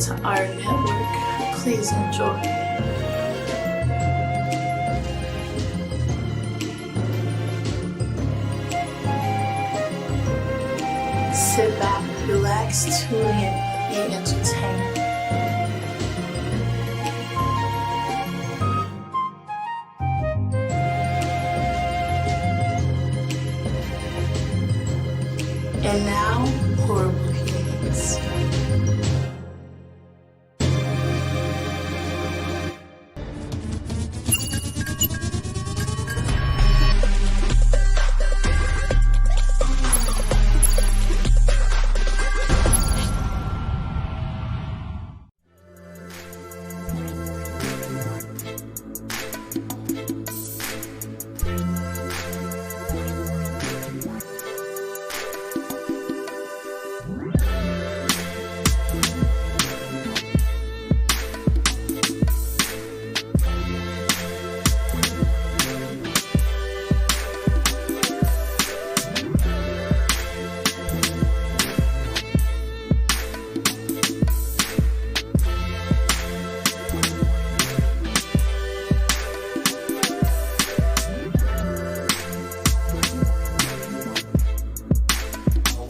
to our network. Please enjoy. Sit back, relax, tune in, be entertained. And now, horrible humans.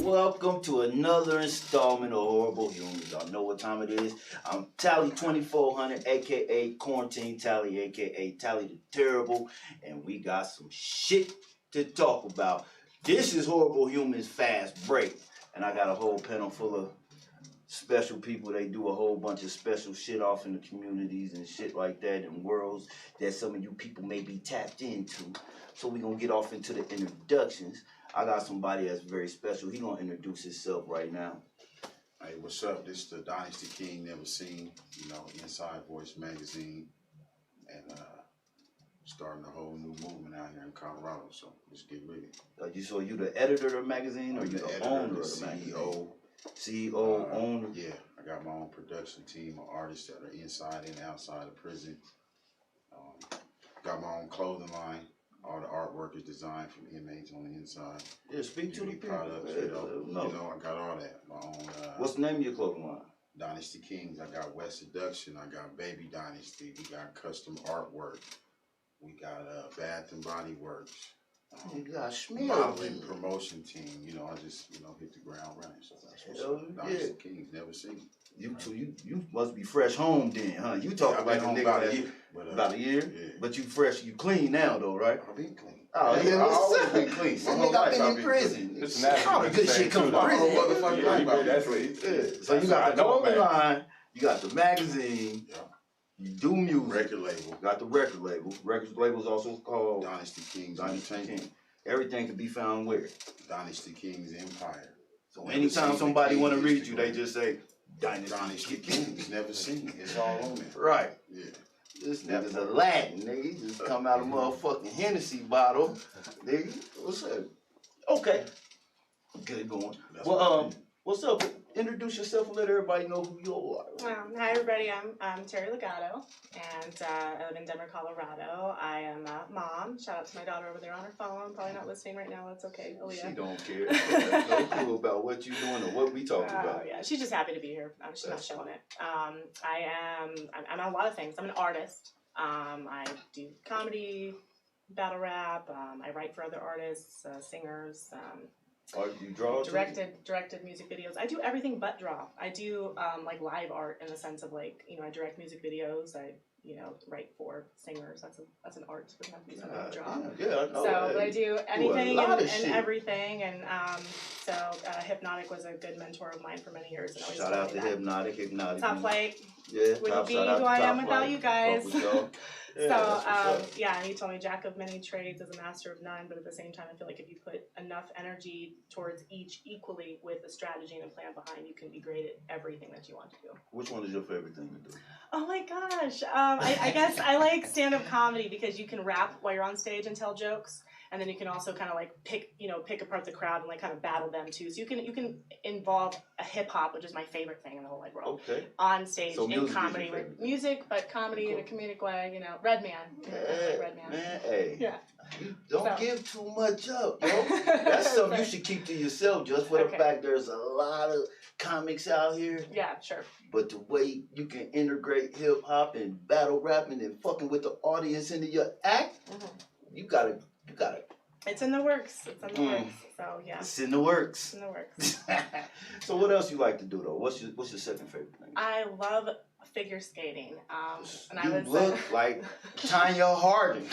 Welcome to another installment of Horrible Humans. Y'all know what time it is. I'm Tally 2400, aka Quarantine Tally, aka Tally the Terrible, and we got some shit to talk about. This is Horrible Humans Fast Break, and I got a whole panel full of special people. They do a whole bunch of special shit off in the communities and shit like that, and worlds that some of you people may be tapped into. So we're gonna get off into the introductions. I got somebody that's very special. He gonna introduce himself right now. Hey, what's up? This is the Dynasty King Never Seen, Inside Voice Magazine, and starting a whole new movement out here in Colorado. So let's get with it. So you the editor of the magazine, or you the owner of the magazine? CEO, owner. Yeah, I got my own production team of artists that are inside and outside of prison. Got my own clothing line. All the artwork is designed from inmates on the inside. Yeah, speak to the people. Products, I got all that. My own. What's the name of your clothing line? Dynasty Kings. I got West Seduction. I got Baby Dynasty. We got custom artwork. We got Bath and Body Works. You got modeling promotion team. I just hit the ground running. So that's what's up. Dynasty Kings Never Seen. You must be fresh home then, huh? You talk like a nigga about a year, yeah. But you fresh, you clean now though, right? I've been clean. Oh yeah, I've always been clean. I've been in prison. All the good shit comes from prison. That's what he said. So you got the clothing line, you got the magazine, you do music. Record label. Got the record label. Record label's also called Dynasty Kings Dynasty Entertainment. King. Everything can be found where? Dynasty Kings Empire. So anytime somebody want to read you, they just say Dynasty Kings Never Seen. It's all on there. Right. Yeah. This nigga's a Latin, nigga. He just come out of a motherfucking Hennessy bottle. Nigga, what's up? Okay. Get it going. What's up? Introduce yourself and let everybody know who you are. Hi everybody, I'm Terry Legato, and I live in Denver, Colorado. I am a mom. Shout out to my daughter over there on her phone. Probably not listening right now. That's okay, Aaliyah. She don't care. She has no clue about what you doing or what we talking about. Yeah, she's just happy to be here. She's not showing it. I'm a lot of things. I'm an artist. I do comedy, battle rap. I write for other artists, singers. You draw? Directed music videos. I do everything but draw. I do like live art in the sense of I direct music videos. I write for singers. That's an art. Doesn't have to be something I draw. Yeah, I know. So I do anything and everything. And Hypnotic was a good mentor of mine for many years. And Shout out to Hypnotic. Top Flight. Yeah. Wouldn't be who I am without you guys. Yeah, and he told me jack of many trades is a master of none, but at the same time, I feel like if you put enough energy towards each equally with a strategy and a plan behind, you can be great at everything that you want to do. Which one is your favorite thing to do? Oh my gosh. I guess I like stand-up comedy because you can rap while you're on stage and tell jokes. and then you can also kind of like pick apart the crowd and like kind of battle them too. So you can involve a hip hop, which is my favorite thing in the whole wide world, Okay. on stage So in music is comedy your with favorite. music, but comedy in a comedic way. You know, Redman. Redman. Man, hey. Yeah. You don't So. give too much up, yo. That's something you should keep to yourself, just for the Okay. fact there's a lot of comics out here. Yeah, sure. But the way you can integrate hip hop and battle rapping and fucking with the audience into your act, you gotta. It's in the works. It's in the works. So yeah. It's in the works. It's in the works. So what else you like to do though? What's your second favorite thing? I love figure skating. And You I would look say, like Tanya Harding.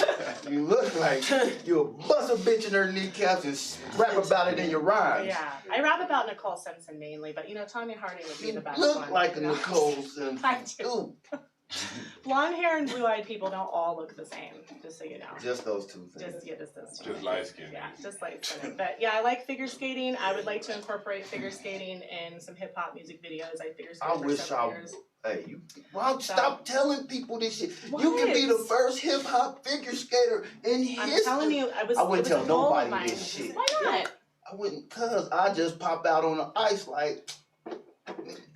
You look like you'll bust a bitch in her kneecaps and rap about it in your rhymes. yeah, I rap about Nicole Simpson mainly, but you know, Tanya Harding would be You the best look one. like a you know? Nicole Simpson. I do. Ooh. Blonde hair and blue-eyed people don't all look the same, just so you know. Just those two things. Just those two. Just light skin. Yeah, just light skin. But yeah, I like figure skating. I would like to incorporate figure skating in some hip hop music videos. I figure skated I for wish several I. years. Hey, stop telling people this shit. What? You can be the first hip hop figure skater in history. I'm telling you, I wouldn't it was tell a goal of nobody mine. this shit. Why not? I wouldn't, cause I just pop out on the ice like.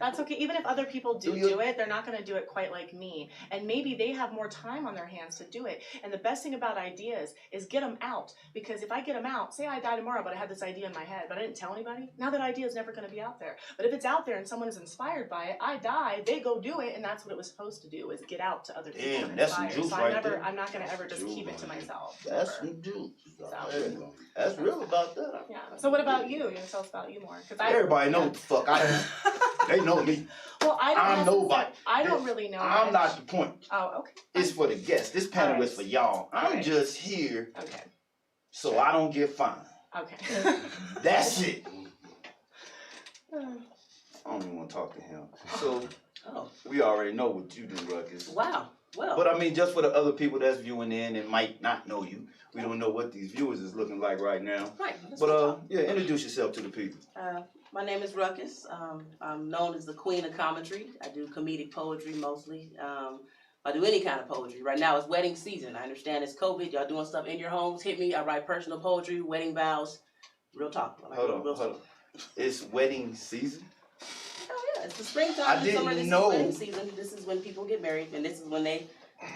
That's okay. Even if other people do you- do it, they're not going to do it quite like me. And maybe they have more time on their hands to do it. And the best thing about ideas is get them out. Because if I get them out, say I die tomorrow, but I had this idea in my head, but I didn't tell anybody, now that idea is never going to be out there. But if it's out there and someone is inspired by it, I die, they go do it, and that's what it was supposed to do, is get out to other people. Damn, and that's some inspire. juice So right there. I'm not going to ever just keep it to Juice. myself. That's Never. some juice. So. That's real about that. Yeah. So what about you? You know, tell us about you more. Cause Everybody know what the fuck I am. They know me. Well, I'm nobody. I don't really know. I'm much. not the point. Oh, okay. It's for the guests. This panel Alright. is for y'all. I'm Alright. just here Okay. so I don't get fined. Okay. That's it. I don't even want to talk to him. So Oh, we already know what you do, Ruckus. wow. Well, But I mean, just for the other people that's viewing in and might not know you, we don't know what these viewers is looking like right now. right. Let's But talk. yeah, introduce yourself to the people. My name is Ruckus. I'm known as the Queen of Commentary. I do comedic poetry mostly. I do any kind of poetry. Right now it's wedding season. I understand it's COVID. Y'all doing stuff in your homes. Hit me. I write personal poetry, wedding vows. Real talk. I like Hold real on. It's wedding season? Oh yeah, it's the springtime. I the didn't summer. This know. is wedding season. This is when people get married, and this is when they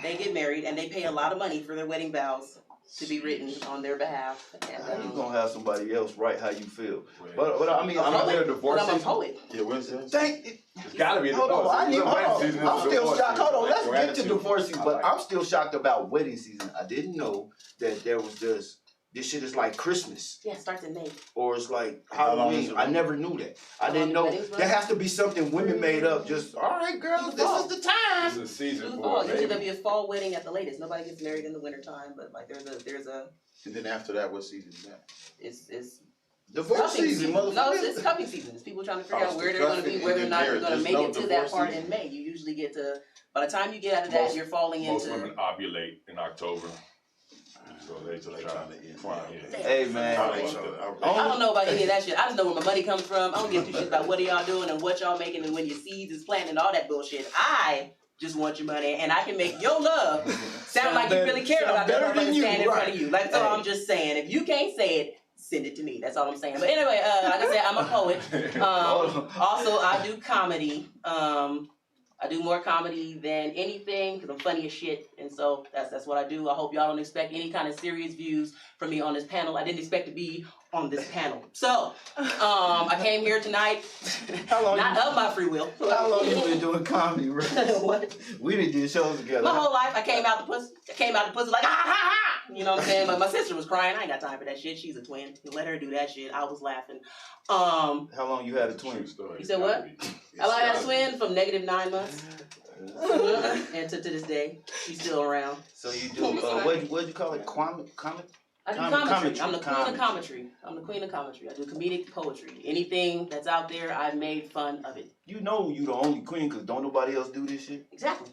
get married, and they pay a lot of money for their wedding vows to be written on their behalf. And, How you gonna have somebody else write how you feel? But I mean, a I'm poet, there but divorce I'm a season. poet. Yeah, what's that? Thank. It's gotta be a Hold divorce. on, It's a wedding hold season, on. it's I'm a still divorce shocked. Hold on, season. let's Like, get to gratitude. divorce season. I But like I'm still shocked about wedding season. I didn't know that there was just this shit is like Christmas Yeah, it starts in May. or it's like How long is Halloween. it? I never knew that. I How didn't long know do weddings there run? has to be something women made up. Just all right, girls, this is the It's time. a season In the for fall, it, usually baby. there'll be a fall wedding at the latest. Nobody gets married in the wintertime, but like there's a And then after that, what season is that? it's Divorce cuffing season, No, motherfucker. it's cuffing season. It's people trying to figure Oh, out where it's they're going to be, cuffing whether or and not they're then going to there's make no it to that divorce part season. in May. You usually get to, by the time you get out of that, Most- you're falling Most into. women ovulate in October. So they just They try trying to to end. find Yeah. it. Hey man. All right, so, I don't know about any of that shit. I just know where my money comes from. I don't give two shits about what are y'all doing and what y'all making and when your seeds is planting and all that bullshit. I just want your money, and I can make your love sound like you really care sound about the better than motherfucker you, standing in front right. of you. Like, that's all Hey. I'm just saying. If you can't say it, send it to me. That's all I'm saying. But anyway, like I said, I'm a poet. Also, I do comedy. I do more comedy than anything because I'm funny as shit, and so that's what I do. I hope y'all don't expect any kind of serious views from me on this panel. I didn't expect to be on this panel, so I came here tonight, How long not you- of my free will. How long you been doing comedy, bro? What? We done did shows together. My whole life, I came out the pussy like, ah, ha, ha. You know what I'm saying? But my sister was crying. I ain't got time for that shit. She's a twin. You let her do that shit. I was laughing. How long you had a It's twin? true story. You said what? I had a twin from -9 months. And to this day, she's still around. So you do what'd you call it? Comic? I do Commentary. commentary. I'm the queen Commentary. of commentary. I'm the queen of commentary. I do comedic poetry. Anything that's out there, I've made fun of it. You know you the only queen because don't nobody else do this shit. Exactly.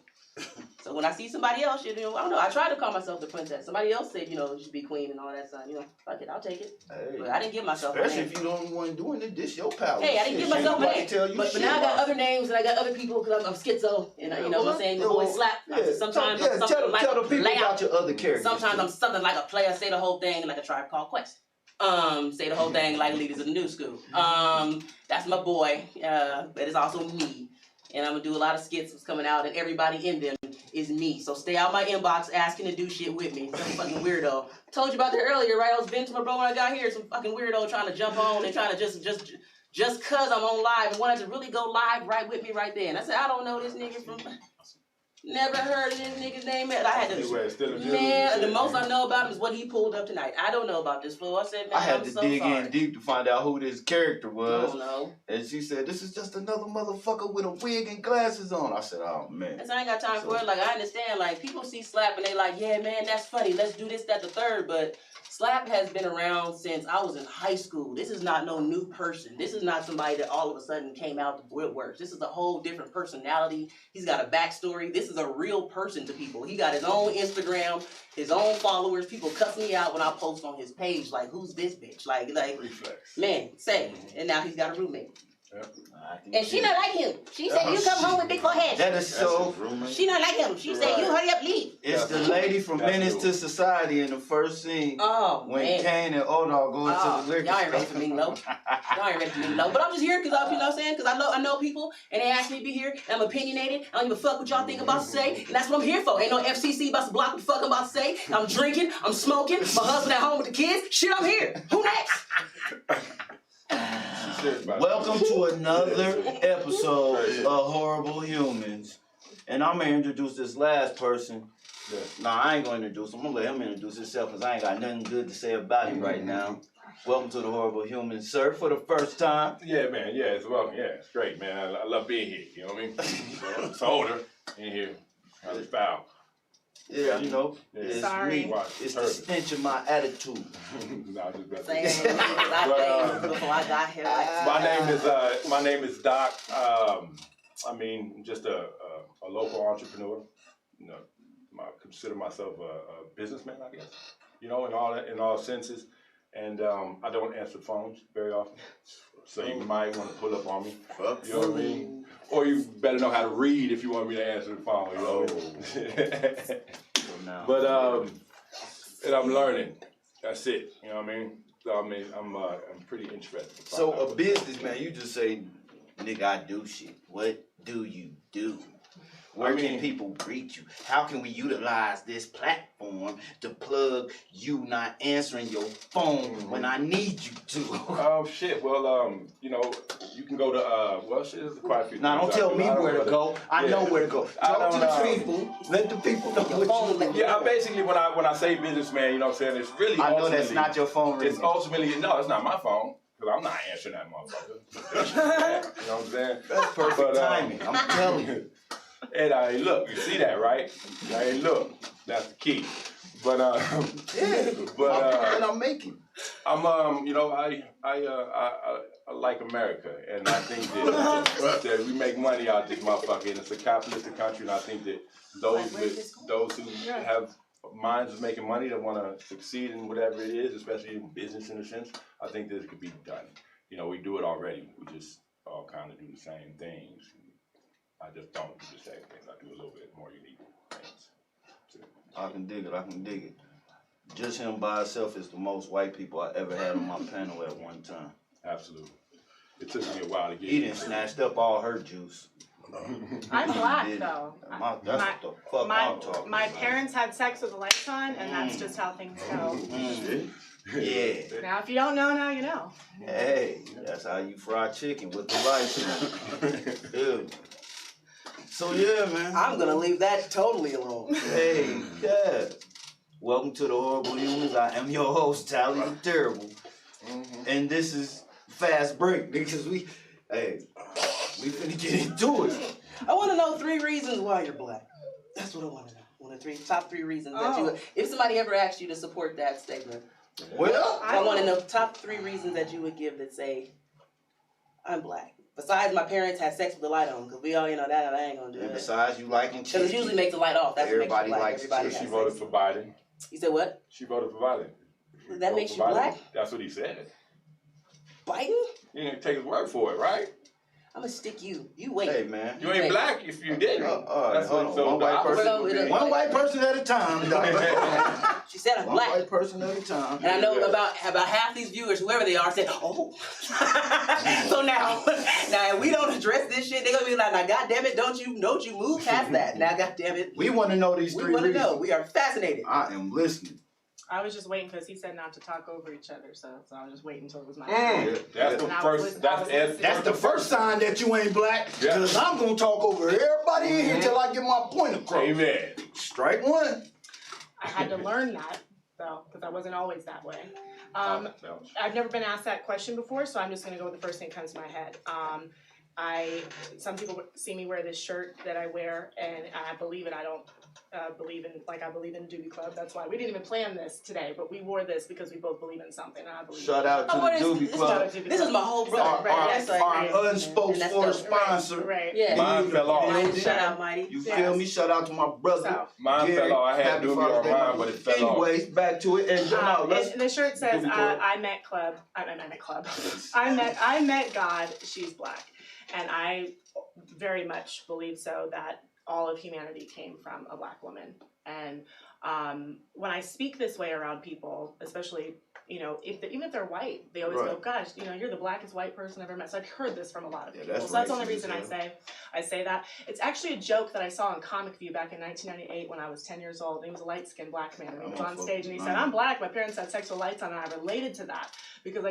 So when I see somebody else, I don't know. I tried to call myself the princess. Somebody else said, you should be queen and all that stuff. Fuck it, I'll take it. Hey, but I didn't give myself especially a name. if you the only one doing it, this your power. Hey, I didn't give myself a name. But now I got other names and I got other people because I'm schizo. And you know what I'm saying? My boy Slap. Sometimes I'm something like tell a the people player. about your other characters. Sometimes I'm something like a player, say the whole thing like a Tribe Called Quest. Say the whole thing like Leaders of the New School. That's my boy. But it's also me. And I'm gonna do a lot of skits that's coming out, and everybody in them is me. So stay out my inbox asking to do shit with me. Some fucking weirdo. Told you about that earlier, right? I was venting to my bro when I got here. Some fucking weirdo trying to jump on and trying to just cause I'm on live and wanted to really go live right with me right there. And I said, I don't know this nigga from. Never heard of this nigga's name. I had to. Man, the most I know about him is what he pulled up tonight. I don't know about this fool. I said, man, I had I'm to so dig sorry. in deep to find out who this character was. I don't know. And she said, this is just another motherfucker with a wig and glasses on. I said, oh, man. I ain't got time for it. Like, I understand. Like, people see Slap and they like, yeah, man, that's funny. Let's do this, that, the third. But Slap has been around since I was in high school. This is not no new person. This is not somebody that all of a sudden came out the woodworks. This is a whole different personality. He's got a backstory. This is a real person to people. He got his own Instagram, his own followers. People cuss me out when I post on his page. Like, who's this bitch? Like, Reflex. man, say. And now he's got a roommate. Yep. And she not like him. She said, you come home with big forehead. That is so. She not like him. She said, you hurry up, leave. It's the lady from Menace to Society in the first scene. Oh, when man. Kane and Odog go into the liquor y'all ain't ready store. for me, no. Y'all ain't ready for me, no. But I'm just here because you know what I'm saying? Because I know people and they asked me to be here. And I'm opinionated. I don't give a fuck what y'all think about to say. And that's what I'm here for. Ain't no FCC about to block what the fuck I'm about to say. I'm drinking. I'm smoking. My husband at home with the kids. Shit, I'm here. Who next? Welcome to another episode of Horrible Humans. And I'm going to introduce this last person. Yeah. Nah, I ain't going to introduce him. I'm going to let him introduce himself because I ain't got nothing good to say about him right now. Welcome to the Horrible Humans, sir, for the first time. Yeah, man. Yeah, it's welcome. Yeah, it's great, man. I love being here. You know what I mean? It's older in here. Kind of foul. Yeah, you know, it's Sorry. me. It's the stench of my attitude. No, just better. Saying, I think before I got here. Like, My name is Doc. Just a local entrepreneur. You know, I consider myself a businessman, I guess. You know, in all senses. And I don't answer phones very often. So you might want to pull up on me. You know what I mean? Or you better know how to read if you want me to answer the phone. You know what I mean? But and I'm learning. That's it. You know what I mean? So I'm pretty interested. So a businessman, you just say, nigga, I do shit. What do you do? Where can people reach you? How can we utilize this platform to plug you not answering your phone when I need you to? Oh shit! Well, you can go to there's quite a few. Now don't tell me where to go. I know where to go. Talk to the people. Let the people know what you do. Yeah, basically when I say businessman, you know what I'm saying? It's really. I know that's not your phone ringing. It's ultimately it's not my phone. Because I'm not answering that motherfucker. You know what I'm saying? That's perfect timing. I'm telling you. And look, you see that, right? Hey, look, that's the key. But and I'm making. I'm I like America, and I think that we make money out of this motherfucker, and it's a capitalistic country, and I think that those who have minds of making money that want to succeed in whatever it is, especially in business in a sense, I think that it could be done. You know, we do it already. We just all kind of do the same things. I just don't do the same things. I do a little bit more unique things. I can dig it. Just him by himself is the most white people I ever had on my panel at one time. Absolutely. It took me a while to get He done snatched up all her juice. I'm black though. That's what the fuck I'm talking my about. parents had sex with the lights on, and that's just how things go. Yeah. Now, if you don't know, now you know. Hey, that's how you fry chicken with the lights on. Dude. So yeah, man. I'm gonna leave that totally alone. Hey, yeah. Welcome to the Horrible Humans. I am your host, Tally the Terrible. And this is Fast Break, because we finna get into it. I want to know 3 reasons why you're black. That's what I want to know. Top 3 reasons that you would, if somebody ever asked you to support that statement. Well, I want to know top 3 reasons that you would give that say, I'm black. Besides, my parents had sex with the light on because we all, that I ain't gonna do And that. besides, you liking Because it chicken. usually makes the light off. That's Everybody what likes makes you black. Everybody chicken. She has voted sex. for Biden. You said what? She voted for Biden. That Vote makes for you Biden. black? That's what he said. Biden? You didn't take his word for it, right? I'm gonna stick you. You wait. Hey, man. You ain't black if you didn't. All right, That's hold what on. so One the white opposite person. would be- One white person at a time, dog. She said I'm One black. white person at a time. And I know about half these viewers, whoever they are, said, "Oh." So now if we don't address this shit, they're gonna be like, "Now, goddamn it, don't you move past that? Now, goddamn it, We want to know these we three want to reasons. know. We are fascinated." I am listening. I was just waiting because he said not to talk over each other, so I was just waiting until it was my Mm. turn. That's the And I was first. listening- I was listening. That's the first sign that you ain't black. Yeah. Because I'm going to talk over everybody in here until I get my point across. Amen. Strike one. I had to learn that though, because I wasn't always that way. Ouch. I've never been asked that question before, so I'm just gonna go with the first thing that comes to my head. Some people see me wear this shirt that I wear, and I believe it. I don't believe in Duty Club. That's why we didn't even plan this today, but we wore this because we both believe in something. And I believe. Shout out to Oh, what the is Doobie this? Club. This is my whole brother. Our That's like, unspoke and that's for dope. sponsor. Right. Yeah. Mine fell off. Mighty, shout out, Mighty. You Yes. feel me? Shout out to my brother. So, Mine Gary. fell off. I had Happy Doobie Father's on Day, mine, my but it fell off. Anyways, back to it. And no, let's. and the shirt says, Doobie Club. I met Club. I met God. She's black, and I very much believe so that all of humanity came from a black woman. And when I speak this way around people, especially even if they're white, they always go, Right. "Gosh, you're the blackest white person I've ever met." So I've heard this from a lot of Yeah, people. that's So that's the only racist reason as I say that. It's actually a joke that I saw on Comic View back in 1998 when I was 10 years old. He was a light-skinned black man, and he was on stage and he said, "I'm black. My parents had sexual lights on," and I related to that because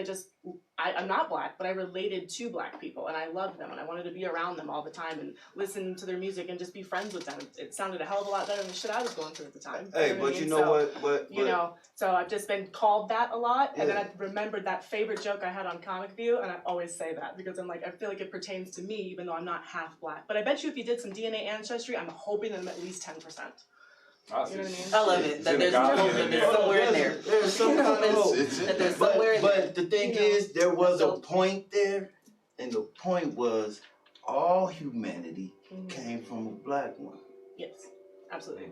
I'm not black, but I related to black people, and I loved them, and I wanted to be around them all the time and listen to their music and just be friends with them. It sounded a hell of a lot better than the shit I was going through at the time. Hey, what I but mean? you know So, what? So I've just been called that a lot, and then Yeah. I remembered that favorite joke I had on Comic View, and I always say that because I'm like, I feel like it pertains to me, even though I'm not half black. But I bet you if you did some DNA ancestry, I'm hoping that I'm at least 10%. I You know what I mean? I love it. That It's in there's the hope gospel. that there's somewhere in there. There's some kind of hope. That there's somewhere in there. But the thing is, there was a point there, and the point was all humanity came from a black one. Yes, absolutely.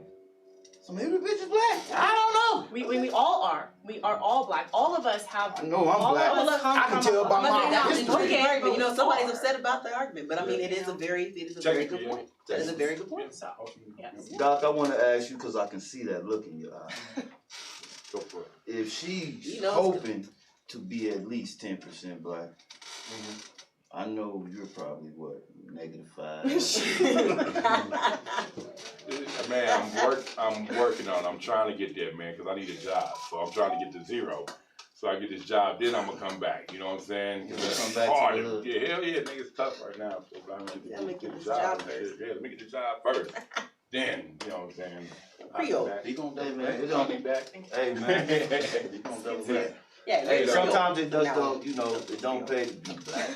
So maybe the bitch is black. I don't know. We all are. We are all black. All of us have. I know I'm all black. Of us come I can from tell a- by I'm not my saying that history. was a Okay, argument. but Somebody's we upset about the argument, but I mean, it is a very good Yeah. point. That is a very good point. So, yes. Doc, I want to ask you because I can see that look in your eye. Go for it. If she's You know it's hoping to be at least 10% black, I know you're probably what, -5. Man, I'm working on it. I'm trying to get there, man, because I need a job. So I'm trying to get to 0. So I get this job, then I'm gonna come back. You know what I'm saying? You Because come it's back to hard. the hood. Yeah, hell yeah, nigga, it's tough right now. So I'm gonna Yeah, let me get get the this job job and first. shit. Yeah, let me get the job first. Then, you know what I'm saying? Creole. He gonna Hey, hey, man, man, it's it gonna don't be back. Hey man, he gonna double back. Yeah, Hey, very sometimes it does Now- don't, it don't pay to be black.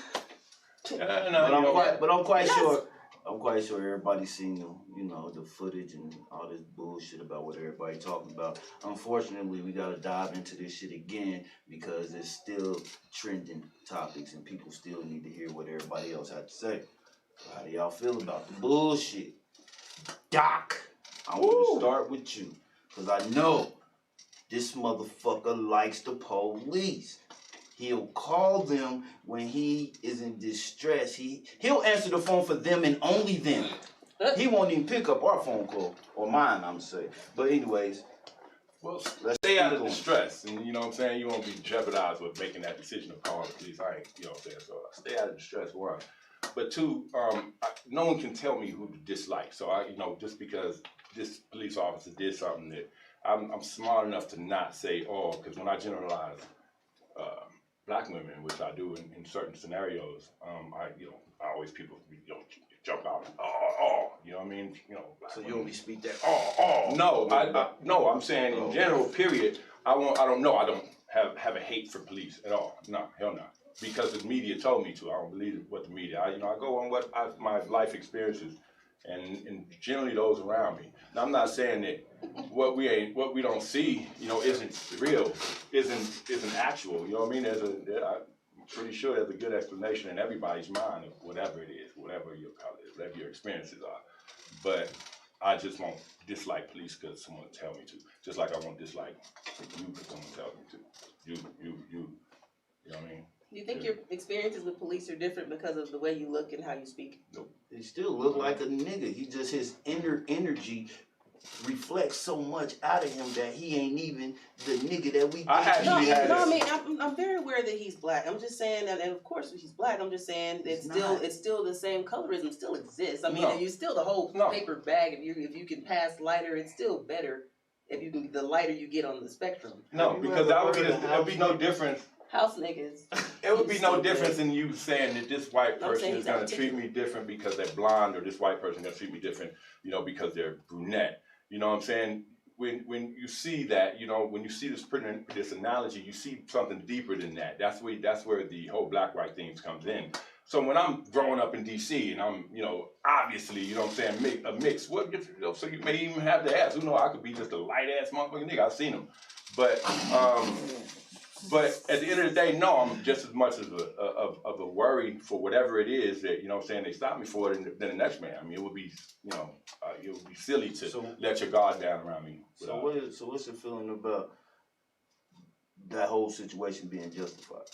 No, But I'm quite Yes. sure. I'm quite sure everybody's seen the footage and all this bullshit about what everybody talking about. Unfortunately, we gotta dive into this shit again because it's still trending topics and people still need to hear what everybody else had to say. So how do y'all feel about the bullshit? Doc, I want to start with you because I know this motherfucker likes the police. He'll call them when he is in distress. He'll answer the phone for them and only them. He won't even pick up our phone call or mine, I'm saying. But anyways, Well, let's stay out keep of the going. stress, and you know what I'm saying? You won't be jeopardized with making that decision of calling the police. I ain't, you know what I'm saying? So stay out of the stress, one. But two, no one can tell me who to dislike. So just because this police officer did something that I'm smart enough to not say, because when I generalize black women, which I do in certain scenarios, I always people jump out, you know what I mean? Black So you women. only speak that. No, I'm saying in general, period. I don't have a hate for police at all. No, hell no. Because the media told me to. I don't believe what the media. I go on what my life experiences, and generally those around me. Now I'm not saying that what we don't see, isn't real, isn't actual. You know what I mean? pretty sure there's a good explanation in everybody's mind of whatever it is, whatever your color is, whatever your experiences are. But I just won't dislike police because someone tell me to. Just like I won't dislike you because someone tells me to. You know what I mean? Do you think your experiences with police are different because of the way you look and how you speak? Nope. He still look like a nigga. He just, his inner energy reflects so much out of him that he ain't even the nigga that we I think actually he had is. No, I mean, I'm very aware that he's black. I'm just saying that, and of course he's black. I'm just saying He's it's still the same colorism still exists. I mean, No. and you still the whole No. paper bag. If you can pass lighter, it's still better. If you can, the lighter you get on the spectrum. No, Have you because ever that heard of would be no house difference. House niggas. It would be no difference in you saying that this white I'm person saying is he's gonna treat articulate. me different because they're blonde, or this white person is gonna treat me different, you know, because they're brunette. You know what I'm saying? When you see that, you know, when you see this analogy, you see something deeper than that. That's where the whole black-white things comes in. So when I'm growing up in DC and I'm, you know, obviously, you know what I'm saying, a mix. What, you know, so you may even have the ass. Who knows? I could be just a light-ass motherfucking nigga. I've seen them. But at the end of the day, no, I'm just as much of a worry for whatever it is that, you know what I'm saying, they stop me for it than the next man. I mean, it would be, you know, it would be silly to let your guard down around me. So what's your feeling about that whole situation being justified?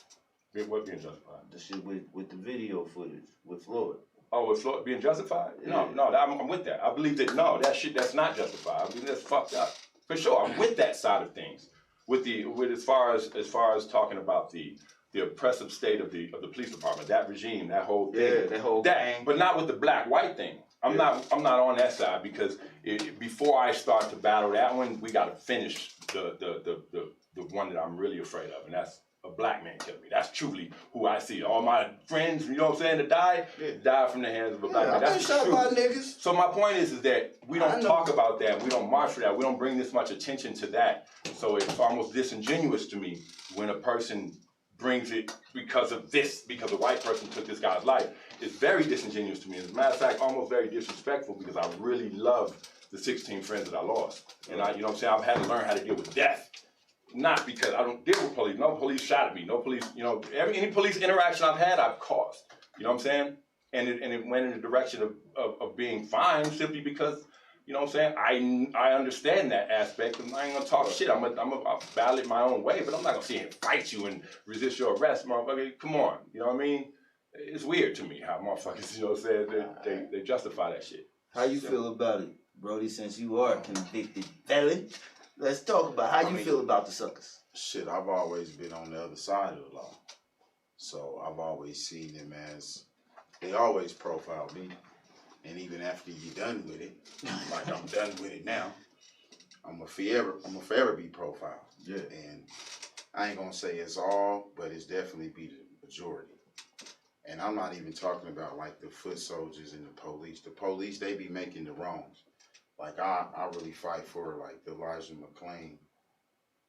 What being justified? The shit with the video footage with Floyd. Oh, with Floyd being justified? Yeah. No, I'm with that. I believe that, no, that's not justified. I mean, that's fucked up. For sure, I'm with that side of things. With as far as talking about the oppressive state of the police department, that regime, that whole thing. Yeah, that whole thing. But not with the black-white thing. I'm not on that side because before I start to battle that one, we got to finish the one that I'm really afraid of, and that's a black man killing me. That's truly who I see. All my friends, you know what I'm saying, that died from the hands of a black man. That's the truth. niggas. So my point is that we don't talk about that. We don't march for that. We don't bring this much attention to that. So it's almost disingenuous to me when a person brings it because a white person took this guy's life. It's very disingenuous to me. As a matter of fact, almost very disrespectful because I really love the 16 friends that I lost. And you know what I'm saying, I've had to learn how to deal with death. Not because I don't deal with police. No police shot at me. No police, you know, any police interaction I've had, I've caused. You know what I'm saying? And it went in the direction of being fine simply because, you know what I'm saying, I understand that aspect, and I ain't gonna talk shit. I'll battle it my own way, but I'm not gonna sit here and fight you and resist your arrest, motherfucker. Come on, you know what I mean? It's weird to me how motherfuckers, you know what I'm saying, they justify that shit. How you feel about it, Brody, since you are a convicted felon? Let's talk about how you feel about the suckers. Shit, I've always been on the other side of the law. So I've always seen them as, they always profile me. And even after you're done with it, like I'm done with it now, I'm gonna forever be profiled. Yeah. And I ain't gonna say it's all, but it's definitely be the majority. And I'm not even talking about like the foot soldiers and the police. The police, they be making the wrongs. Like I really fight for like the Elijah McClain,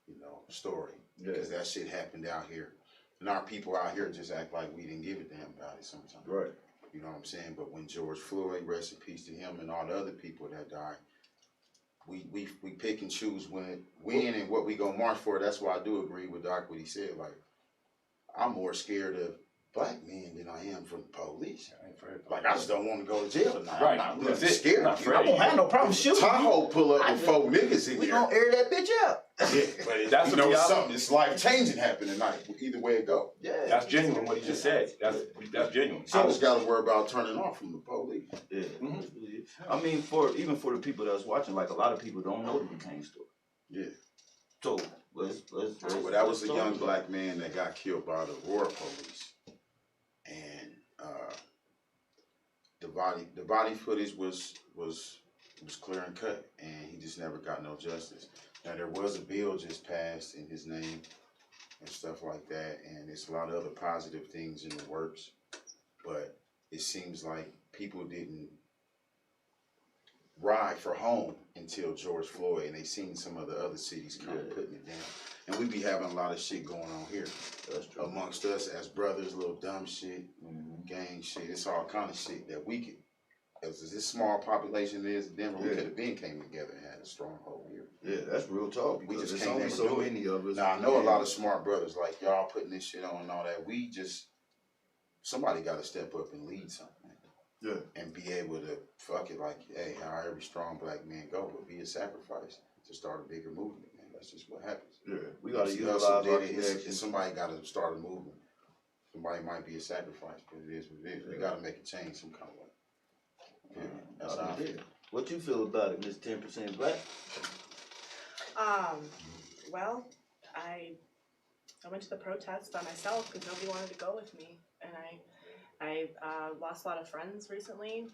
you know, story. Because that shit happened out here. And our people out here just act like we didn't give a damn about it sometimes. Right. You know what I'm saying? But when George Floyd, rest in peace to him, and all the other people that died, we pick and choose when and what we gonna march for. That's why I do agree with Doc what he said. Like, I'm more scared of black men than I am from the police. Like, I just don't want to go to jail tonight. Right. I'm not really scared. I won't have no problem shooting. Tahoe pull up with 4 niggas in We there. gonna air that bitch out. Yeah, but That's you the know reality. something. It's life changing happen tonight. Either way it go. Yeah. That's genuine what he just said. That's genuine. I just gotta worry about turning off from the police. Yeah. Mhm. I mean, even for the people that's watching, like a lot of people don't know the McCain story. Yeah. So let's Well, that was a talk young about it. black man that got killed by the Aurora police, and the body footage was clear and cut, and he just never got no justice. Now there was a bill just passed in his name and stuff like that, and there's a lot of other positive things in the works, but it seems like people didn't ride for home until George Floyd, and they seen some of the other cities kind of putting it down. And we be having a lot of shit going on here. That's true. Amongst us as brothers, little dumb shit, gang shit. It's all kind of shit that we could as this small population is in Denver, we could have been came together and had a stronghold here. Yeah, that's real talk. We Because just there's can't only never so do it. many of us. Now I know a lot of smart brothers like y'all putting this shit on and all that. We just somebody got to step up and lead something. Yeah. And be able to fuck it like, hey, how every strong black man go, but be a sacrifice to start a bigger movement, man. That's just what happens. Yeah, we got to See, utilize Hustle our did it. connections. Somebody got to start a movement. Somebody might be a sacrifice, but it is what it is. We got to make a change some kind of way. Yeah, that's how I feel. What you feel about it, Miss 10% Black? Well, I went to the protest by myself because nobody wanted to go with me, and I lost a lot of friends recently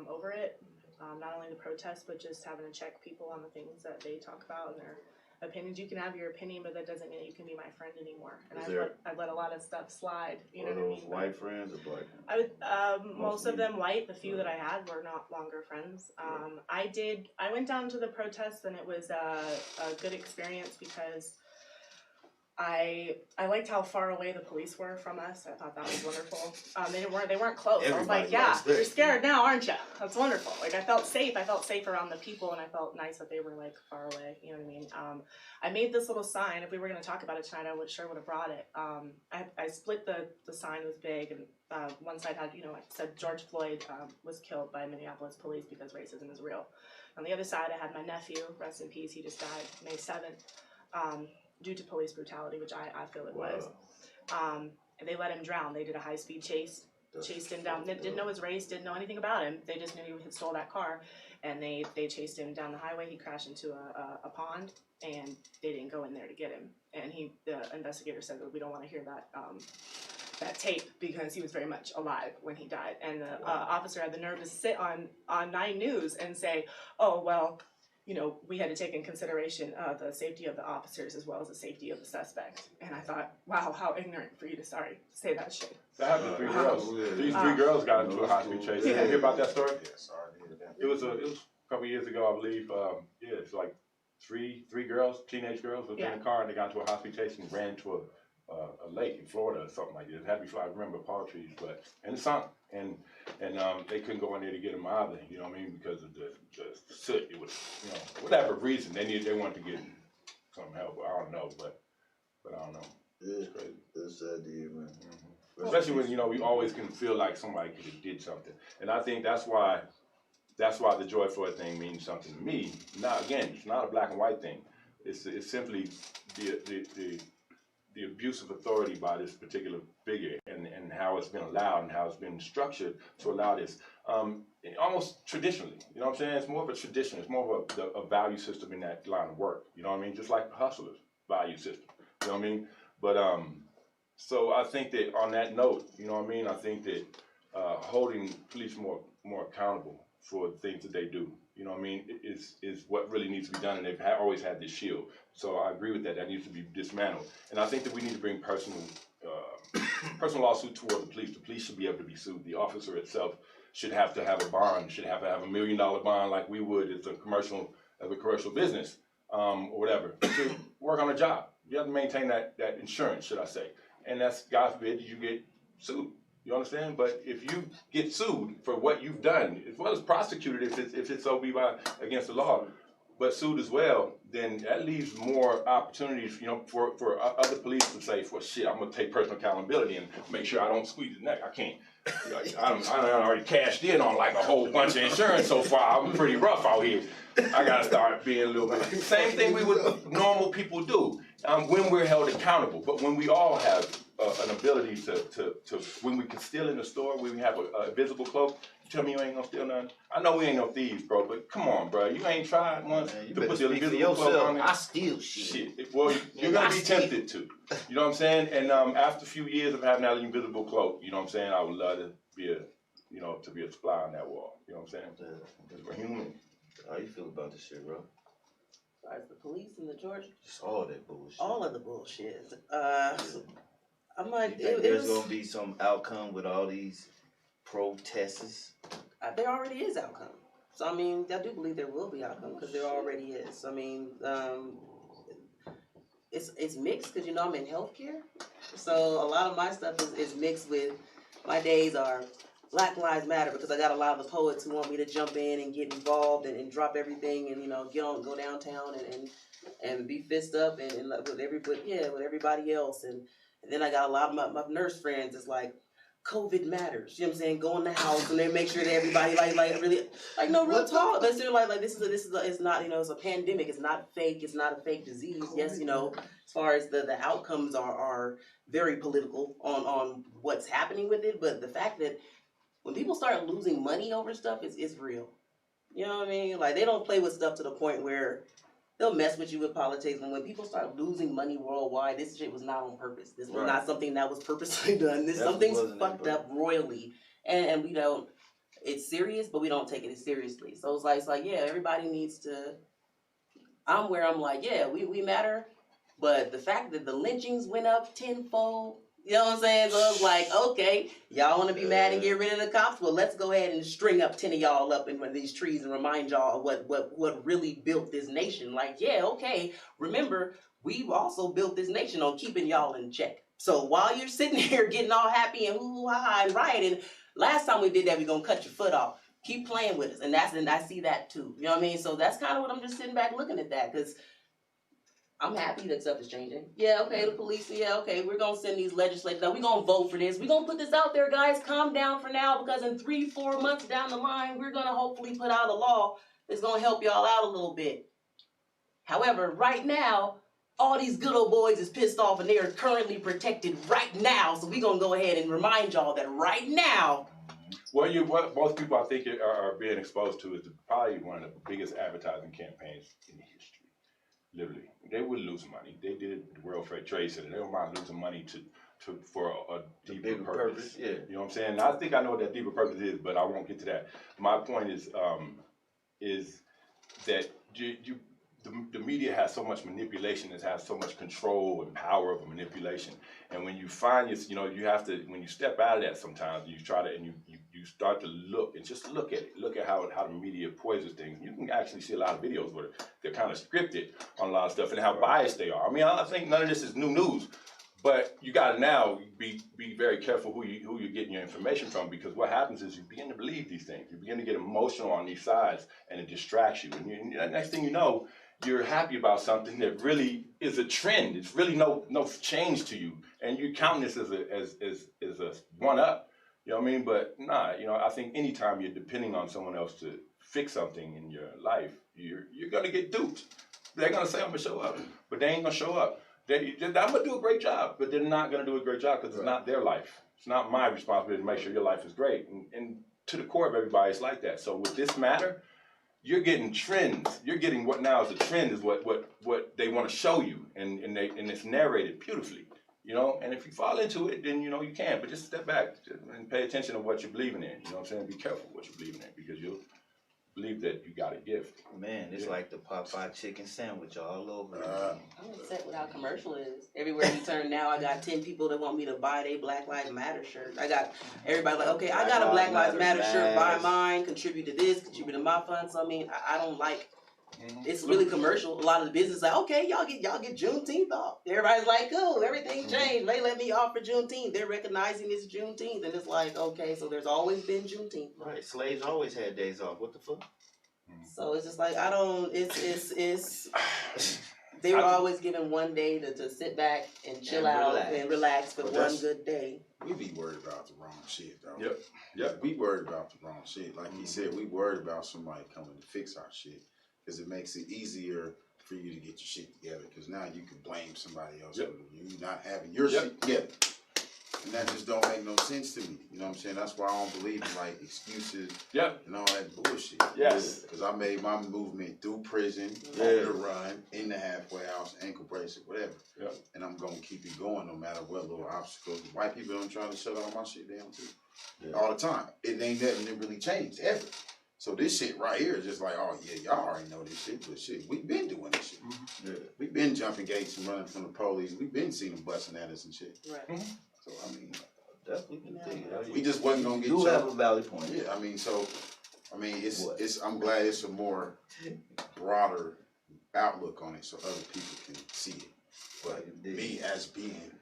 over it. Not only the protest, but just having to check people on the things that they talk about and their opinions. You can have your opinion, but that doesn't mean you can be my friend anymore. And I've let a lot of stuff slide. You know what I mean? White friends or black friends? I would most of them white. The few that I had were not longer friends. I went down to the protest, and it was a good experience because I liked how far away the police were from us. I thought that was wonderful. They weren't close. I was like, Everybody yeah, likes that. you're scared now, aren't you? That's wonderful. Like I felt safe. I felt safe around the people, and I felt nice that they were like far away. You know what I mean? I made this little sign. If we were going to talk about it tonight, I would have brought it. I split the sign. It was big, and one side had, it said George Floyd was killed by Minneapolis police because racism is real. On the other side, I had my nephew, rest in peace. He just died May 7th. Due to police brutality, which I feel it was. And they let him drown. They did a high-speed chase, chased him down. They didn't know his race, didn't know anything about him. They just knew he had stole that car, and they chased him down the highway. He crashed into a pond, and they didn't go in there to get him. And the investigator said that we don't want to hear that tape because he was very much alive when he died. And the officer had the nerve to sit on 9 News and say, oh, well, we had to take in consideration the safety of the officers as well as the safety of the suspect. And I thought, wow, how ignorant for you to say that shit. That happened to 3 girls. These 3 girls got into a high-speed chase. Did you hear about that story? Yeah, sorry to hear that. It was a couple years ago, I believe. It's like three girls, teenage girls, was in the car, and they got into a high-speed chase and ran to a lake in Florida or something like that. It had to be, I remember, palm trees, but and it sunk, and they couldn't go in there to get them either. You know what I mean? Because of the soot. It was, whatever reason they wanted to get some help. I don't know, but I don't know. It's crazy. It's sad to hear, man. Mm-hmm. Especially when we always can feel like somebody could have did something, and I think that's why the George Floyd thing means something to me. Now, again, it's not a black and white thing. It's simply the abuse of authority by this particular figure and how it's been allowed and how it's been structured to allow this. Almost traditionally, you know what I'm saying? It's more of a tradition. It's more of a value system in that line of work. You know what I mean? Just like hustlers' value system. You know what I mean? But so I think that on that note, you know what I mean? I think that holding police more accountable for the things that they do, you know what I mean, is what really needs to be done, and they've always had this shield. So I agree with that. That needs to be dismantled. And I think that we need to bring personal lawsuit toward the police. The police should be able to be sued. The officer itself should have to have a bond, should have to have $1 million bond like we would as a commercial business or whatever, to work on a job. You have to maintain that insurance, should I say. And that's, God forbid, you get sued. You understand? But if you get sued for what you've done, as well as prosecuted if it's so be against the law, but sued as well, then that leaves more opportunities, for other police to say, "For shit, I'm gonna take personal accountability and make sure I don't squeeze his neck. I can't. I already cashed in on like a whole bunch of insurance so far. I'm pretty rough out here. I gotta start being a little bit." Same thing we would normal people do when we're held accountable. But when we all have an ability to when we can steal in the store, when we have a visible cloak, you tell me you ain't gonna steal nothing? I know we ain't no thieves, bro, but come on, bro. You ain't tried once to put the invisible cloak on there? I steal shit. Well, you're gonna be tempted to. You know what I'm saying? And after a few years of having that invisible cloak, you know what I'm saying, I would love to be a fly on that wall. You know what I'm saying? Because we're human. How you feel about this shit, bro? As far as the police and the George, Just all that bullshit. all of the bullshit. I'm like, You think there's gonna be some outcome with all these protests? there already is outcome. So I mean, I do believe there will be outcome because there already is. I mean, it's mixed because I'm in healthcare, so a lot of my stuff is mixed with. My days are Black Lives Matter because I got a lot of the poets who want me to jump in and get involved and drop everything and go downtown and be fist up and with everybody else and then I got a lot of my nurse friends. It's like COVID matters. You know what I'm saying? Go in the house and they make sure that everybody like really like no real talk. But still like this is it's not it's a pandemic. It's not fake. It's not a fake disease. Yes, as far as the outcomes are very political on what's happening with it. But the fact that when people start losing money over stuff, it's real. You know what I mean? Like they don't play with stuff to the point where they'll mess with you with politics. And when people start losing money worldwide, this shit was not on purpose. This was not something that was purposely done. Something's fucked up royally, and we don't. It's serious, but we don't take it as seriously. So it's like yeah, everybody needs to. I'm where I'm like yeah, we matter, but the fact that the lynchings went up tenfold. You know what I'm saying? So it's like, okay, y'all want to be mad and get rid of the cops? Well, let's go ahead and string up 10 of y'all up in one of these trees and remind y'all of what really built this nation. Like, yeah, okay, remember, we've also built this nation on keeping y'all in check. So while you're sitting here getting all happy and hoo-ha-ha and rioting, last time we did that, we're going to cut your foot off. Keep playing with us. And I see that too. You know what I mean? So that's kind of what I'm just sitting back looking at that because I'm happy that stuff is changing. Yeah, okay, the police, yeah, okay, we're going to send these legislators out. We're going to vote for this. We're going to put this out there, guys. Calm down for now because in 3-4 months down the line, we're going to hopefully put out a law that's going to help y'all out a little bit. However, right now, all these good old boys is pissed off and they are currently protected right now. So we're going to go ahead and remind y'all that right now. Well, what most people I think are being exposed to is probably one of the biggest advertising campaigns in history. Literally, they would lose money. They did it with the World Trade Center. They don't mind losing money for a deeper purpose. Yeah. You know what I'm saying? I think I know what that deeper purpose is, but I won't get to that. My point is that the media has so much manipulation, it has so much control and power of manipulation. And when you find you have to, when you step out of that sometimes, you try to, and you start to look and just look at it. Look at how the media poisons things. You can actually see a lot of videos where they're kind of scripted on a lot of stuff and how biased they are. I mean, I think none of this is new news, but you got to now be very careful who you're getting your information from, because what happens is you begin to believe these things. You begin to get emotional on these sides, and it distracts you. And next thing you know, you're happy about something that really is a trend. It's really no change to you, and you're counting this as a one up. You know what I mean? But nah, I think anytime you're depending on someone else to fix something in your life, you're gonna get duped. They're gonna say I'm gonna show up, but they ain't gonna show up. I'm gonna do a great job, but they're not gonna do a great job because it's not their life. It's not my responsibility to make sure your life is great. And to the core of everybody, it's like that. So with this matter, you're getting trends. You're getting what now is a trend is what they want to show you, and it's narrated beautifully. And if you fall into it, then you can. But just step back and pay attention to what you're believing in. You know what I'm saying? Be careful what you're believing in, because you'll believe that you got a gift. Man, it's like the Popeye chicken sandwich all over. I'm upset with how commercial it is. Everywhere you turn now, I got 10 people that want me to buy their Black Lives Matter shirt. I got everybody like, okay, I got a Black Lives Matter shirt, buy mine, contribute to this, contribute to my fund. So I mean, I don't like. It's really commercial. A lot of the business like, okay, y'all get Juneteenth off. Everybody's like, cool, everything changed. They let me off for Juneteenth. They're recognizing it's Juneteenth, and it's like, okay, so there's always been Juneteenth. Right, slaves always had days off. What the fuck? So it's just like I don't. It's. They were always given one day to sit back and chill out and relax for one good day. We be worried about the wrong shit, though. Yep. We worried about the wrong shit. Like he said, we worried about somebody coming to fix our shit. Because it makes it easier for you to get your shit together. Because now you can blame somebody else for you not having your shit together. And that just don't make no sense to me. You know what I'm saying? That's why I don't believe in like excuses and all that bullshit. Yes. Because I made my movement through prison, on the run, in the halfway house, ankle bracelet, whatever. Yep. And I'm going to keep it going no matter what little obstacles. White people don't try to shut all my shit down too. All the time. It ain't nothing that really changed ever. So this shit right here is just like, oh yeah, y'all already know this shit, but shit, we been doing this shit. Yeah. We been jumping gates and running from the police. We been seeing them busting at us and shit. Right. So I mean, we just wasn't gonna get. You have a valid point. Yeah, I mean, so I mean, it's. I'm glad it's a more broader outlook on it, so other people can see it. But me as being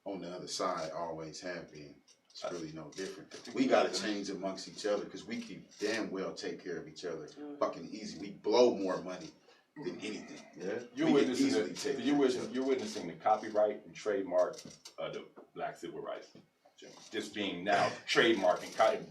on the other side, always have been. It's really no different. We gotta change amongst each other because we can damn well take care of each other. Fucking easy. We blow more money than anything. Yeah. You're We can easily witnessing take the, care of each other. you're witnessing the copyright and trademark of the Black Civil Rights. Just being now trademarked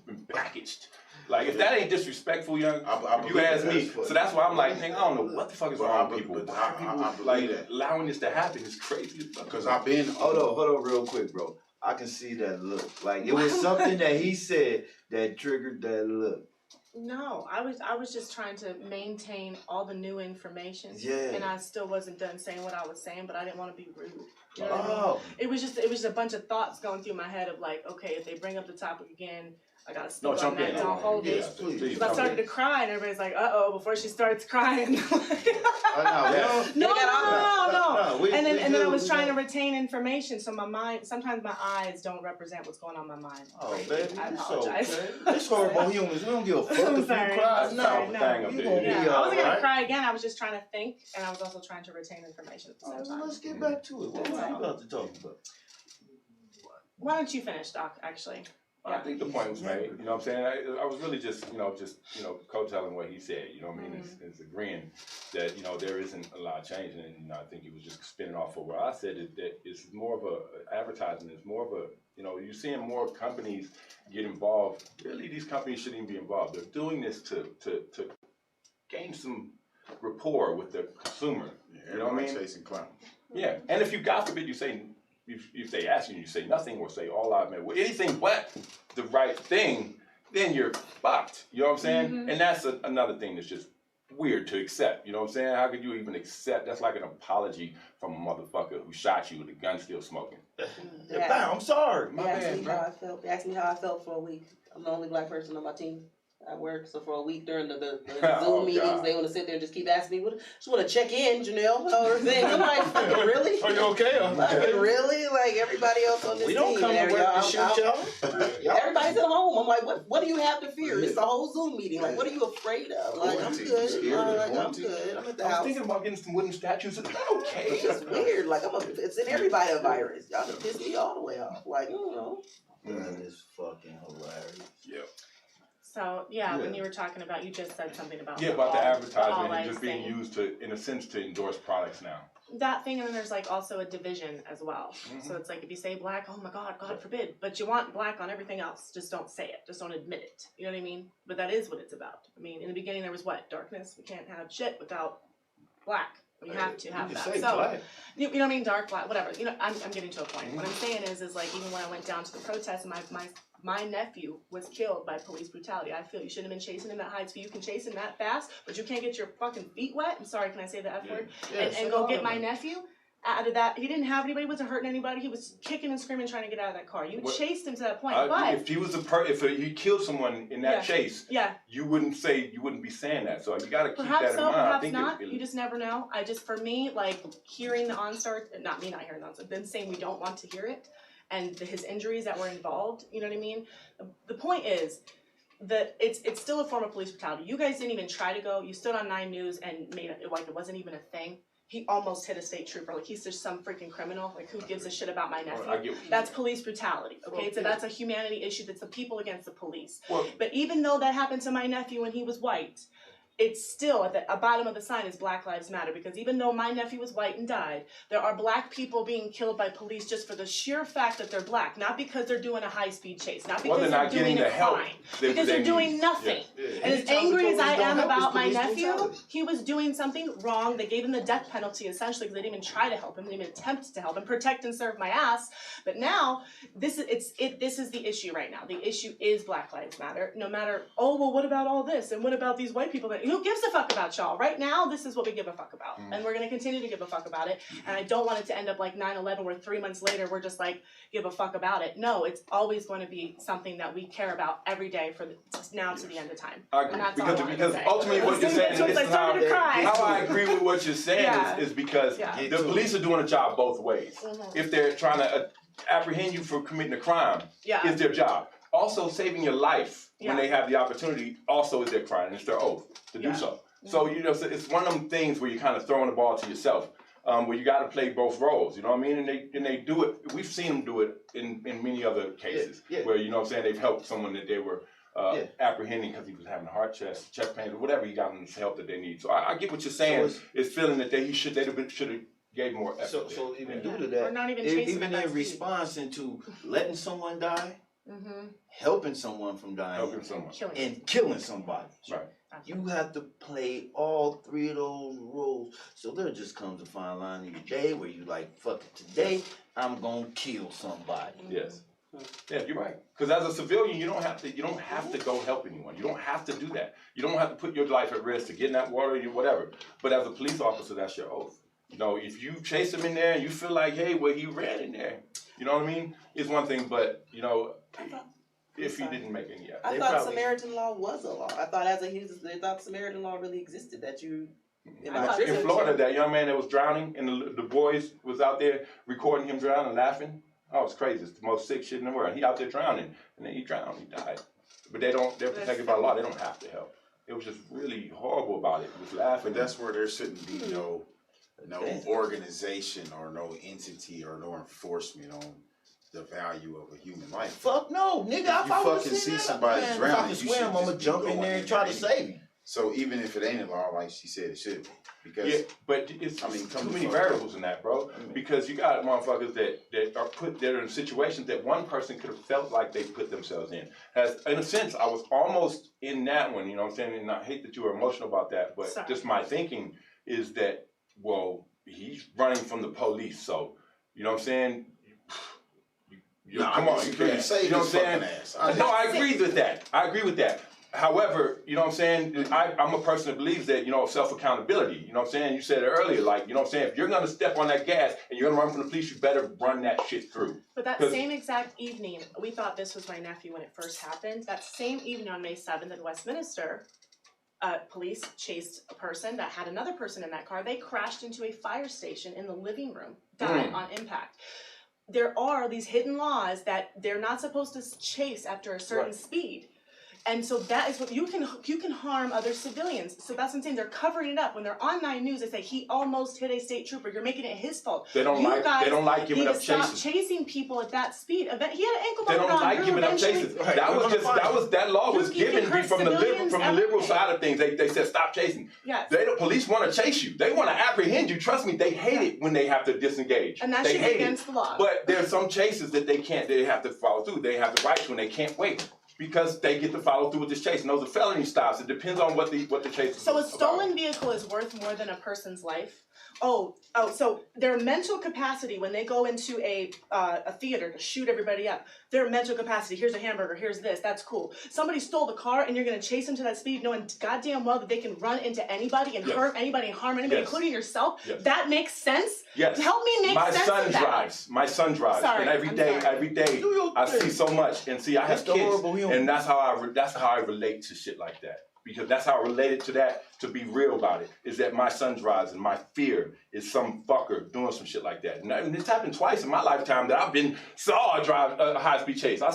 and packaged. Like if that ain't disrespectful, young, I you ask me. that's So that's why I'm like, nigga, I don't know what the fuck is wrong with people. But Why are I people believe like that. allowing this to happen is crazy. Because I've been Hold on real quick, bro. I can see that look. Like it was something that he said that triggered that look. No, I was just trying to maintain all the new information. Yeah. And I still wasn't done saying what I was saying, but I didn't want to be rude. You know what I mean? Oh. It was just a bunch of thoughts going through my head of like, okay, if they bring up the topic again, I gotta speak No, on jump that. in. Don't hold Yeah, it. please. Because I started to cry and everybody's like, before she starts crying. No. And then I was trying to retain information, so my mind, sometimes my eyes don't represent what's going on in my mind. Oh, Right? baby, I it's apologize. okay. It's horrible humans. We don't give a fuck I'm if you sorry. cry. I'm No, sorry. Thing No. up You there. gonna Yeah, be I wasn't gonna alright. cry again. I was just trying to think, and I was also trying to retain information at the Alright, same well, time. let's get back to it. What were you about to talk about? Why don't you finish, Doc? Actually, I think the point was made. You know what I'm saying? I was really just co-telling what he said. You know what I mean? It's agreeing that there isn't a lot of change, and I think he was just spinning off of what I said. That it's more of a advertising. It's more of a you're seeing more companies get involved. Really, these companies shouldn't even be involved. They're doing this to gain some rapport with the consumer. Yeah, You know what I mean? everybody chasing clout. Yeah, and if you, God forbid, you say, if they ask you, you say nothing or say all I've met, anything but the right thing, then you're fucked. You know what I'm saying? And that's another thing that's just weird to accept. You know what I'm saying? How could you even accept? That's like an apology from a motherfucker who shot you with a gun still smoking. Yeah, bam, I'm sorry. My They asked bad, me bro. how I felt. They asked me how I felt for a week. I'm the only Black person on my team. I work, so for a week during the Zoom Oh, meetings, God. they want to sit there and just keep asking me, just want to check in, Janelle, or things. I'm like, fucking really? Are you okay? Fucking really? Like everybody else on this We team. don't come to and work to shoot y'all. Everybody's at home. I'm like, what do you have to fear? It's the whole Zoom meeting. Like, what are you afraid of? Like, I'm Quarantine. good. Scared of I'm quarantine? good. I'm at the I was house. thinking about getting some wooden statues. Is that okay? It's just weird. Like, it's in everybody a virus. Y'all can piss me all the way off. Like, That is fucking hilarious. Yeah. so when you were talking about, you just said something about About the all advertisement and lives just being thing. used to, in a sense, to endorse products now. That thing, and then there's like also a division as well. So it's like if you say black, oh my God, God forbid, but you want black on everything else. Just don't say it. Just don't admit it. You know what I mean? But that is what it's about. I mean, in the beginning there was what? Darkness. We can't have shit without black. We have to have that. So you know what I mean? Dark, black, whatever. You know, I'm getting to a point. What I'm saying is like even when I went down to the protest, my nephew was killed by police brutality. I feel you shouldn't have been chasing him at high speed. You can chase him that fast, but you can't get your fucking feet wet. I'm sorry, can I say the F word? And go get my nephew out of that. He didn't have anybody, wasn't hurting anybody. He was kicking and screaming trying to get out of that car. You chased him to that point, but if he was if he killed someone in that chase, you wouldn't be saying that. So you got to keep perhaps that in so, mind. perhaps I think not. You just never know. For me, like hearing the OnStar, not hearing the OnStar, them saying we don't want to hear it, and his injuries that were involved. You know what I mean? The point is that it's still a form of police brutality. You guys didn't even try to go. You stood on 9 News and made it like it wasn't even a thing. He almost hit a state trooper. Like he's just some freaking criminal. Like who gives a shit about my nephew? That's police brutality. Okay, so that's a humanity issue. That's the people against the police. But even though that happened to my nephew when he was white, it's still at the bottom of the sign is Black Lives Matter, because even though my nephew was white and died, there are black people being killed by police just for the sheer fact that they're black, not because they're doing a high-speed chase, not because they're doing a crime, because they're doing nothing. And as angry as I am about my nephew, he was doing something wrong. They gave him the death penalty essentially because they didn't even try to help him, they didn't even attempt to help him, protect and serve my ass. But now this is the issue right now. The issue is Black Lives Matter. No matter, oh well, what about all this and what about these white people that who gives a fuck about y'all? Right now, this is what we give a fuck about. And we're going to continue to give a fuck about it. And I don't want it to end up like 9/11 where 3 months later we're just like, give a fuck about it. No, it's always going to be something that we care about every day from now to the end of time. I agree. And that's all I wanted to say. Ultimately what you're saying is how I agree with what you're saying is because the police are doing a job both ways. If they're trying to apprehend you for committing a crime, is their job. Also, saving your life when they have the opportunity also is their crime, and it's their oath to do so. So, it's one of them things where you're kind of throwing the ball to yourself. where you got to play both roles. You know what I mean? And they do it. We've seen them do it in many other cases where, you know what I'm saying, they've helped someone that they were apprehending because he was having chest pain, or whatever. He got them the help that they need. So I get what you're saying. So it's feeling that they should have gave more effort. So even due to Or that, not even chasing even at that in speed. response into letting someone die, Mm-hmm. helping someone from dying, Helping someone. and killing somebody. Right. You have to play all three of those roles. So there just comes a fine line in your day where you like, fuck it, today I'm gonna kill somebody. Yes. Yeah, you're right. Because as a civilian, you don't have to go help anyone. You don't have to do that. You don't have to put your life at risk to get in that water or whatever. But as a police officer, that's your oath. You know, if you chase him in there and you feel like, hey, well, he ran in there, you know what I mean? It's one thing, but you know, if he didn't make any effort. I thought Samaritan law was a law. I thought they thought Samaritan law really existed. That you. In Florida, that young man that was drowning and the boys was out there recording him drowning and laughing. Oh, it's crazy. It's the most sick shit in the world. He out there drowning, and then he drowned. He died. But they're protected by law. They don't have to help. It was just really horrible about it. It was laughing. But that's where there shouldn't be no organization or no entity or no enforcement on the value of a human life. Fuck no, nigga. If If you I would've fucking seen see that, somebody man, drowning, if I you can swim, should I'ma just be jump in going there in and try to there. save him. So even if it ain't a law, like she said, it should be. Because Yeah, but it's too many variables in that, bro. Because you got motherfuckers that are put there in situations that one person could have felt like they put themselves in. In a sense, I was almost in that one, you know what I'm saying? And I hate that you were emotional about that, but just my thinking is that, well, he's running from the police, so, you know what I'm saying? Come on, you can't say, you know what I'm saying? No, I agree with that. I agree with that. However, you know what I'm saying? I'm a person that believes that, you know, self-accountability. You know what I'm saying? You said it earlier, like, you know what I'm saying? If you're going to step on that gas and you're going to run from the police, you better run that shit through. But that same exact evening, we thought this was my nephew when it first happened. That same evening on May 7th in Westminster, police chased a person that had another person in that car. They crashed into a fire station in the living room, died on impact. There are these hidden laws that they're not supposed to chase after a certain speed. And so that is what you can harm other civilians. So that's what I'm saying. They're covering it up. When they're on 9 News, they say he almost hit a state trooper. You're making it his fault. They don't like giving up stop chasing. chasing people at that speed. He had an ankle They monitor don't on. like giving up chasing. That law was given from the liberal side of things. They said stop chasing. Yes. Police want to chase you. They want to apprehend you. Trust me, they hate it when they have to disengage. And that should be against the law. But there's some chases that they have to follow through. They have the right to, and they can't wait. Because they get to follow through with this chase. And those are felony stops. It depends on what the chase is. So a stolen vehicle is worth more than a person's life? So their mental capacity when they go into a theater to shoot everybody up, their mental capacity, here's a hamburger, here's this, that's cool. Somebody stole the car and you're gonna chase them to that speed knowing goddamn well that they can run into anybody and hurt anybody and harm anybody, including yourself? That makes sense? Yes. Help me make sense of that. My son drives. Sorry, and every day I see so much. And see, I have kids. And that's how I relate to shit like that. Because that's how I related to that, to be real about it, is that my son drives and my fear is some fucker doing some shit like that. And it's happened twice in my lifetime that saw a high-speed chase. I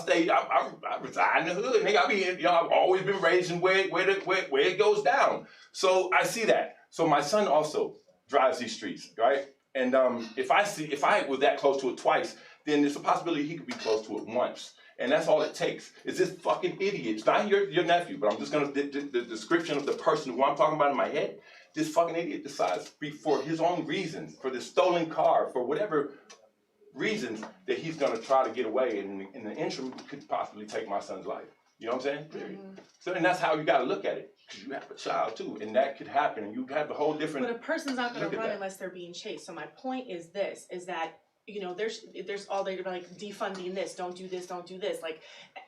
reside in the hood, nigga. I've always been raised in where it goes down. So I see that. So my son also drives these streets, right? And if I was that close to it twice, then there's a possibility he could be close to it once. And that's all it takes. Is this fucking idiot. It's not your nephew, but I'm just gonna, the description of the person who I'm talking about in my head, this fucking idiot decides for his own reasons, for the stolen car, for whatever reasons, that he's gonna try to get away and in the interim could possibly take my son's life. You know what I'm saying? Period. So, and that's how you gotta look at it. Because you have a child too, and that could happen, and you have a whole different. But a person's not gonna run unless they're being chased. So my point is this, is that, you know, there's all they're like defunding this, don't do this, don't do this. Like,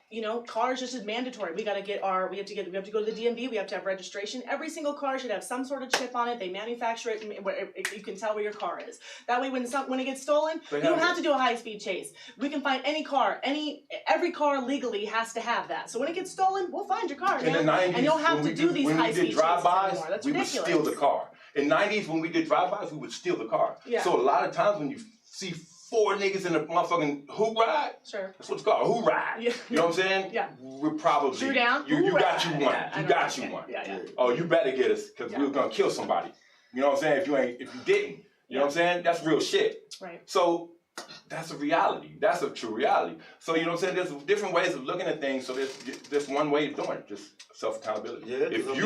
you know, cars just is mandatory. We have to go to the DMV, we have to have registration. Every single car should have some sort of chip on it. They manufacture it, and you can tell where your car is. That way when it gets stolen, you don't have to do a high-speed chase. We can find any car, every car legally has to have that. So when it gets stolen, we'll find your car, man. In the 90s, and you don't have to do these high-speed chases anymore. That's we ridiculous. would steal the car. In 90s, when we did drive-bys, we would steal the car. Yeah. So a lot of times when you see 4 niggas in a motherfucking hoop ride. Sure. That's what it's called, a hoop ride. Yeah. You know what I'm saying? Yeah. We're probably Drew down. You got you one. Yeah, you got you one. Yeah. Oh, you better get us because we were gonna kill somebody. You know what I'm saying? If you didn't. You know what I'm saying? That's real shit. Right. So that's a reality. That's a true reality. So you know what I'm saying? There's different ways of looking at things. So there's one way of doing it, just self-accountability. Yeah, because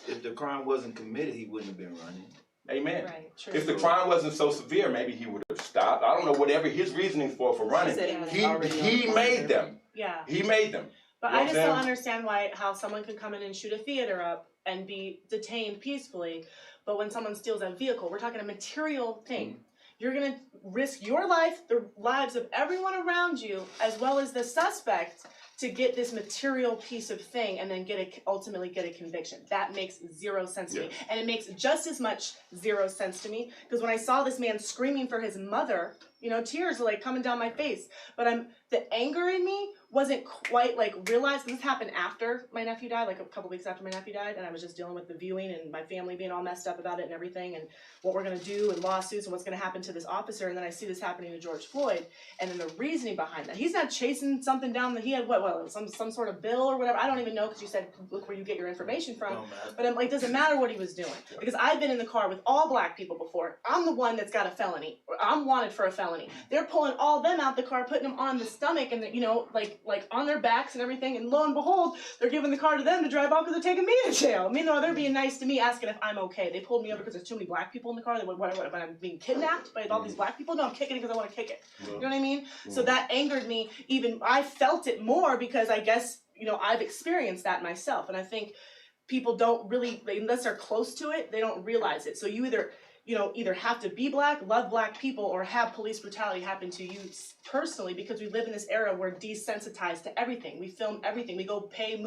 if the crime wasn't committed, he wouldn't have been running. Amen. Right. True. If the crime wasn't so severe, maybe he would have stopped. I don't know whatever his reasoning for running. He made them. Yeah. He made them. But You know I what just I'm don't saying? understand how someone could come in and shoot a theater up and be detained peacefully, but when someone steals a vehicle, we're talking a material thing. You're gonna risk your life, the lives of everyone around you, as well as the suspect, to get this material piece of thing and then ultimately get a conviction. That makes zero sense to me. And it makes just as much zero sense to me because when I saw this man screaming for his mother, you know, tears are like coming down my face. But the anger in me wasn't quite like realized. This happened after my nephew died, like a couple weeks after my nephew died, and I was just dealing with the viewing and my family being all messed up about it and everything, and what we're gonna do and lawsuits and what's gonna happen to this officer. And then I see this happening to George Floyd, and then the reasoning behind that. He's not chasing something down that he had some sort of bill or whatever. I don't even know because you said look where you get your information from. But I'm like, doesn't matter what he was doing because I've been in the car with all black people before. I'm the one that's got a felony. I'm wanted for a felony. They're pulling all them out the car, putting them on the stomach, and you know, like on their backs and everything. And lo and behold, they're giving the car to them to drive off because they're taking me to jail. Meanwhile, they're being nice to me, asking if I'm okay. They pulled me over because there's too many black people in the car. They went, what? But I'm being kidnapped by all these black people. No, I'm kicking it because I want to kick it. You know what I mean? So that angered me. Even I felt it more because I guess you know I've experienced that myself, and I think people don't really, unless they're close to it, they don't realize it. So you either have to be black, love black people, or have police brutality happen to you personally because we live in this era where we're desensitized to everything. We film everything. We go pay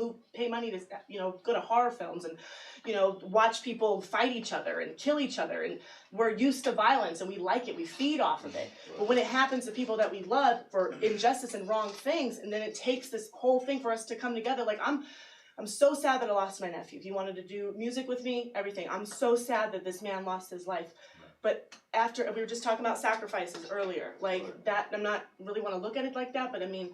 money to, go to horror films and, watch people fight each other and kill each other. And we're used to violence and we like it. We feed off of it. But when it happens to people that we love for injustice and wrong things, and then it takes this whole thing for us to come together. Like I'm so sad that I lost my nephew. He wanted to do music with me, everything. I'm so sad that this man lost his life. But after, we were just talking about sacrifices earlier, like that, I'm not really want to look at it like that, but I mean,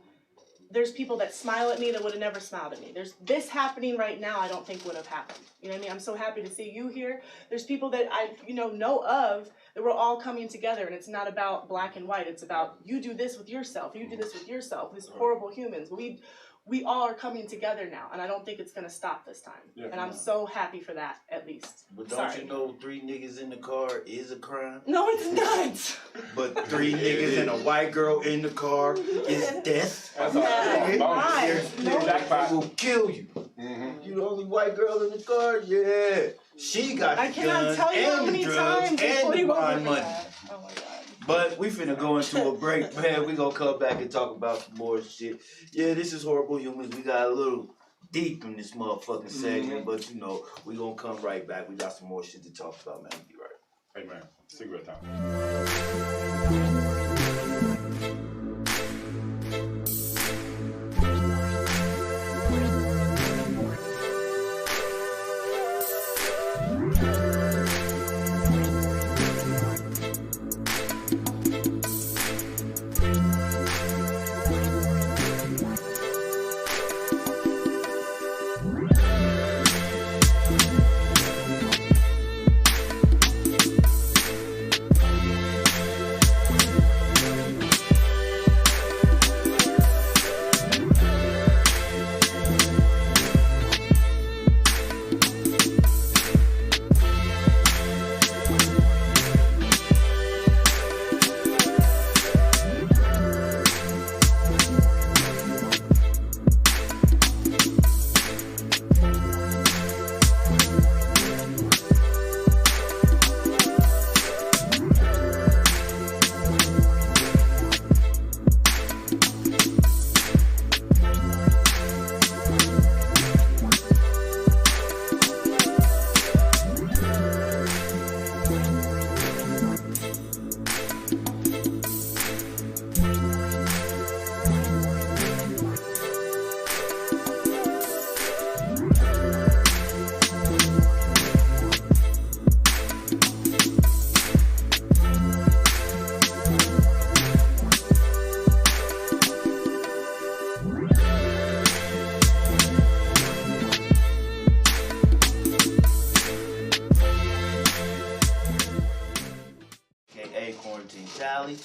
there's people that smile at me that would have never smiled at me. There's this happening right now I don't think would have happened. You know what I mean? I'm so happy to see you here. There's people that I know of that we're all coming together, and it's not about black and white. It's about you do this with yourself, you do this with yourself, these horrible humans. We all are coming together now, and I don't think it's going to stop this time. Yeah, and I'm so happy for that, at least. But don't you know 3 niggas in the car is a crime? No, it's not. But 3 niggas and a white girl in the car is death. That's why. They will kill you. You the only white girl in the car? Yeah. She got the guns and the drugs and the bond money. Oh my God. But we finna go into a break, man. We gonna come back and talk about some more shit. Yeah, this is Horrible Humans. We got a little deep in this motherfucking segment, but we gonna come right back. We got some more shit to talk about, man. Be right. Hey, man. Cigarette time. aka Quarantine Tally,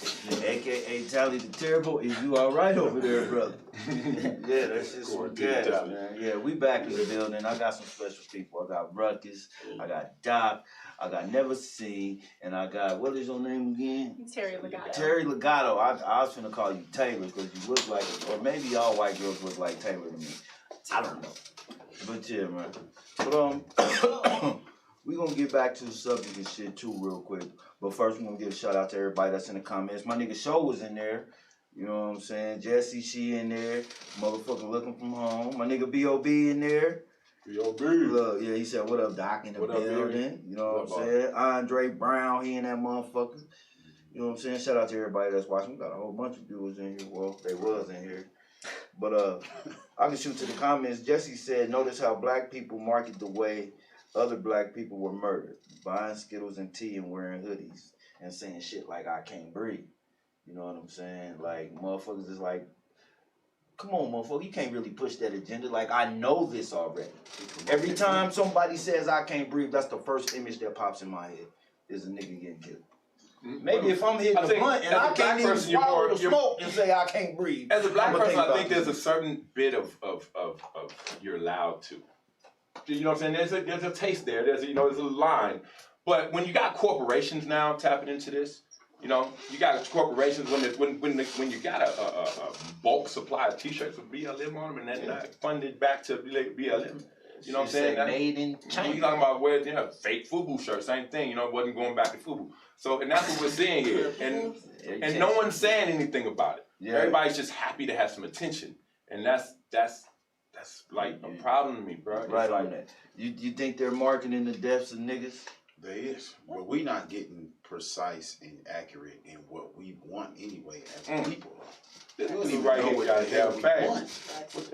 aka Tally the Terrible. Is you all right over there, brother? Yeah, that's just some gas, man. Yeah, we back in the building. I got some special people. I got Ruckus, I got Doc, I got Never Seen, and I got, what is your name again? Terry Legato. Terry Legato. I was finna call you Taylor because you look like, or maybe all white girls look like Taylor to me. I don't know. But yeah, man. But we gonna get back to the subject and shit too real quick. But first, we gonna give a shout out to everybody that's in the comments. My nigga Show was in there. You know what I'm saying? Jesse, she in there. Motherfucker looking from home. My nigga B.O.B. in there. B.O.B. Look, yeah, he said, what up, Doc, in the What up, building. baby? You know what I'm saying? Andre Brown, he in that motherfucker. You know what I'm saying? Shout out to everybody that's watching. We got a whole bunch of viewers in here. Well, they was in here. But I can shoot to the comments. Jesse said, notice how black people market the way other black people were murdered. Buying Skittles and tea and wearing hoodies and saying shit like, I can't breathe. You know what I'm saying? Like, motherfuckers is like, come on, motherfucker, you can't really push that agenda. Like, I know this already. Every time somebody says I can't breathe, that's the first image that pops in my head, is a nigga getting killed. Maybe if I'm hitting the blunt and I can't even swallow the smoke and say I can't breathe. As a black person, I think this. there's a certain bit of you're allowed to. You know what I'm saying? There's a taste there. There's a line. But when you got corporations now tapping into this, you know, you got corporations when you got a bulk supply of T-shirts with BLM on them, and then not funded back to BLM. You know what I'm saying? Made in China. You talking about where fake FUBU shirts, same thing. You know, it wasn't going back to FUBU. So, and that's what we're seeing here, and no one's saying anything about it. Yeah. Everybody's just happy to have some attention, and that's like a problem to me, bro. Right on that. You think they're marketing the deaths of niggas? There is, but we not getting precise and accurate in what we want anyway as people. We don't even know what the hell we want.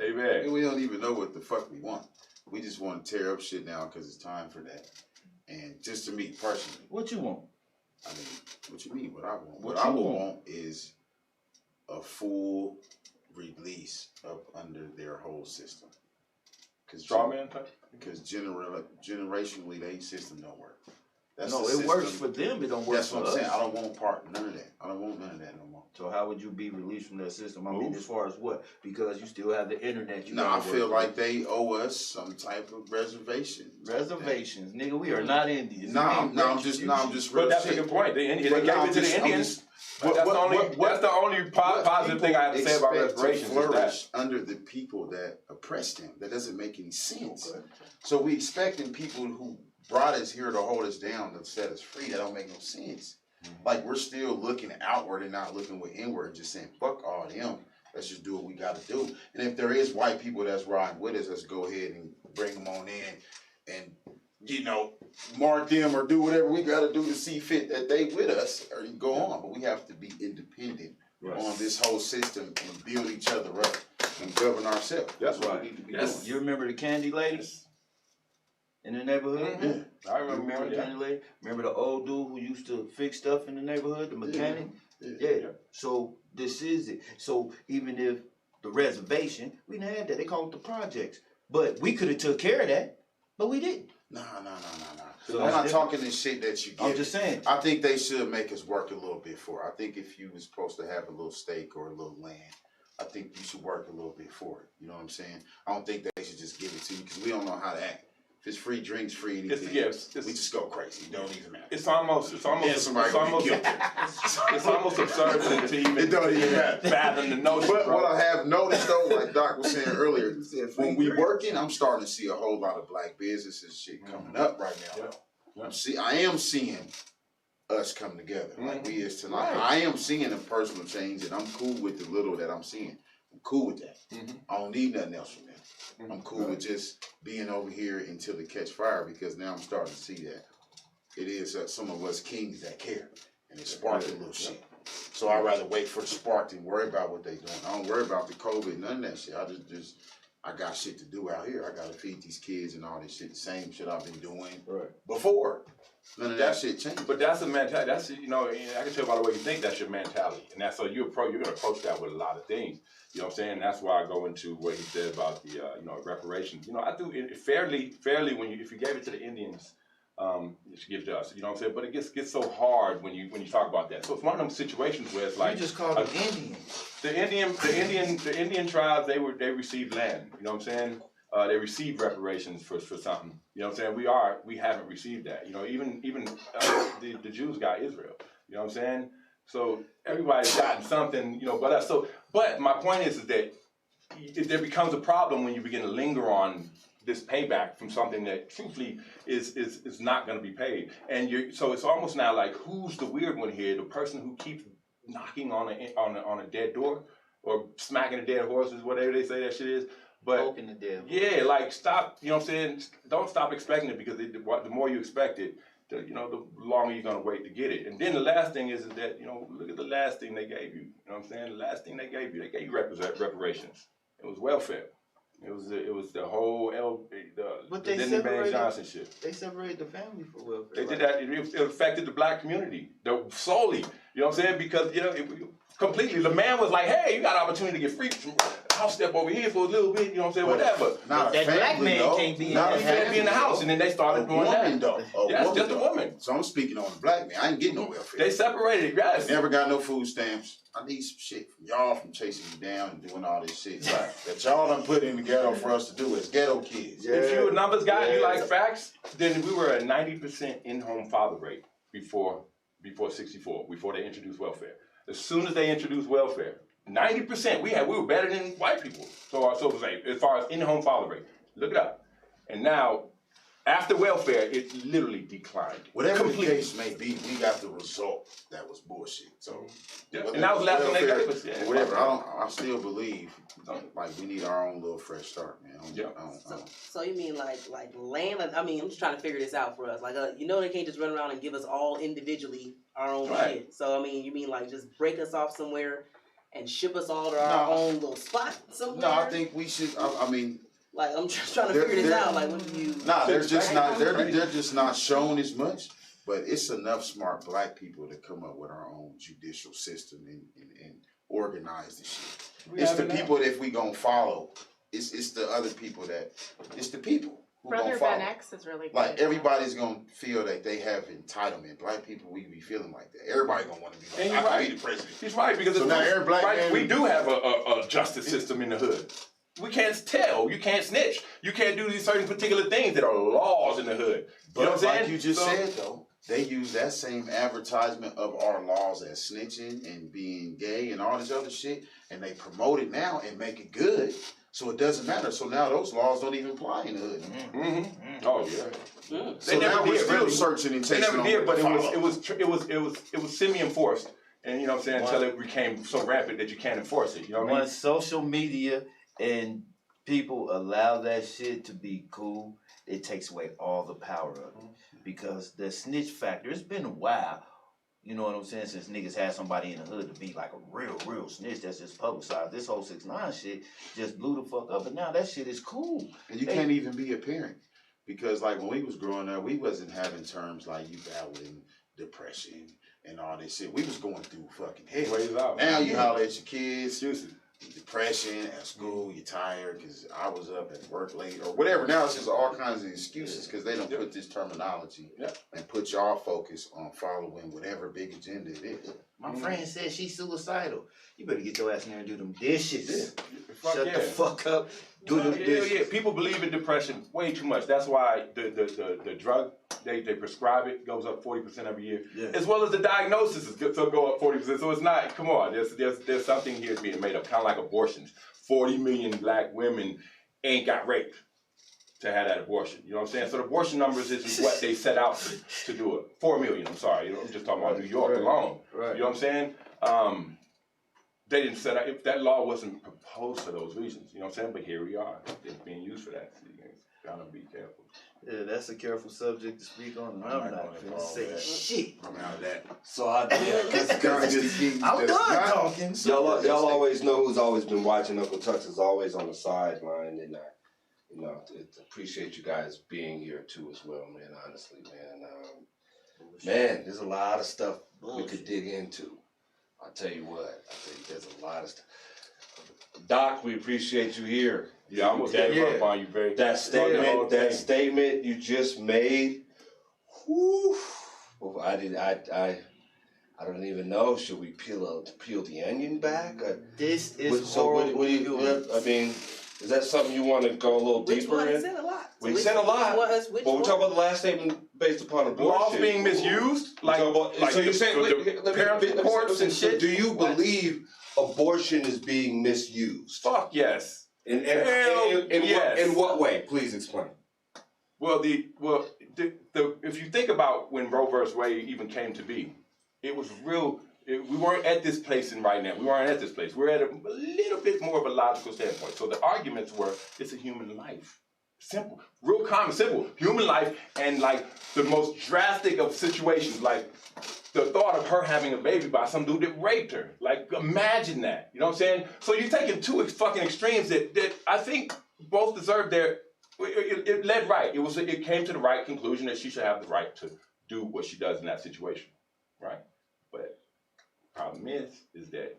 Amen. We don't even know what the fuck we want. We just want to tear up shit now because it's time for that. And just to me personally, what you want? I mean, what you mean? What I want? What I want is a full release up under their whole system. Straw man type? Because generationally, their system don't work. It works for them. It don't work for us. That's what I'm saying. I don't want none of that. I don't want none of that no more. So how would you be released from that system? I mean, as far as what? Because you still have the internet. I feel like they owe us some type of reservation. Reservations, nigga. We are not Indians. I'm just. But that's a good point. They gave it to the Indians. That's the only positive thing I have to say about reparations. Flourish under the people that oppressed them. That doesn't make any sense. Okay. So we expecting people who brought us here to hold us down, to set us free. That don't make no sense. Like, we're still looking outward and not looking with inward and just saying, fuck all them. Let's just do what we got to do. And if there is white people that's riding with us, let's go ahead and bring them on in and, you know, mark them or do whatever we got to do to see fit that they with us or go on. But we have to be independent on this whole system and build each other up and govern ourselves. That's what we need to be doing. You remember the candy ladies? In the neighborhood? Yeah. I remember the candy lady. Remember the old dude who used to fix stuff in the neighborhood, the mechanic? Yeah. So this is it. So even if the reservation, we didn't have that. They called it the projects. But we could have took care of that, but we didn't. No. So I'm not talking this shit that you get. I'm just saying. I think they should make us work a little bit for it. I think if you was supposed to have a little stake or a little land, I think you should work a little bit for it. You know what I'm saying? I don't think they should just give it to you because we don't know how to act. If it's free drinks, free anything, we just go crazy. It don't even matter. It's almost absurd to even it don't even matter. Fathom the notion. But what I have noticed though, like Doc was saying earlier, when we working, I'm starting to see a whole lot of black businesses shit coming up right now. Yeah. I am seeing us come together like we is tonight. I am seeing a personal change, and I'm cool with the little that I'm seeing. I'm cool with that. I don't need nothing else from them. I'm cool with just being over here until it catch fire because now I'm starting to see that it is some of us kings that care and it's sparking little shit. So I'd rather wait for the spark than worry about what they doing. I don't worry about the COVID, none of that shit. I got shit to do out here. I gotta feed these kids and all this shit. The same shit I've been doing before. None of that shit changed. But that's a mentality. That's, you know, I can tell by the way you think that's your mentality, and that's so you're gonna approach that with a lot of things. You know what I'm saying? That's why I go into what he said about the reparations. You know, I do it fairly when if you gave it to the Indians, She gives to us, you know what I'm saying? But it gets so hard when you talk about that. So it's one of them situations where it's like You just called them Indians. The Indian tribes, they received land, you know what I'm saying? They received reparations for something, you know what I'm saying? We haven't received that, you know, even the Jews got Israel, you know what I'm saying? So everybody's gotten something, you know, but us. But my point is that there becomes a problem when you begin to linger on this payback from something that truthfully is not going to be paid. And so it's almost now like, who's the weird one here? The person who keeps knocking on a dead door or smacking a dead horse, is whatever they say that shit is. But Poking the dead horse. yeah, like stop, you know what I'm saying? Don't stop expecting it, because the more you expect it, the longer you're going to wait to get it. And then the last thing is that, you know, look at the last thing they gave you. You know what I'm saying? The last thing they gave you reparations. It was welfare. It was the whole But the they Lyndon Baines separated. Johnson shit. They separated the family for welfare. They did that. It affected the black community solely. You know what I'm saying? Because completely. The man was like, "Hey, you got an opportunity to get free from house step over here for a little bit." You know what I'm saying? Whatever. Not That a black family, man though. can't be in Not that a He can't family, be in the house, though. and then they started A doing woman, that. though. Yeah, it's just a though. woman. So I'm speaking on the black man. I ain't getting no welfare. They separated, yes. Never got no food stamps. I need some shit from y'all from chasing me down and doing all this shit that y'all done put in the ghetto for us to do as ghetto kids. If you're a numbers guy, you Yeah. like facts, then we were at 90% in-home father rate before 64, before they introduced welfare. As soon as they introduced welfare, 90%, we were better than white people. So it was like, as far as in-home father rate, look it up. And now, after welfare, it literally declined. Whatever completely. the case may be, we got the result that was bullshit. So, Yeah, whether and that was the last thing they welfare gave us. Yeah, or whatever. I still believe like we need our own little fresh start, man. Yeah. So you mean like land? I mean, I'm just trying to figure this out for us. Like, they can't just run around and give us all individually our own Right. shit. So I mean, you mean like just break us off somewhere and ship us all to our own little spot somewhere? No, I think we should. I mean, Like, I'm just trying to They're- figure this they're- out. Like, what do you? nah, they're just not. They're Right. just not shown as much. But it's enough smart black people to come up with our own judicial system and organize the shit. It's the people that if we gonna follow. It's the other people it's the people who Brother gonna follow. Ben X is really good. Like everybody's gonna feel that they have entitlement. Black people, we be feeling like that. Everybody gonna want to be like, And I you're can right. be the president. He's right, because So now every black man- we do have a justice system in the hood. We can't tell. You can't snitch. You can't do these certain particular things that are laws in the hood. But You know what I'm saying? like you just said though, they use that same advertisement of our laws as snitching and being gay and all this other shit, and they promote it now and make it good. So it doesn't matter. So now those laws don't even apply in the hood. Mm-hmm. Oh yeah. Mm. So now we're still searching and They chasing never on did, but follow. it was semi-enforced, and you know what I'm saying, until it became so rampant that you can't enforce it. You know what I mean? Once social media and people allow that shit to be cool, it takes away all the power of it. Because the snitch factor, it's been a while, you know what I'm saying, since niggas had somebody in the hood to be like a real snitch that's just publicized. This whole 6ix9ine shit just blew the fuck up, and now that shit is cool. And you can't even be a parent. Because like when we was growing up, we wasn't having terms like you battling depression and all this shit. We was going through fucking hell. Ways out. Now you holler at your kids, Seriously. depression at school, you're tired because I was up at work late or whatever. Now it's just all kinds of excuses because they don't put this terminology and put y'all focus on following whatever big agenda it is. My friend said she's suicidal. You better get your ass in there and do them dishes. Fuck Shut yeah. the fuck up. Do them dishes. Yeah. People believe in depression way too much. That's why the drug they prescribe it goes up 40% every year, as well as the diagnosis is to go up 40%. So it's not. Come on, there's something here being made up, kind of like abortions. 40 million black women ain't got raped to have that abortion. You know what I'm saying? So the abortion numbers is what they set out to do it. 4 million. I'm sorry. I'm just talking about New York alone. Right. You know what I'm saying? They didn't set out, if that law wasn't proposed for those reasons, you know what I'm saying? But here we are. It's being used for that. So you gotta be careful. Yeah, that's a careful subject to speak on, and I'm not gonna gonna say that. shit. I'm out of that. So I I'm done talking. y'all always know who's always been watching. Uncle Tux is always on the sideline, and I appreciate you guys being here too as well, man. Honestly, man. Man, there's a lot of stuff we could dig into. I'll tell you what. There's a lot of stuff. Doc, we appreciate you here. Yeah, I almost gave up on you, Barry. That statement you just made, Whew. Well, I don't even know. Should we peel the onion back? This is So horrible. what do you? I mean, is that something you want to go a little Which deeper one? He in? said a lot. We said a lot. Which But we're one? talking about the last statement based upon abortion. Laws being misused, We're talking about- so you're saying parent reports and so shit. do you believe abortion is being misused? Fuck yes. In Yes. what way? Please explain. Well, if you think about when Roe vs. Wade even came to be, it was real. We weren't at this place right now. We weren't at this place. We're at a little bit more of a logical standpoint. So the arguments were, it's a human life. Simple, real common, simple. Human life, and like the most drastic of situations, like the thought of her having a baby by some dude that raped her. Like, imagine that. You know what I'm saying? So you're taking two fucking extremes that I think both deserve their. It led right. It came to the right conclusion that she should have the right to do what she does in that situation, right? But the problem is that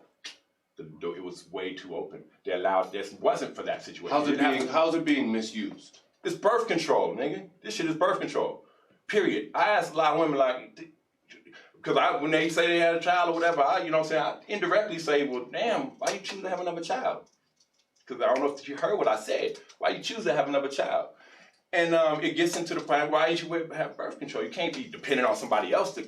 it was way too open. They allowed this wasn't for that situation. How's it being misused? It's birth control, nigga. This shit is birth control. Period. I ask a lot of women like, because when they say they had a child or whatever, you know what I'm saying, I indirectly say, well, damn, why you choose to have another child? Because I don't know if you heard what I said. Why you choose to have another child? And it gets into the point, why you should have birth control? You can't be dependent on somebody else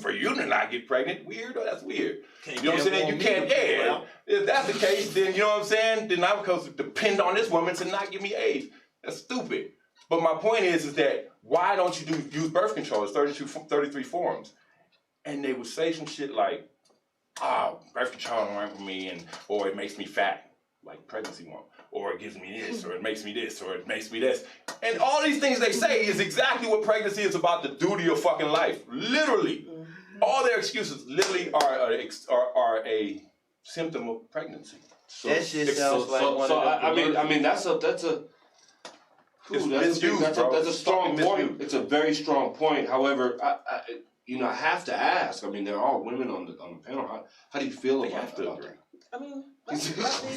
for you to not get pregnant. Weird? That's weird. You know what I'm saying? You can't, if that's the case, then you know what I'm saying? Then I'm supposed to depend on this woman to not give me AIDS. That's stupid. But my point is that why don't you use birth control? It's 33 forms. And they would say some shit like, birth control don't work for me, or it makes me fat, like pregnancy won't. Or it gives me this, or it makes me this, or it makes me this. And all these things they say is exactly what pregnancy is about to do to your fucking life. Literally. All their excuses literally are a symptom of pregnancy. So, that shit sounds like one of the I mean that's a strong point. It's a very strong point. However, I have to ask. I mean, there are women on the panel. How do you feel about that? I mean,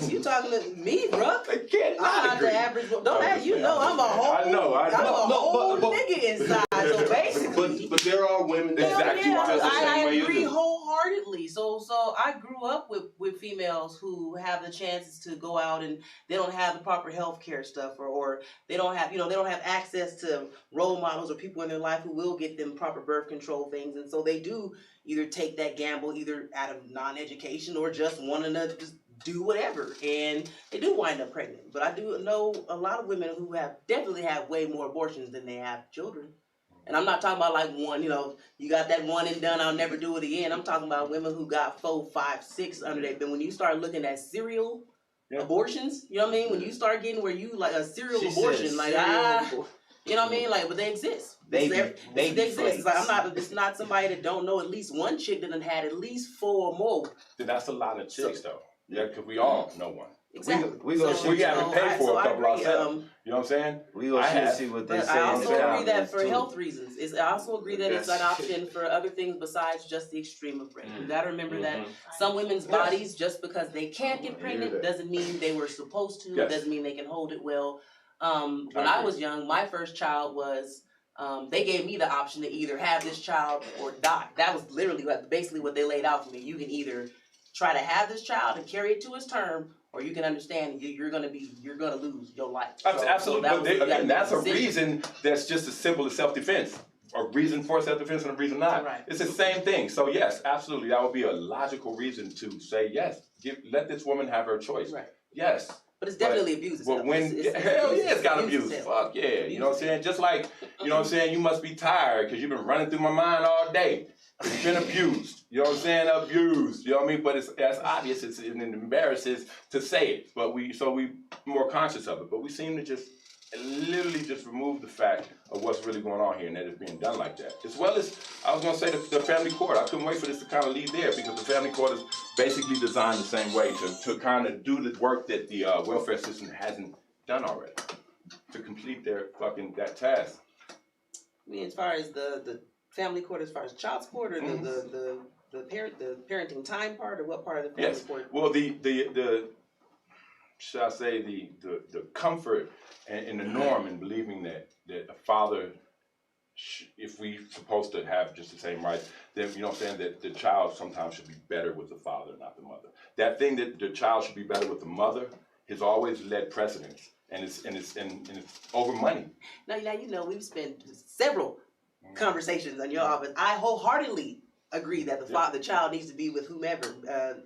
you talking to me, bro? They can't I'm not not agree. the average. Don't have you know I'm a whole. I know. I'm a whole but- nigga inside. So basically, But there are women that Exactly why feel the same I way you agree do. wholeheartedly. So I grew up with females who have the chances to go out and they don't have the proper health care stuff, or they don't have they don't have access to role models or people in their life who will get them proper birth control things, and so they do either take that gamble either out of non-education or just wanting to just do whatever, and they do wind up pregnant. But I do know a lot of women who definitely have way more abortions than they have children. And I'm not talking about like one, you got that one and done, I'll never do it again. I'm talking about women who got 4, 5, 6 under their belt. When you start looking at serial abortions, you know what I mean? When you start getting where you like a serial abortion, you know what I mean? Like, but they exist. They exist. It's like it's not somebody that don't know at least one chick that done had at least 4 or more. That's a lot of chicks though. Yeah, because we all know one. Exactly. We haven't paid for a couple ourselves. You know what I'm saying? We gonna see what they but say. I also in the agree that comments, for too. health reasons, I also agree that it's an option for other things besides just the extreme of rape. You gotta remember that some women's bodies, just because they can't get pregnant, doesn't mean they were supposed to. Yes. Doesn't mean they can hold it well. When I was young, my first child was. They gave me the option to either have this child or die. That was literally basically what they laid out for me. You can either try to have this child and carry it to its term, or you can understand you're gonna lose your life. Absolutely, So but that's a decision. reason that's just as simple as self-defense. A reason for self-defense and a reason not. Right. It's the same thing. So yes, absolutely, that would be a logical reason to say yes. Let this woman have her choice. Right. Yes. But it's definitely abuse. But it's got abuse. Fuck yeah. You know what I'm saying? Just like, you know what I'm saying, you must be tired because you've been running through my mind all day. It's been abused. You know what I'm saying? Abused. You know what I mean? But that's obvious. It embarrasses to say it. But we more conscious of it. But we seem to just literally just remove the fact of what's really going on here and that it's being done like that. As well as, I was going to say the family court. I couldn't wait for this to kind of lead there because the family court is basically designed the same way to kind of do the work that the welfare system hasn't done already. To complete that task. I mean, as far as the family court, as far as child support, or the parenting time part, or what part of the family court? Well, the should I say the comfort and the norm in believing that a father if we supposed to have just the same rights, then you know what I'm saying, that the child sometimes should be better with the father, not the mother. That thing that the child should be better with the mother has always led precedence, and it's over money. Now you know we've spent several conversations in your office. I wholeheartedly agree that the child needs to be with whomever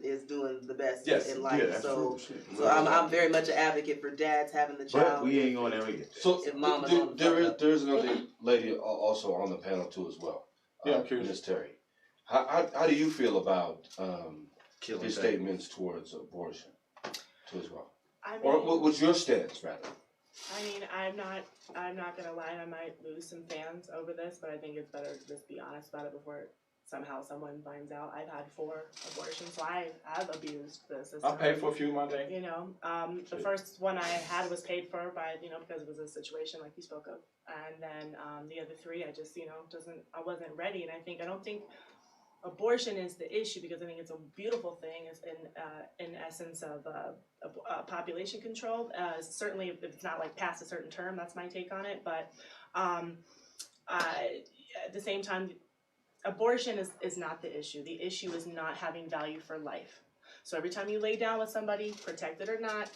is doing the best in life. Yeah, so absolutely. I'm very much an advocate for dads having the child. But we ain't going there yet. So If mama's on the there's another lady also on the panel too as well. Yeah, I'm curious. Ms. Terry, how do you feel about Killing his babies. statements towards abortion too as well? I mean, Or what's your stance rather? I mean, I'm not gonna lie. I might lose some fans over this, but I think it's better to just be honest about it before somehow someone finds out. I've had 4 abortions, so I've abused the system. I paid for a few in my day. You know, the first one I had was paid for by, you know, because it was a situation like you spoke of, and then the other 3, I just, you know, I wasn't ready, and I don't think abortion is the issue, because I think it's a beautiful thing. It's in essence of population control. Certainly, if it's not like past a certain term, that's my take on it. But at the same time, abortion is not the issue. The issue is not having value for life. So every time you lay down with somebody, protected or not,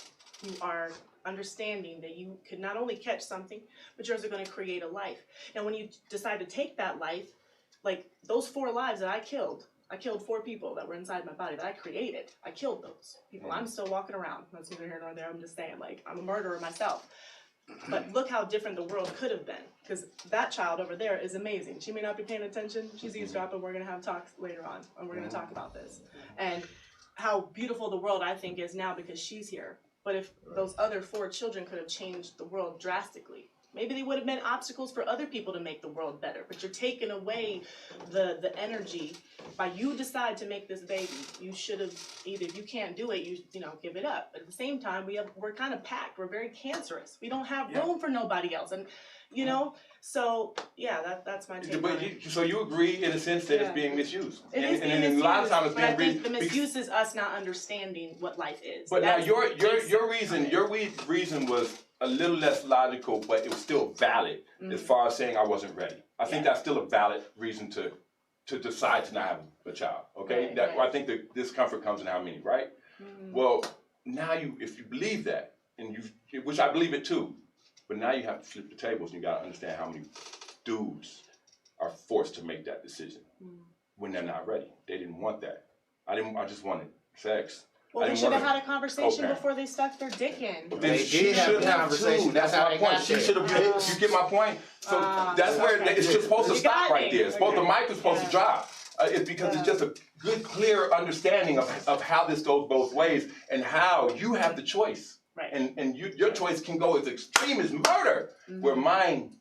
you are understanding that you could not only catch something, but you're also going to create a life. And when you decide to take that life, like those 4 lives that I killed 4 people that were inside my body that I created. I killed those people. I'm still walking around. That's neither here nor there. I'm just saying, like, I'm a murderer myself. But look how different the world could have been, because that child over there is amazing. She may not be paying attention. She's eavesdropping. We're going to have talks later on, and we're going to talk about this. And how beautiful the world, I think, is now because she's here. But if those other 4 children could have changed the world drastically, maybe they would have been obstacles for other people to make the world better. But you're taking away the energy by you decide to make this baby. You should have, either if you can't do it, you know, give it up. But at the same time, we're kind of packed. We're very cancerous. We don't have room for nobody else. And you know, so yeah, that's my take on it. So you agree in a sense that it's being misused. It is being and misused, a lot of times it's but I being think the misuse is us not understanding what life is. But now That's your basic. reason was a little less logical, but it was still valid as far as saying I wasn't ready. I think that's still a valid reason to decide to not have a child. Okay, Right. I think the discomfort comes in how many, right? Well, now if you believe that, and which I believe it too, but now you have to flip the tables and you got to understand how many dudes are forced to make that decision when they're not ready. They didn't want that. I just wanted sex. Well, they should have had a conversation before they stuck their dick in. Then They she did have should a have conversation. too. That's That's how my they point. got She there. should have. You get my point. So that's where okay. it's just supposed to You stop got right me. there. It's supposed the mic is supposed to drop. It's because it's just a good, clear understanding of how this goes both ways and how you have the choice. Right. And your choice can go as extreme as murder. Where mine,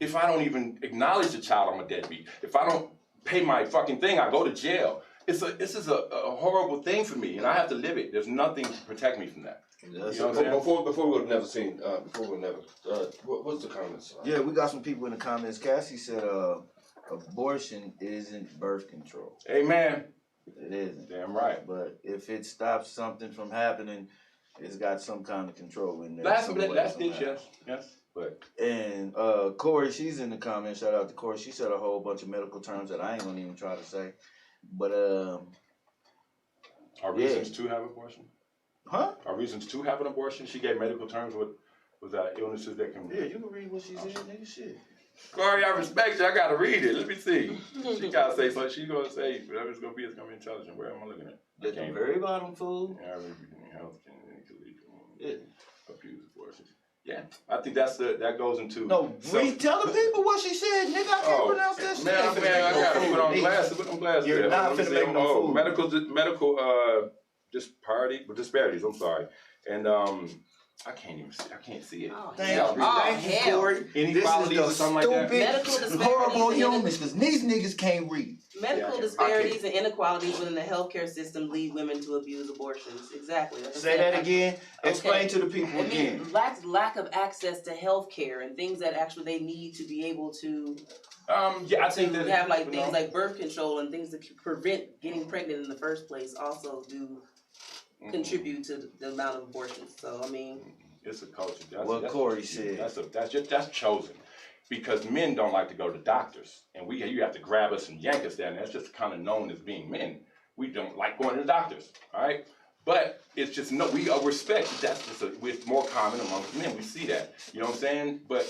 if I don't even acknowledge the child, I'm a deadbeat. If I don't pay my fucking thing, I go to jail. This is a horrible thing for me, and I have to live it. There's nothing to protect me from that. You know what I'm saying? Before we would have never seen, what's the comments? Yeah, we got some people in the comments. Cassie said, abortion isn't birth control. Amen. It isn't. Damn right. But if it stops something from happening, it's got some kind of control in there. Last some way ditch, somehow. yes. But And Corey, she's in the comments. Shout out to Corey. She said a whole bunch of medical terms that I ain't gonna even try to say. But are reasons to have abortion? huh? Are reasons to have an abortion? She gave medical terms with illnesses that can. Yeah, you can read what she said, nigga. Shit. Corey, I respect you. I gotta read it. Let me see. She gotta say something. She gonna say whatever it's gonna be. It's gonna be intelligent. Where am I looking at? At the very bottom, fool. Yeah, health Yeah. abuse abortions. Yeah, I think that goes into. No, read. Tell the people what she said, nigga. I can't pronounce that shit. Man, I gotta put on glasses. Put on glasses. You're there. not Let me finna see. make no food. Medical disparities. I'm sorry, and I can't see it. Oh, Thank hell. you, Oh, thank you, hell. Corey. Inequalities or This is something the like that. Medical stupid, disparities horrible and humans, because these niggas can't read. Medical Yeah, I disparities and inequalities within the healthcare system lead women to abuse abortions. Exactly. That's what Say I'm saying. that again. Explain Okay. to the people I again. mean, lack of access to healthcare and things that actually they need to be able to Yeah, I think that have like you things know, like birth control and things that can prevent getting pregnant in the first place also do contribute to the amount of abortions. So I mean, it's a culture. What Corey said. That's chosen. because men don't like to go to doctors, and you have to grab us and yank us down. That's just kind of known as being men. We don't like going to the doctors, all right? But it's just we respect that's just it's more common amongst men. We see that, you know what I'm saying? But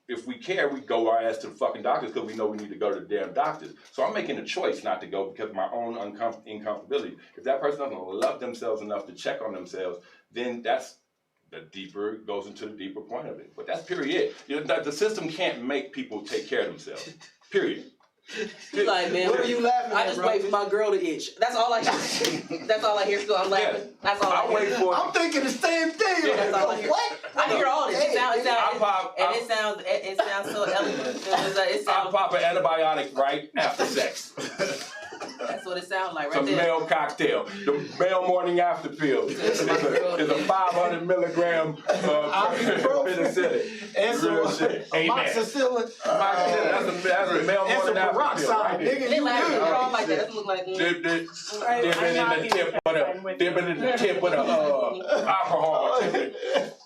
if we care, we go our ass to the fucking doctors because we know we need to go to the damn doctors. So I'm making a choice not to go because of my own incomfortability. If that person doesn't love themselves enough to check on themselves, then that's goes into the deeper point of it. But that's period. The system can't make people take care of themselves. Period. He's like, man, What are you laughing I at, just bro? wait for my girl to itch. That's all I hear. That's all I hear. So I'm laughing. That's all I I hear. wait for I'm thinking the same thing. Yeah, that's all I hear. What? I hear all this. It sounds, I it sounds so elegant. It I sounds, pop an antibiotic right after sex. that's what it sounds like right Some there. male cocktail. The male morning after pill is a 500 milligram penicillin. And Real some shit. Amen. amoxicillin. That's the male And some morning after pill. peroxide, Right there. nigga. They You laugh. good. They're all like that. That look like. Dip it I'm not in the being tip of friend the tip of the alcohol.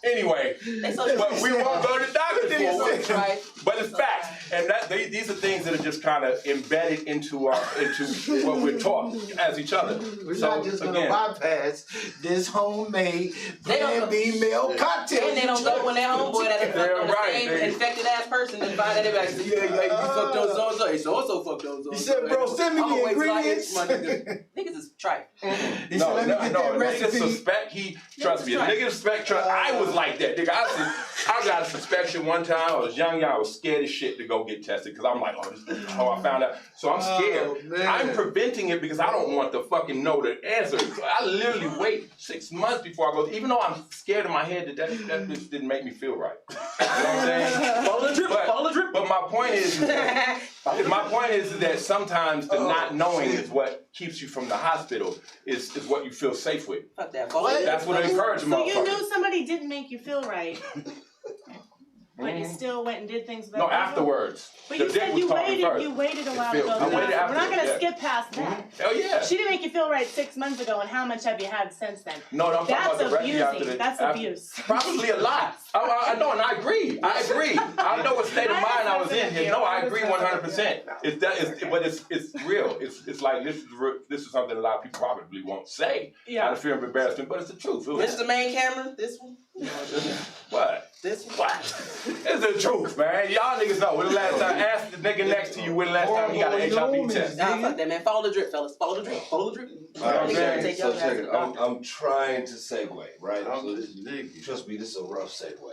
Anyway, They so but we won't go to the doctor for it. right. But it's facts, and these are things that are just kind of embedded into what we're taught as each other. We're So not just gonna again, bypass this homemade They don't and female cocktail. And they don't go when that homeboy that is fucked on the Right, same they- infected ass person and find out everybody say, yeah, you fucked on so and so. Hey, so and so fucked on so and He so. said, bro, send me I'ma the wait till I ingredients. get my nigga. Niggas is trite. He said, let me get that nigga recipe. suspect trust me, a nigga suspect trust. I was like that, nigga. I got a suspicion one time. I was young, I was scared as shit to go get tested because I'm like, oh, this is how I found out. So I'm scared. Oh, man. I'm preventing it because I don't want to fucking know the answer. So I literally wait 6 months before I go, even though I'm scared in my head that bitch didn't make me feel right. You know what I'm saying? Follow the drip, follow the drip. But my point is that sometimes the not knowing is what keeps you from the hospital, is what you feel safe with. Fuck that. Follow the drip. That's what I encourage So motherfuckers. you knew somebody didn't make you feel right, but you Mhm. still went and did things without No, people? afterwards. But The you dick said was you talking waited. first. You waited a while It to go. feels- to I the waited doctor. We're not afterwards, gonna yeah. skip past that. Hell yeah. She didn't make you feel right 6 months ago, and how much have you had since then? No, I'm talking That's about directly after abusing. the. That's after- abuse. Probably a lot. I know, and I agree. I know what state of mind I was in. And no, I agree 100%. But it's real. It's like this is something a lot of people probably won't say out of fear of embarrassment, but it's the truth. This is the main camera? This one? What? This one? What? It's the truth, man. Y'all niggas know. When the last time? Ask the nigga next to you when the last time he got an HIV test. Nah, fuck that, man. Follow the drip, fellas. Follow the drip. Follow the drip. All right, I'm Niggas saying? take so y'all check ass to it. the doctor. I'm trying to segue, right? I'm So just nigga. trust me, this is a rough segue.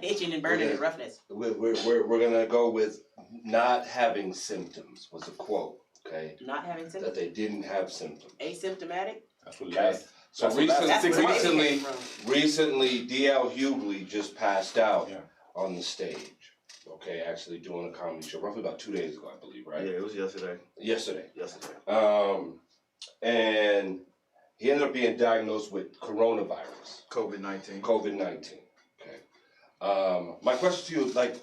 Itching and burning and roughness. We're gonna go with not having symptoms was a quote, okay? Not having That symptoms. they didn't have symptoms. Asymptomatic. That's what Okay. last. So That's what last That's where my recently, came from. recently, D.L. Hughley just passed out Yeah. on the stage. Okay, actually doing a comedy show, roughly about 2 days ago, I believe, right? Yeah, it was yesterday. Yesterday. Yesterday. And he ended up being diagnosed with coronavirus, COVID-19. COVID-19. Okay. My question to you is like,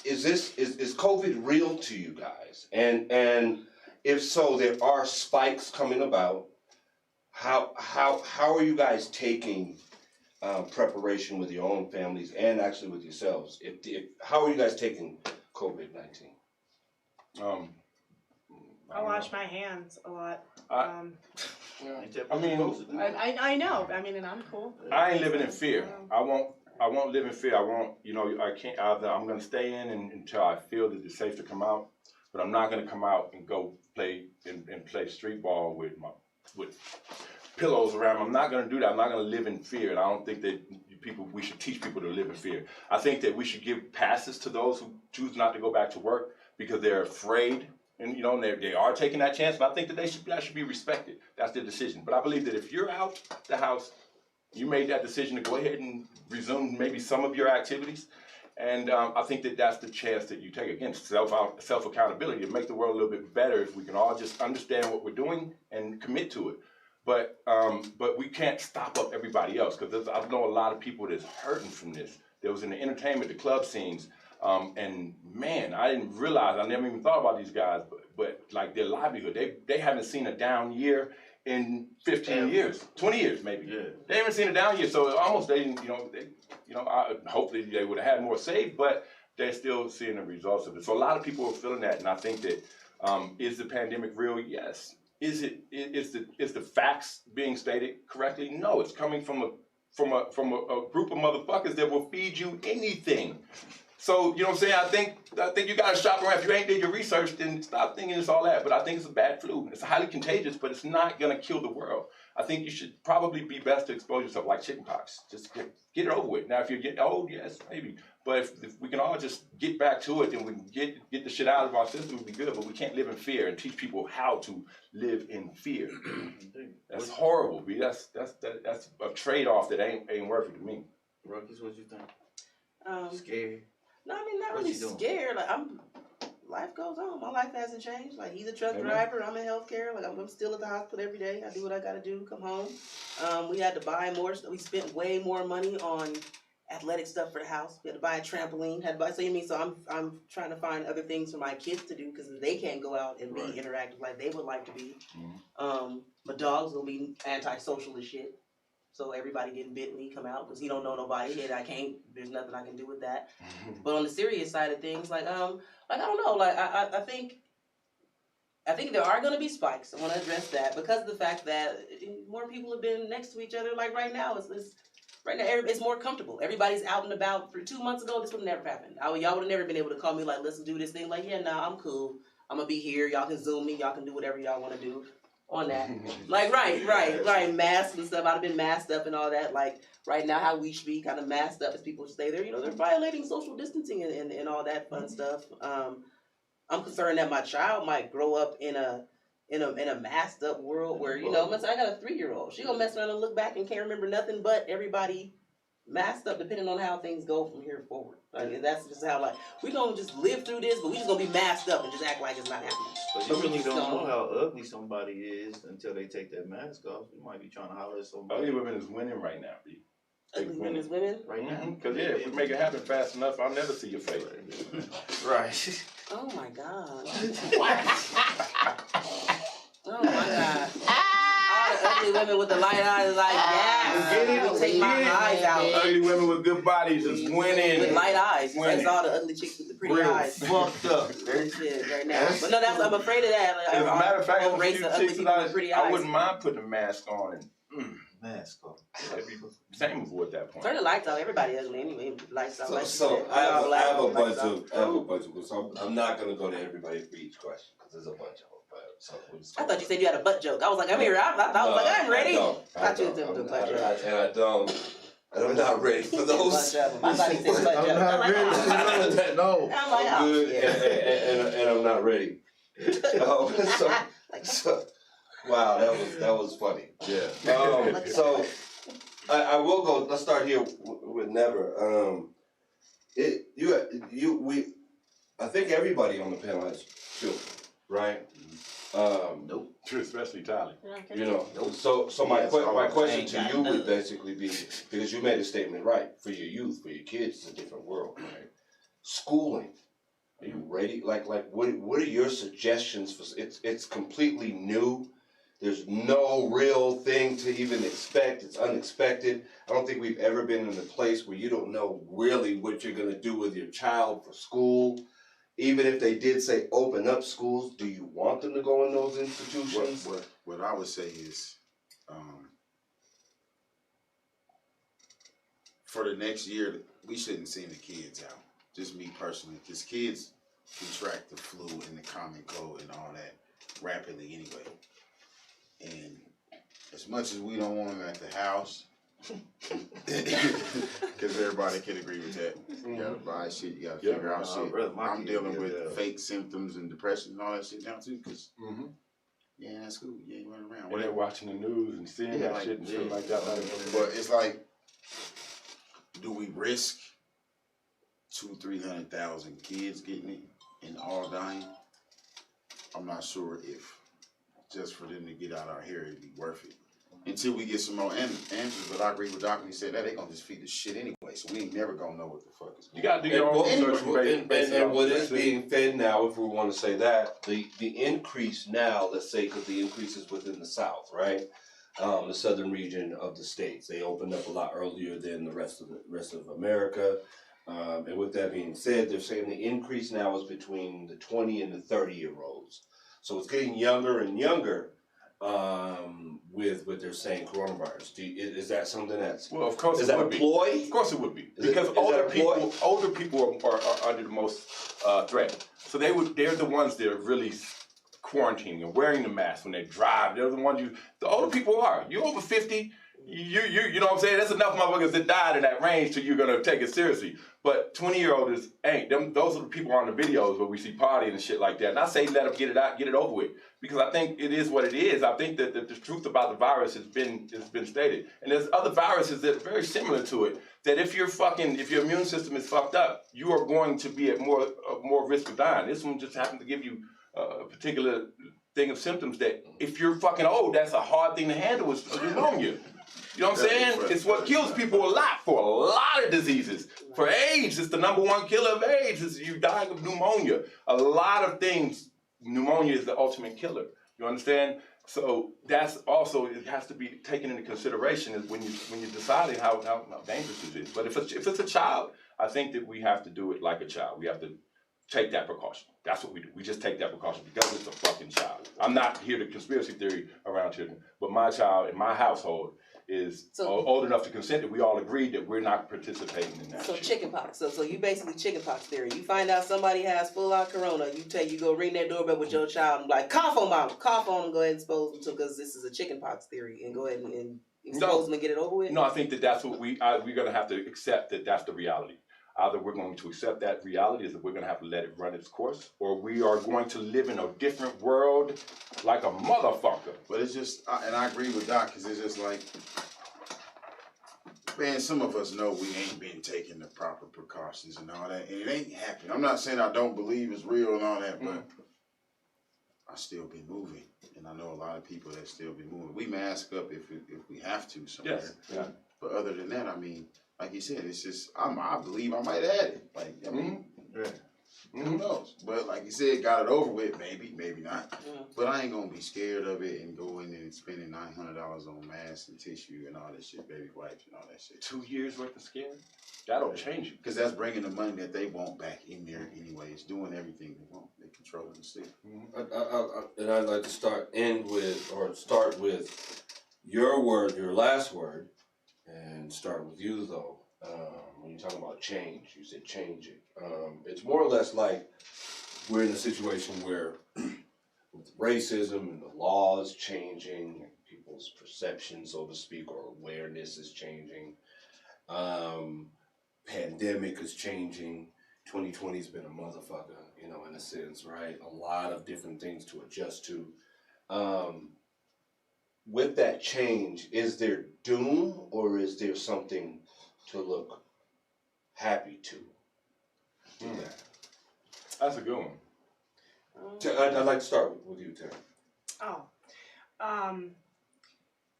is COVID real to you guys? And if so, there are spikes coming about. How are you guys taking preparation with your own families and actually with yourselves? How are you guys taking COVID-19? I wash my hands a lot. Ain't that I mean, what you're supposed to do? I know. I mean, and I'm cool. I ain't living in fear. I won't live in fear. I won't, I can't either. I'm gonna stay in until I feel that it's safe to come out. But I'm not gonna come out and go play and play street ball with pillows around. I'm not gonna do that. I'm not gonna live in fear. And I don't think that we should teach people to live in fear. I think that we should give passes to those who choose not to go back to work because they're afraid. And they are taking that chance, and I think that that should be respected. That's their decision. But I believe that if you're out the house, you made that decision to go ahead and resume maybe some of your activities, and I think that that's the chance that you take. Again, self accountability to make the world a little bit better if we can all just understand what we're doing and commit to it. But we can't stop up everybody else because I know a lot of people that's hurting from this. There was in the entertainment, the club scenes. And man, I didn't realize, I never even thought about these guys, but but like their livelihood, they haven't seen a down year in 15 years, 20 years maybe. Yeah. They haven't seen a down year, so almost hopefully they would have had more saved, but they're still seeing the results of it. So a lot of people are feeling that, and I think that is the pandemic real? Yes. Is the facts being stated correctly? No. It's coming from a group of motherfuckers that will feed you anything. So, you know what I'm saying? I think you gotta shop around. If you ain't did your research, then stop thinking it's all that. But I think it's a bad flu. It's highly contagious, but it's not gonna kill the world. I think you should probably be best to expose yourself like chickenpox. Just get it over with. Now, if you're getting old, yes, maybe. But if we can all just get back to it, then we can get the shit out of our system, we'll be good. But we can't live in fear and teach people how to live in fear. That's horrible, B. That's a trade-off that ain't worth it to me. Ruckus, what you think? Scared. No, I mean, not really scared. Like, life goes on. My life hasn't changed. Like, he's a truck driver. I'm in healthcare. Like, I'm still at the hospital every day. I do what I gotta do. Come home. We had to buy more. We spent way more money on athletic stuff for the house. We had to buy a trampoline. So I'm trying to find other things for my kids to do because they can't go out and be interactive like they would like to be. My dog's gonna be antisocial as shit. So everybody getting bit when he come out because he don't know nobody and there's nothing I can do with that. But on the serious side of things, I don't know, I think there are going to be spikes. I want to address that because of the fact that more people have been next to each other. Like right now, it's more comfortable. Everybody's out and about. For 2 months ago, this would have never happened. Y'all would have never been able to call me like, let's do this thing. Like, yeah, nah, I'm cool. I'm going to be here. Y'all can Zoom me. Y'all can do whatever y'all want to do on that. Like, right. Masks and stuff. I'd have been masked up and all that. Like, right now, how we should be kind of masked up as people stay there. They're violating social distancing and all that fun stuff. I'm concerned that my child might grow up in a masked up world where, I got a 3-year-old. She gonna mess around and look back and can't remember nothing but everybody masked up depending on how things go from here forward. Like, that's just how, we gonna just live through this, but we just gonna be masked up and just act like it's not happening. But you really don't know how ugly somebody is until they take that mask off. You might be trying to holler at somebody. Ugly women is winning right now, B. Ugly women is women? Right now. Because, if we make it happen fast enough, I'll never see your face. Right. Oh, my God. Oh, my God. All the ugly women with the light eyes, like, yes, take my eyes out. Ugly women with good bodies is winning. With light eyes. That's all the ugly chicks with the pretty eyes. Fucked up. That's it right now. But no, I'm afraid of that. Like, as a matter of fact, I wouldn't eyes. mind putting a mask on and Mask off. that'd be same as at that point. Turn the lights off. Everybody ugly anyway. Lights off. So I have a bunch of. So I'm not gonna go to everybody for each question because there's a bunch of them. I thought you said you had a butt joke. I was like, I'm here. I was like, I'm ready. I thought you said butt joke. And I don't. I'm not ready for those. I thought he said butt joke. I'm not ready. No. I'm like, I'm good, and I'm not ready. So, wow, that was funny. Yeah. So I will go. Let's start here with Never. I think everybody on the panel has children, right? Nope. Especially Tyler. So my question to you would basically be, because you made a statement right, for your youth, for your kids, it's a different world, right? Schooling. Are you ready? Like what are your suggestions for it's completely new. There's no real thing to even expect. It's unexpected. I don't think we've ever been in a place where you don't know really what you're gonna do with your child for school. Even if they did say open up schools, do you want them to go in those institutions? What I would say is, for the next year, we shouldn't send the kids out. Just me personally, because kids contract the flu and the common cold and all that rapidly anyway. And as much as we don't want them at the house, because everybody can agree with that. You gotta buy shit, you gotta figure out shit. I'm dealing with fake symptoms and depression and all that shit now too, because that's cool. You ain't running around. When they're watching the news and seeing that shit and shit like that. But it's like, do we risk 200,000-300,000 kids getting it and all dying? I'm not sure if just for them to get out our hair it'd be worth it. until we get some more answers. But I agree with Doc when he said that they gonna just feed the shit anyway, so we ain't never gonna know what the fuck is going on. You gotta do your own research. And what is being fed now, if we want to say that, the increase now, let's say, because the increase is within the South, right? The southern region of the states, they opened up a lot earlier than the rest of America. And with that being said, they're saying the increase now is between the 20 and the 30-year-olds. So it's getting younger and younger. With what they're saying, coronavirus. Is that something that's well? Of course, is it that would a ploy? Be. Of course, it would be because is older people are under the most threat. So they're the ones that are really quarantining and wearing the mask when they drive. They're the ones the older people are. You over 50. You know what I'm saying? There's enough motherfuckers that died in that range till you're gonna take it seriously. But 20-year-olds ain't. Those are the people on the videos where we see partying and shit like that. And I say let them get it out, get it over with. Because I think it is what it is. I think that the truth about the virus has been stated. And there's other viruses that are very similar to it. That if your immune system is fucked up, you are going to be at more risk of dying. This one just happened to give you a particular thing of symptoms that if you're fucking old, that's a hard thing to handle is pneumonia. You know what I'm saying? It's what kills people a lot for a lot of diseases. For AIDS, it's the #1 killer of AIDS. Is you dying of pneumonia. A lot of things, pneumonia is the ultimate killer. You understand? So that's also, it has to be taken into consideration is when you're deciding how dangerous it is. But if it's a child, I think that we have to do it like a child. We have to take that precaution. That's what we do. We just take that precaution because it's a fucking child. I'm not here to conspiracy theory around children, but my child in my household is old enough to consent that we all agreed that we're not participating in that. So shit. chickenpox. So you basically chickenpox theory. You find out somebody has full out corona. You go ring that doorbell with your child and be like, cough on mama, cough on them. Go ahead and expose them to because this is a chickenpox theory and go ahead and expose them and get it over with. No, I think that's what we're going to have to accept that that's the reality. Either we're going to accept that reality is that we're going to have to let it run its course, or we are going to live in a different world like a motherfucker. But it's just, and I agree with Doc, because it's just like, man, some of us know we ain't been taking the proper precautions and all that, and it ain't happening. I'm not saying I don't believe it's real and all that, but I still be moving, and I know a lot of people that still be moving. We mask up if we have to somewhere. Yes. Yeah. But other than that, I mean, like you said, it's just, I believe I might have had it. Like, I mean, who knows? But like you said, got it over with, maybe not. Mm. But I ain't gonna be scared of it and go in and spending $900 on masks and tissue and all that shit, baby wipes and all that shit. 2 years worth of scare? That'll change you. Because that's bringing the money that they want back in there anyway. It's doing everything they want. They controlling the city. And I'd like to start with your word, your last word, and start with you though. When you're talking about change, you said change it. It's more or less like we're in a situation where with racism and the laws changing, people's perception, so to speak, or awareness is changing. Pandemic is changing. 2020 has been a motherfucker, you know, in a sense, right? A lot of different things to adjust to. With that change, is there doom or is there something to look happy to? That's a good one. I'd like to start with you, Terry.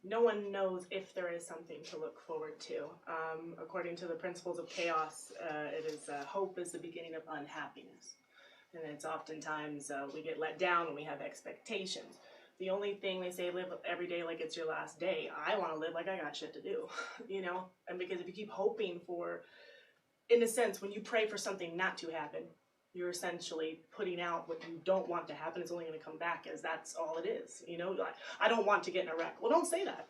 No one knows if there is something to look forward to. According to the principles of chaos, it is hope is the beginning of unhappiness. And it's oftentimes we get let down when we have expectations. The only thing they say, live every day like it's your last day. I want to live like I got shit to do, you know? And because if you keep hoping for, in a sense, when you pray for something not to happen, you're essentially putting out what you don't want to happen. It's only going to come back as that's all it is. You know, like, I don't want to get in a wreck. Well, don't say that.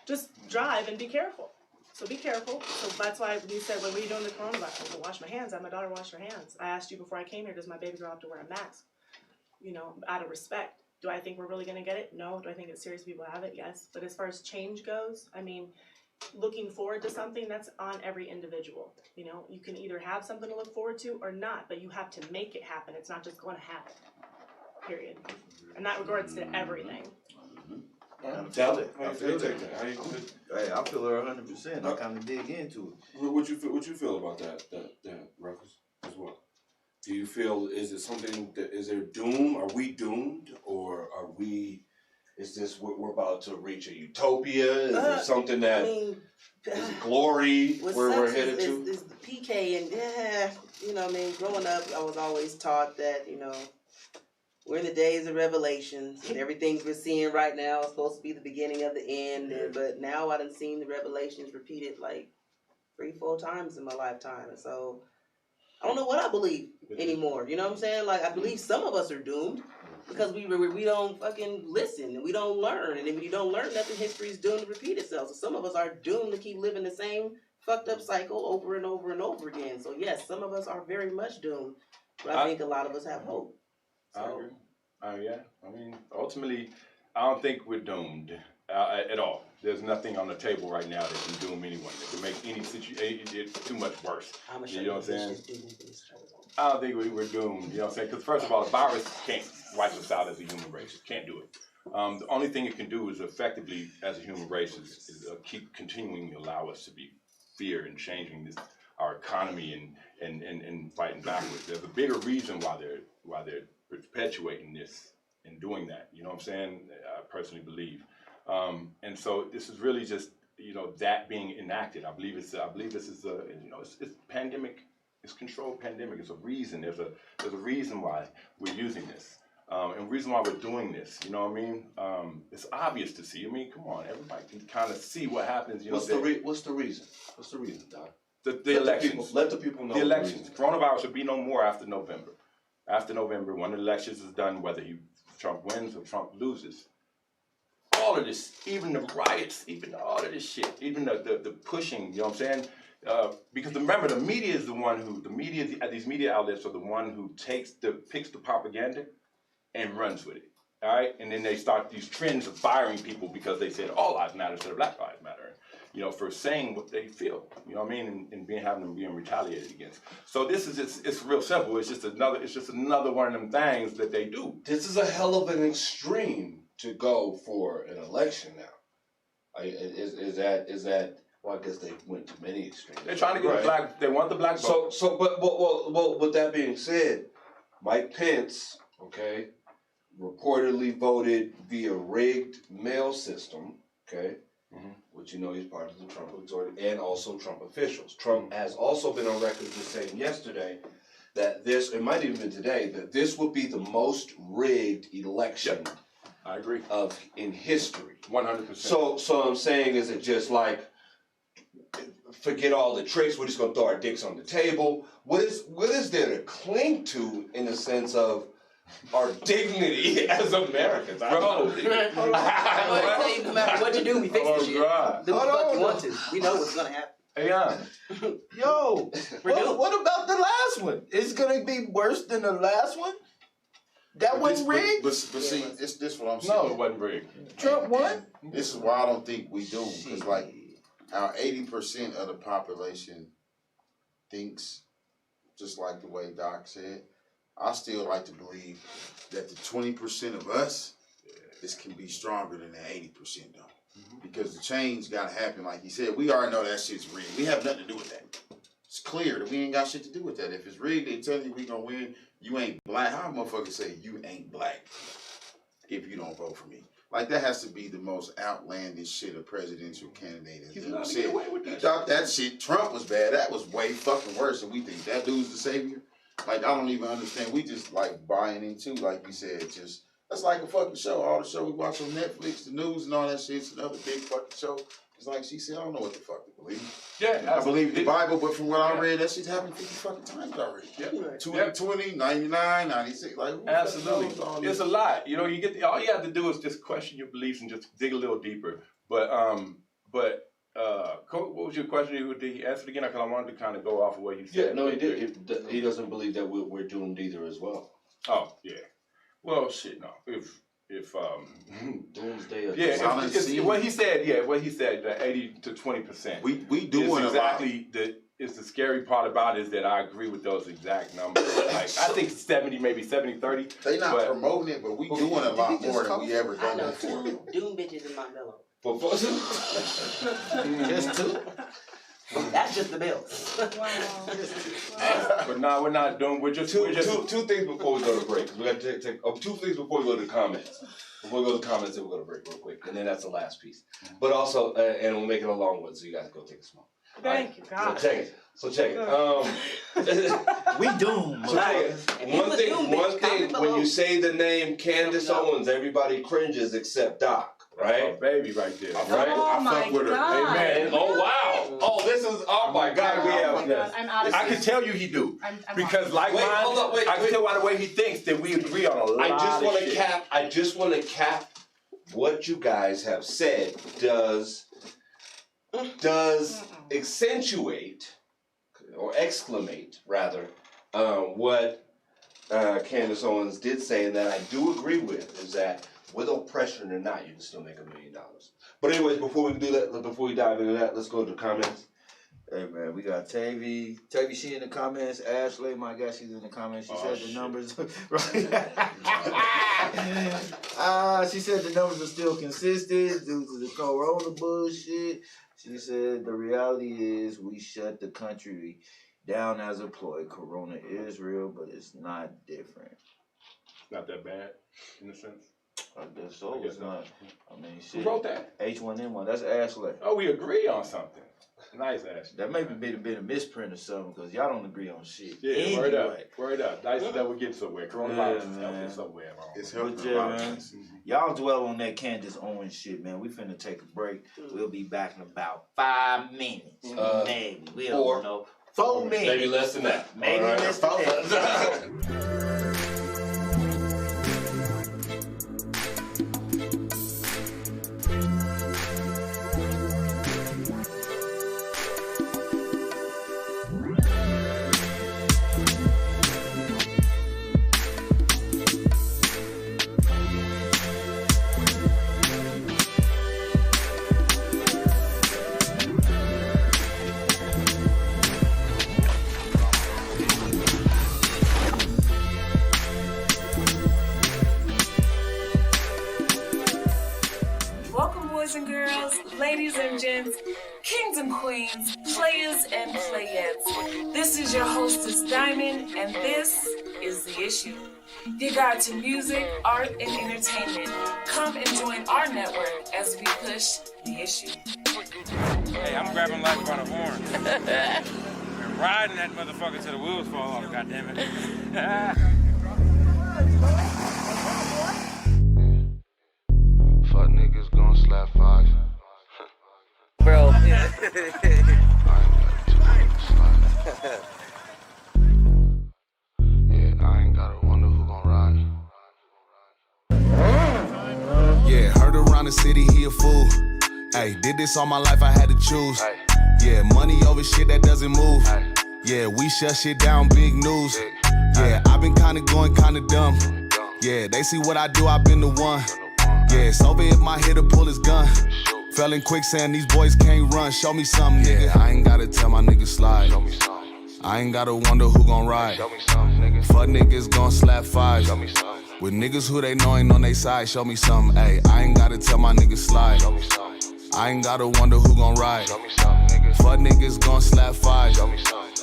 Just drive and be careful. So be careful. So that's why you said, when we doing the coronavirus? I said, wash my hands. I had my daughter wash her hands. I asked you before I came here, does my baby girl have to wear a mask? You know, out of respect. Do I think we're really going to get it? No. Do I think it's serious people have it? Yes. But as far as change goes, I mean, looking forward to something, that's on every individual. You know, you can either have something to look forward to or not, but you have to make it happen. It's not just going to happen. Period. And that regards to everything. Tell it. I feel her 100%. I kind of dig into it. What you feel about that Ruckus, as well? Do you feel, is it something that, is there doom? Are we doomed, or are we Is this what we're about to reach a utopia? Is it something that I mean, is it glory what where we're sucks headed to? is the PK and you know, I mean, growing up, I was always taught that, you know, we're in the days of revelations, and everything we're seeing right now is supposed to be the beginning of the end. But now I done seen the revelations repeated like 3-4 times in my lifetime, and so I don't know what I believe anymore. You know what I'm saying? Like I believe some of us are doomed because we don't fucking listen and we don't learn, and if you don't learn nothing, history is doomed to repeat itself. So some of us are doomed to keep living the same fucked up cycle over and over and over again. So yes, some of us are very much doomed, but I think a lot of us have hope. I agree. Yeah. I mean, ultimately, I don't think we're doomed at all. There's nothing on the table right now that can doom anyone. That can make any situation it's too much worse. You know what I'm saying? I don't think we're doomed. You know what I'm saying? Because first of all, the virus can't wipe us out as a human race. It can't do it. The only thing it can do is effectively, as a human race, is keep continuing to allow us to be fear and changing our economy and fighting backwards. There's a bigger reason why they're perpetuating this and doing that. You know what I'm saying? I personally believe. And so this is really just, you know, that being enacted. I believe this is a, you know, it's pandemic, it's controlled pandemic. It's a reason. There's a reason why we're using this. And the reason why we're doing this, you know what I mean? It's obvious to see. I mean, come on, everybody can kind of see what happens. You know, What's the reason? What's the reason, Doc? The elections. Let the people know. The elections. Coronavirus will be no more after November. After November, when the elections is done, whether Trump wins or Trump loses, all of this, even the riots, even all of this shit, even the pushing, you know what I'm saying? Because remember, the media is the one who, these media outlets are the one who picks the propaganda and runs with it, all right? And then they start these trends of firing people because they said all lives matter instead of Black lives matter, you know, for saying what they feel, you know what I mean, and having them being retaliated against. So this is it's real simple. It's just another one of them things that they do. This is a hell of an extreme to go for an election now. Is that? Well, I guess they went to many extremes. They're trying to get the black. They want the black vote. But with that being said, Mike Pence, okay, reportedly voted via rigged mail system, okay, which you know he's part of the Trump authority, and also Trump officials. Trump has also been on record just saying yesterday that it might even been today, that this would be the most rigged election. Yep. I agree. In history. 100%. So I'm saying, is it just like, forget all the tricks, we're just gonna throw our dicks on the table? What is there to cling to in the sense of our dignity as Americans? Bro, No matter what you do, we fix the shit. God. Do what the fuck you want to. We know what's gonna happen. Hey, yo, what about the last one? It's gonna be worse than the last one? That wasn't rigged? But see, this what I'm saying. No, it wasn't rigged. Trump won? This is why I don't think we do. Because, like, our 80% of the population thinks just like the way Doc said. I still like to believe that the 20% of us, this can be stronger than the 80% though. Because the change gotta happen, like he said. We already know that shit's rigged. We have nothing to do with that. It's clear that we ain't got shit to do with that. If it's rigged, they tell you we gonna win. You ain't black. How motherfuckers say you ain't black if you don't vote for me? Like, that has to be the most outlandish shit a presidential candidate has ever said. He thought that shit, Trump was bad. That was way fucking worse. And we think that dude's the savior. Like, I don't even understand. We just like buying into, like you said, just, that's like a fucking show. All the show we watch on Netflix, the news and all that shit's another big fucking show. It's like she said, I don't know what the fuck to believe. Yeah, I believe the Bible, but from what I read, that shit's happened 50 fucking times already. Yeah. 2020, 99, 96, like, Absolutely. It's a lot. You know, all you have to do is just question your beliefs and just dig a little deeper. But what was your question? Did he answer it again? Because I wanted to kind of go off of what you said. Yeah, no, he did. He doesn't believe that we're doomed either as well. Oh, yeah. Well, shit, no. If doomsday. It's what he said. Yeah, what he said. The 80 to 20%. We doing exactly the scary part about it is that I agree with those exact numbers. Like, I think 70, maybe 70, 30. They not promoting it, but we doing a lot more than we ever done before. Doom bitches in my mellow. Just two. That's just the bill. But no, we're not doing. We're just. Two things before we go to break. 'Cause we got to take two things before we go to comments. Before we go to comments, then we'll go to break real quick, and then that's the last piece. But also, and we'll make it a long one, so you guys go take a smoke. Thank you, God. So check it. We doomed. So check it. One thing. When you say the name Candace Owens, everybody cringes except Doc. Right? Oh, baby, right there. Right? Oh my fuck with her. God. Amen. Oh wow! Oh, this is my God. We Oh have. my God, I'm out of I can tell you he do. I'm Because like Wait, mine, hold up, wait, I can wait. tell by the way he thinks that we agree on a lot I just want of to shit. cap. I just want to cap what you guys have said. Does accentuate or exclamate rather what Candace Owens did say, and that I do agree with, is that with oppression or not, you can still make $1 million. But anyways, before we do that, before we dive into that, let's go to the comments. Hey man, we got Tavy. Tavy, she in the comments. Ashley, my God, she's in the comments. She said the numbers, right? She said the numbers are still consistent due to the corona bullshit. She said the reality is we shut the country down as a ploy. Corona is real, but it's not different. Not that bad, in a sense. I guess so. It's not. I mean, Who shit. wrote that? H1N1. That's Ashley. Oh, we agree on something. Nice, Ashley. That may been a misprint or something because y'all don't agree on shit. Yeah, anyway. word up. Word up. Nice that we get somewhere. Coronavirus is helping somewhere. It's But helping yeah, a lot. man, y'all dwell on that Candace Owens shit, man. We finna take a break. We'll be back in about 5 minutes. Maybe. We don't know. 4 minutes. Maybe less than that. Maybe less than that. Welcome, boys and girls, ladies and gents, kings and queens, players and playettes. This is your hostess, Diamond, and this is The Issue. Your guide to music, art, and entertainment. Come and join our network as we push The Issue. Hey, I'm grabbing life by the horn. And riding that motherfucker till the wheels fall off, goddammit. Fuck niggas gon' slap five. Bro. I ain't got too many slap. Yeah, I ain't gotta wonder who gon' ride. Yeah, heard around the city he a fool. Hey, did this all my life, I had to choose. Yeah, money over shit that doesn't move. Yeah, we shut shit down, big news. Yeah, I've been kinda going kinda dumb. Yeah, they see what I do, I've been the one. Yeah, it's over if my hitter pull his gun. Fell in quicksand, these boys can't run. Show me something, nigga. I ain't gotta tell my niggas slide. I ain't gotta wonder who gon' ride. Fuck niggas gon' slap five. With niggas who they know ain't on they side. Show me something, ayy. I ain't gotta tell my niggas slide. I ain't gotta wonder who gon' ride. Fuck niggas gon' slap five.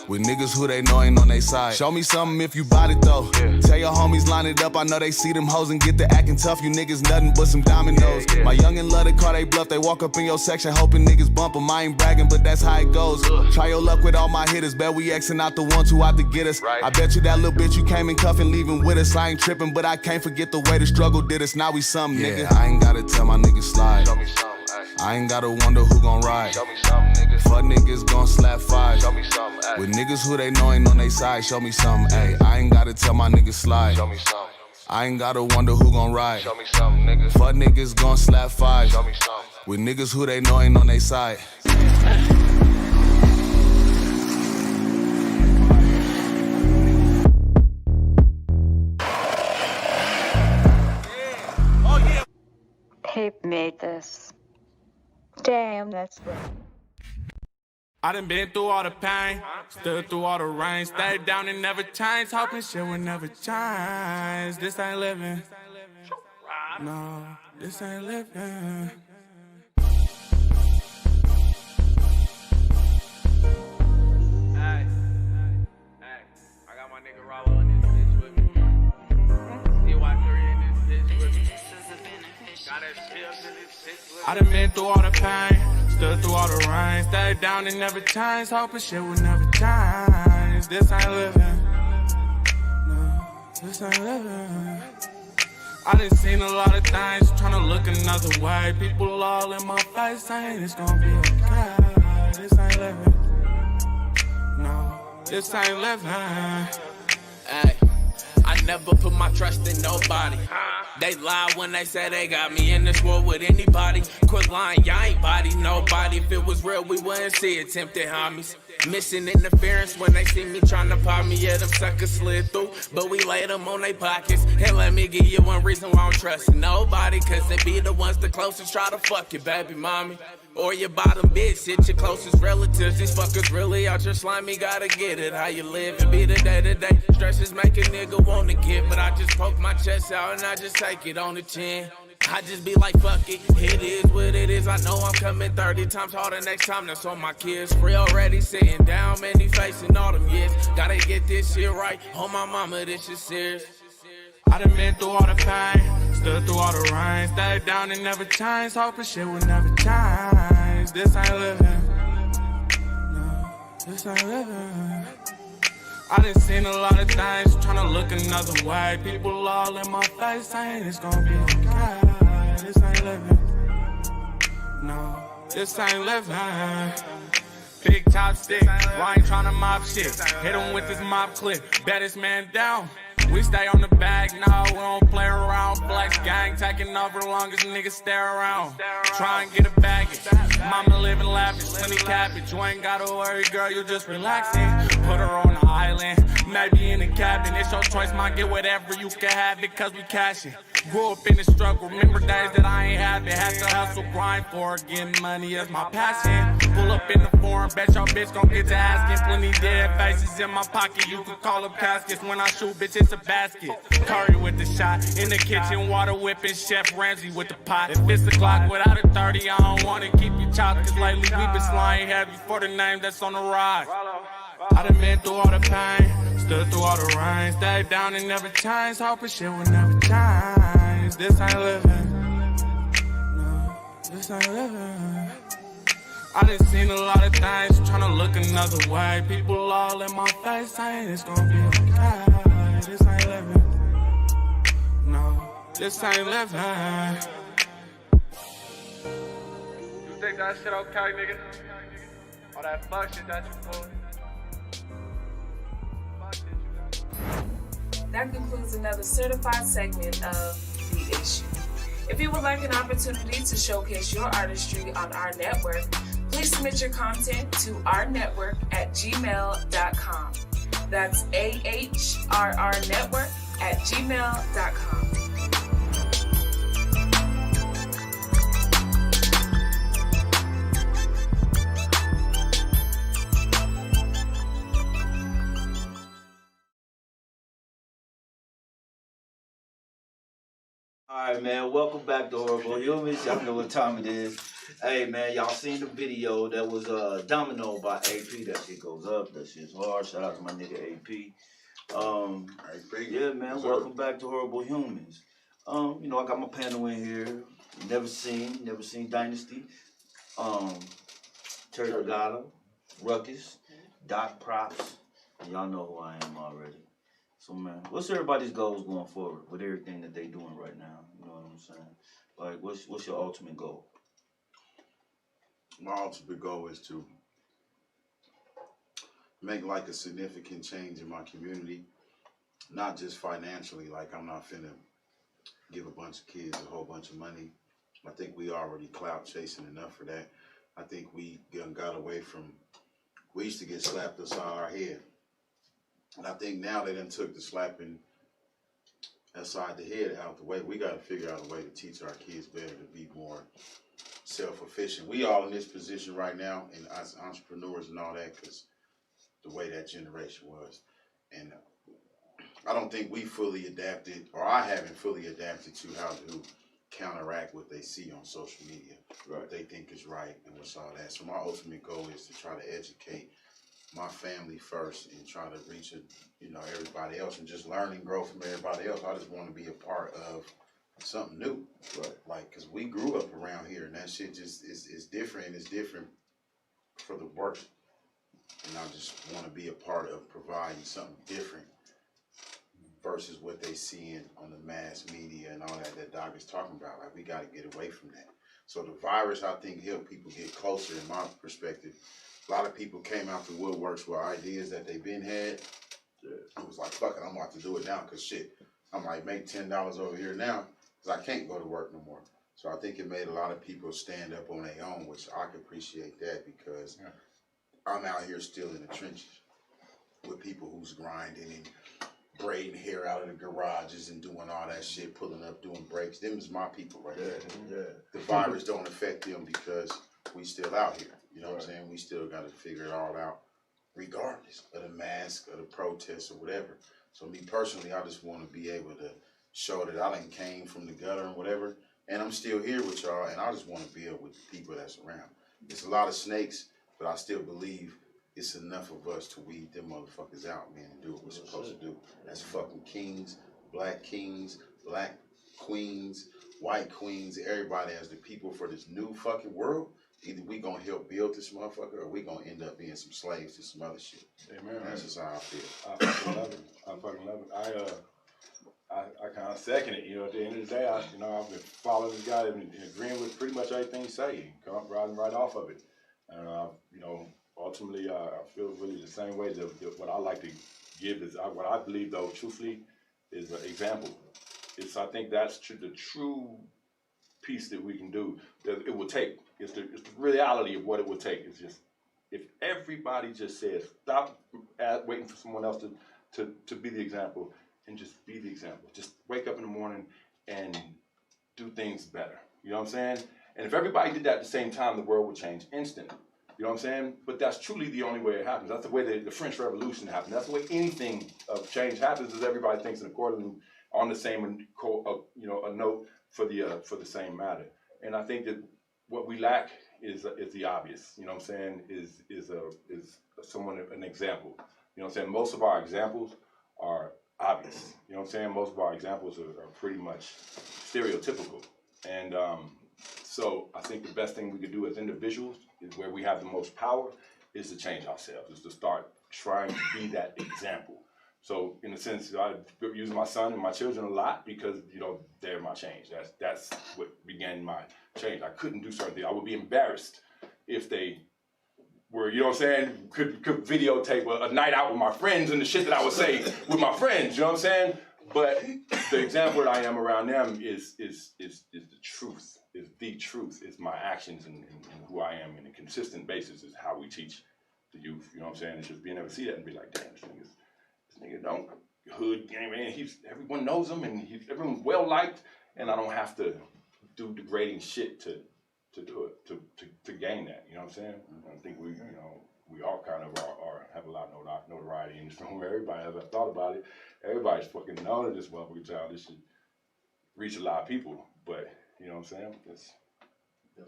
With niggas who they know ain't on they side. Show me something if you bout it though. Tell your homies line it up, I know they see them hoes and get to acting tough. You niggas nothing but some dominoes. My youngin' love the car they bluff, they walk up in your section hoping niggas bump 'em. I ain't bragging, but that's how it goes. Try your luck with all my hitters, bet we Xing out the ones who out to get us. I bet you that little bitch you came in cuffin' leaving with us. I ain't trippin', but I can't forget the way the struggle did us. Now we something, nigga. I ain't gotta tell my niggas slide. I ain't gotta wonder who gon' ride. Fuck niggas gon' slap five. With niggas who they know ain't on they side. Show me something, ayy. I ain't gotta tell my niggas slide. I ain't gotta wonder who gon' ride. Fuck niggas gon' slap five. With niggas who they know ain't on they side. Tape made this. Damn, that's right. I done been through all the pain, stood through all the rain, stayed down and never changed, hoping shit would never change. This ain't living. No, this ain't living. I done been through all the pain, stood through all the rain, stayed down and never changed, hoping shit would never change. This ain't living, no, this ain't living. I done seen a lot of things, tryna look another way. People all in my face saying it's gonna be okay. This ain't living, no, this ain't living. Ay, I never put my trust in nobody. They lie when they say they got me in this war with anybody. Quit lying, y'all ain't body nobody. If it was real, we wouldn't see it. Tempted homies. Missing interference when they see me tryna pop me. Yeah, them suckers slid through, but we laid them on their pockets. And let me give you one reason why I don't trust nobody. Cause they be the ones the closest try to fuck your baby mommy. Or your bottom bitch, hit your closest relatives. These fuckers really out your slimy, gotta get it. How you live and be the day-to-day. Stresses make a nigga wanna give, but I just poke my chest out and I just take it on the chin. I just be like, fuck it, it is what it is. I know I'm coming 30 times harder next time, that's on my kids. Free already sitting down, many facing all them years. Gotta get this shit right, oh my mama, this shit serious. I done been through all the pain, stood through all the rain, stayed down and never changed, hoping shit would never change. This ain't living, no, this ain't living. I done seen a lot of things, tryna look another way. People all in my face saying it's gonna be okay. This ain't living, no, this ain't living. Big top stick, why ain't tryna mob shit? Hit him with this mob clip, baddest man down. We stay on the bag, no, we don't play around. Flex gang taking over long as niggas stare around. Try and get a baggage. Mama living lavish, plenty cabbage. You ain't gotta worry, girl, you just relaxing. Put her on the island, maybe in the cabin. It's your choice, might get whatever you can have it, cause we cashing. Grew up in the struggle, remember days that I ain't have it. Had to hustle, grind for it, getting money is my passion. Pull up in the foreign, bet your bitch gon' get to asking. Plenty dead faces in my pocket, you can call them caskets. When I shoot, bitch, it's a basket. Curry with the shot, in the kitchen, water whipping, Chef Ramsay with the pot. If it's the clock without a 30, I don't wanna keep you chopped. Cause lately we been sliding heavy for the name that's on the rise. I done been through all the pain, stood through all the rain, stayed down and never changed, hoping shit would never change. This ain't living, no, this ain't living. I done seen a lot of things, tryna look another way. People all in my face saying it's gonna be okay. This ain't living, no, this ain't living. You think that shit okay, nigga? All that fuck shit that you pulled? That concludes another certified segment of The Issue. If you would like an opportunity to showcase your artistry on our network, please submit your content to ournetwork@gmail.com. That's AHRR Network@gmail.com. Alright, man, welcome back to Horrible Humans. Y'all know what time it is. Hey, man, y'all seen the video that was Domino by AP. That shit goes up. That shit's hard. Shout out to my nigga AP. Yeah, man, welcome back to Horrible Humans. You know, I got my panel in here. Never seen Dynasty. Terry Regatta, Ruckus, Doc Props. Y'all know who I am already. So, man, what's everybody's goals going forward with everything that they doing right now? You know what I'm saying? Like, what's your ultimate goal? My ultimate goal is to make like a significant change in my community, not just financially. Like, I'm not finna give a bunch of kids a whole bunch of money. I think we already clout chasing enough for that. I think we got away from, we used to get slapped upside our head. And I think now they done took the slapping upside the head out the way. We got to figure out a way to teach our kids better to be more self-efficient. We all in this position right now, and as entrepreneurs and all that, because the way that generation was. And I don't think we fully adapted, or I haven't fully adapted to how to counteract what they see on social media, what they think is right, and what's all that. So my ultimate goal is to try to educate my family first and try to reach everybody else and just learn and grow from everybody else. I just want to be a part of something new. Right. Like, cause we grew up around here, and that shit just is different. It's different for the work, and I just want to be a part of providing something different versus what they seeing on the mass media and all that Doc is talking about. Like, we got to get away from that. So the virus, I think, helped people get closer. In my perspective, a lot of people came out the woodworks with ideas that they've been had. I was like, fuck it, I'm about to do it now, cause shit, I might make $10 over here now, cause I can't go to work no more. So I think it made a lot of people stand up on their own, which I can appreciate that, because I'm out here still in the trenches with people who's grinding and braiding hair out of the garages and doing all that shit, pulling up, doing breaks. Them is my people right there. Yeah. The virus don't affect them because we still out here. You know what I'm saying? We still got to figure it all out, regardless of the mask or the protests or whatever. So me personally, I just want to be able to show that I done came from the gutter and whatever, and I'm still here with y'all, and I just want to build with the people that's around. It's a lot of snakes, but I still believe it's enough of us to weed them motherfuckers out, man, and do what we're supposed to do. That's fucking kings, black queens, white queens, everybody as the people for this new fucking world. Either we gonna help build this motherfucker, or we gonna end up being some slaves to some other shit. Amen. That's just how I feel. I fucking love it. I fucking love it. I kind of second it. You know, at the end of the day, I've been following this guy and agreeing with pretty much everything he's saying, riding right off of it. And ultimately, I feel really the same way. What I like to give is what I believe, though, truthfully, is an example. I think that's the true piece that we can do. That it will take. It's the reality of what it will take. It's just if everybody just says stop waiting for someone else to be the example and just be the example. Just wake up in the morning and do things better. You know what I'm saying? And if everybody did that at the same time, the world would change instantly. You know what I'm saying? But that's truly the only way it happens. That's the way the French Revolution happened. That's the way anything of change happens, is everybody thinks in accordingly on the same a note for the same matter. And I think that what we lack is the obvious. You know what I'm saying? Is someone, an example. You know what I'm saying? Most of our examples are obvious. You know what I'm saying? Most of our examples are pretty much stereotypical. And so I think the best thing we could do as individuals is where we have the most power is to change ourselves, is to start trying to be that example. So in a sense, I use my son and my children a lot because, they're my change. That's what began my change. I couldn't do certain things. I would be embarrassed if they were, could videotape a night out with my friends and the shit that I would say with my friends, you know what I'm saying? But the example that I am around them is the truth, is my actions and who I am, and a consistent basis is how we teach the youth, you know what I'm saying? It's just being able to see that and be like, damn, this nigga don't hood, man, everyone knows him and everyone's well liked, and I don't have to do degrading shit to do it, to gain that, you know what I'm saying? I think we all kind of have a lot of notoriety in this room where everybody, as I thought about it, everybody's fucking known in this motherfucking town. This should reach a lot of people, but you know what I'm saying? It's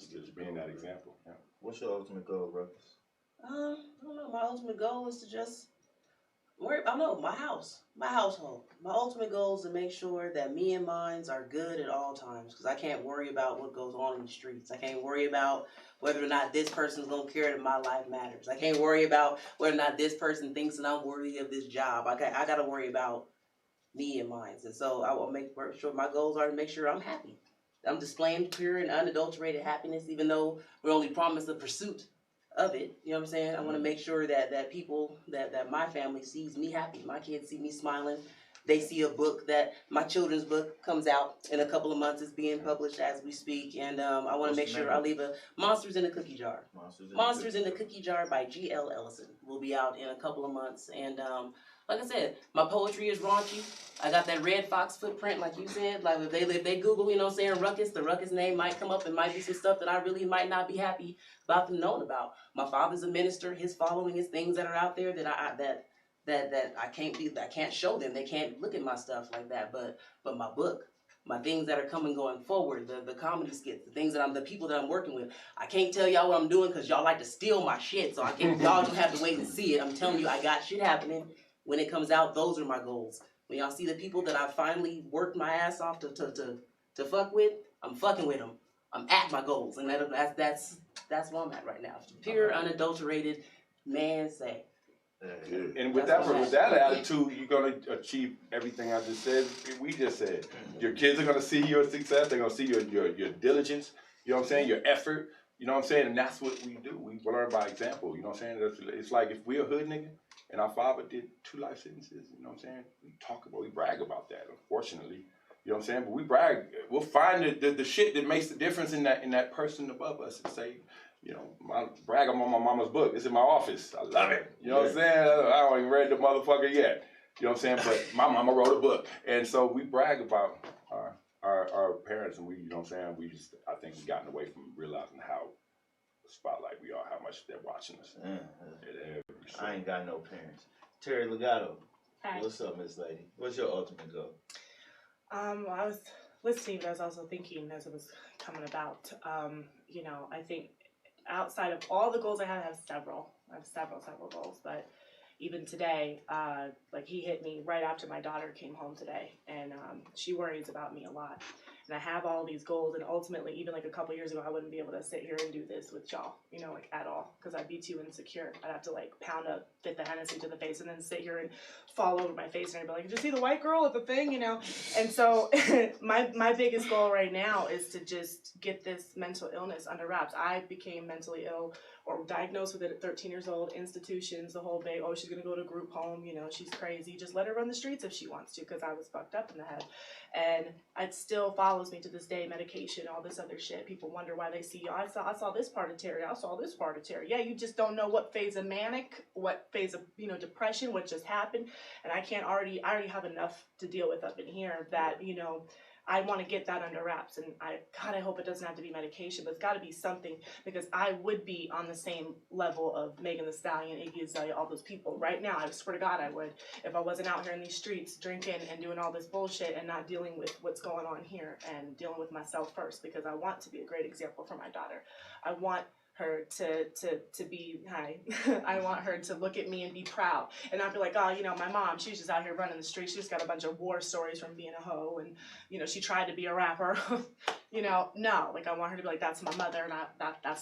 just being that example. Yeah. What's your ultimate goal, Ruckus? I don't know. My ultimate goal is to just my household. My ultimate goal is to make sure that me and mines are good at all times, because I can't worry about what goes on in the streets. I can't worry about whether or not this person's gonna care that my life matters. I can't worry about whether or not this person thinks that I'm worthy of this job. I gotta worry about me and mine. And so I will make sure my goals are to make sure I'm happy. I'm displaying pure and unadulterated happiness, even though we're only promised the pursuit of it. You know what I'm saying? I want to make sure that people, that my family sees me happy. My kids see me smiling. They see a book that my children's book comes out in a couple of months. It's being published as we speak. And I want to make sure I leave a Monsters in a Cookie Jar. Monsters in the Cookie Jar by G.L. Ellison will be out in a couple of months. And like I said, my poetry is raunchy. I got that Red Fox footprint, like you said. Like if they Google, you know what I'm saying, Ruckus, the Ruckus name might come up and might be some stuff that I really might not be happy about them knowing about. My father's a minister. His following is things that are out there that I can't show them. They can't look at my stuff like that. But my book, my things that are coming going forward, the comedy skits, the things the people that I'm working with. I can't tell y'all what I'm doing because y'all like to steal my shit. So y'all just have to wait and see it. I'm telling you, I got shit happening. When it comes out, those are my goals. When y'all see the people that I finally worked my ass off to to fuck with, I'm fucking with them. I'm at my goals, and that's where I'm at right now. Pure, unadulterated man sex. And with that attitude, you're gonna achieve everything I just said. We just said your kids are gonna see your success. They're gonna see your diligence. You know what I'm saying? Your effort. You know what I'm saying? And that's what we do. We learn by example. You know what I'm saying? It's like if we're a hood nigga and our father did 2 life sentences. You know what I'm saying? We brag about that. Unfortunately, you know what I'm saying? But we brag. We'll find the shit that makes the difference in that person above us and say, you know, brag on my mama's book. It's in my office. I love it. You know what I'm saying? I don't even read the motherfucker yet. You know what I'm saying? But my mama wrote a book. And so we brag about our parents, and you know what I'm saying? I think we've gotten away from realizing how spotlight we are, how much they're watching us. I ain't got no parents. Terry Legato. Hi. What's up, Miss Lady? What's your ultimate goal? I was listening, but I was also thinking as it was coming about, you know, I think outside of all the goals I have several. I have several goals, but even today, like he hit me right after my daughter came home today, and she worries about me a lot. And I have all these goals, and ultimately, even like a couple years ago, I wouldn't be able to sit here and do this with y'all, you know, like at all, because I'd be too insecure. I'd have to like pound a fifth of Hennessy to the face and then sit here and fall over my face, and I'd be like, did you see the white girl at the thing, you know? And so my biggest goal right now is to just get this mental illness under wraps. I became mentally ill or diagnosed with it at 13 years old, institutions, the whole big, oh, she's going to go to a group home, you know, she's crazy. Just let her run the streets if she wants to, because I was fucked up in the head. And it still follows me to this day, medication, all this other shit. People wonder why they see, I saw this part of Terry, I saw this part of Terry. Yeah, you just don't know what phase of manic, what phase of, you know, depression, what just happened. And I already have enough to deal with up in here that, you know, I want to get that under wraps, and I hope it doesn't have to be medication, but it's got to be something, because I would be on the same level of Megan Thee Stallion, Iggy Azalea, all those people right now. I swear to God I would, if I wasn't out here in these streets drinking and doing all this bullshit and not dealing with what's going on here and dealing with myself first, because I want to be a great example for my daughter. I want her to be, I want her to look at me and be proud and not be like, oh, you know, my mom, she's just out here running the streets. She just got a bunch of war stories from being a hoe, and, you know, she tried to be a rapper. You know, no, like I want her to be like, that's my mother, and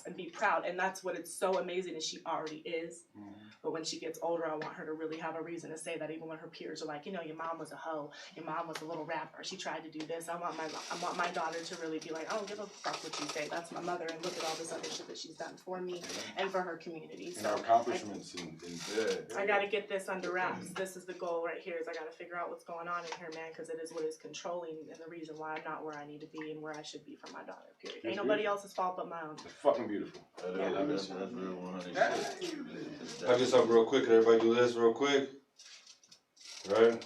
and be proud. And that's what it's so amazing is she already is. Mm-hmm. But when she gets older, I want her to really have a reason to say that, even when her peers are like, you know, your mom was a hoe, your mom was a little rapper, she tried to do this. I want my daughter to really be like, I don't give a fuck what you say, that's my mother, and look at all this other shit that she's done for me and for her community. And so our accomplishments I gotta get this under wraps. This is the goal right here, is I gotta figure out what's going on in here, man, because it is what is controlling and the reason why I'm not where I need to be and where I should be for my daughter, period. Ain't nobody else's fault but my own. It's fucking beautiful. That's real 100 shit. I get something real quick. Can everybody do this real quick? Right?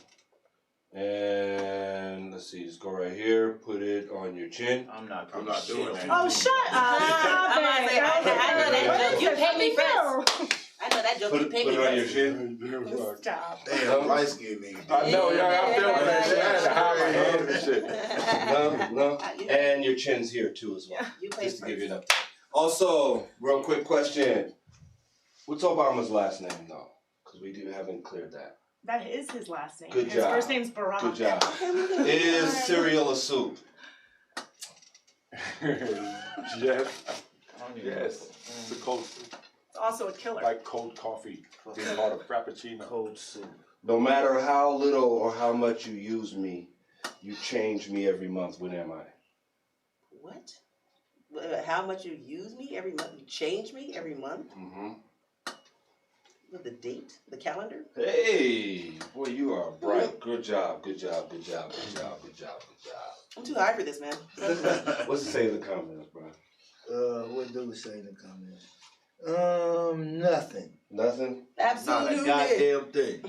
And let's see, just go right here, put it on your chin. I'm not doing that. Oh, shut up! I know that joke. You paid me first. I know that joke. You paid me Put it on your first. chin. Stop. Damn, light skinned nigga. I know, y'all. I feel that shit. I had to hide my hand and shit. No. And your chin's here too as well. You paid Just to give you first. enough. Also, real quick question. What's Obama's last name though? Because we haven't cleared that. That is his last name. Good his job. first name's Barack. Good job. Is cereal a soup? Yes. Yes. It's a cold soup. It's also a killer. Like cold coffee. Being called a frappuccino. Cold soup. No matter how little or how much you use me, you change me every month. When am I? What? How much you use me every month? You change me every month? Mm-hmm. With the date, the calendar? Hey, boy, you are bright. Good job. I'm too high for this, man. What's it say in the comments, bro? What do we say in the comments? Nothing. Nothing? Absolutely. Not a goddamn thing.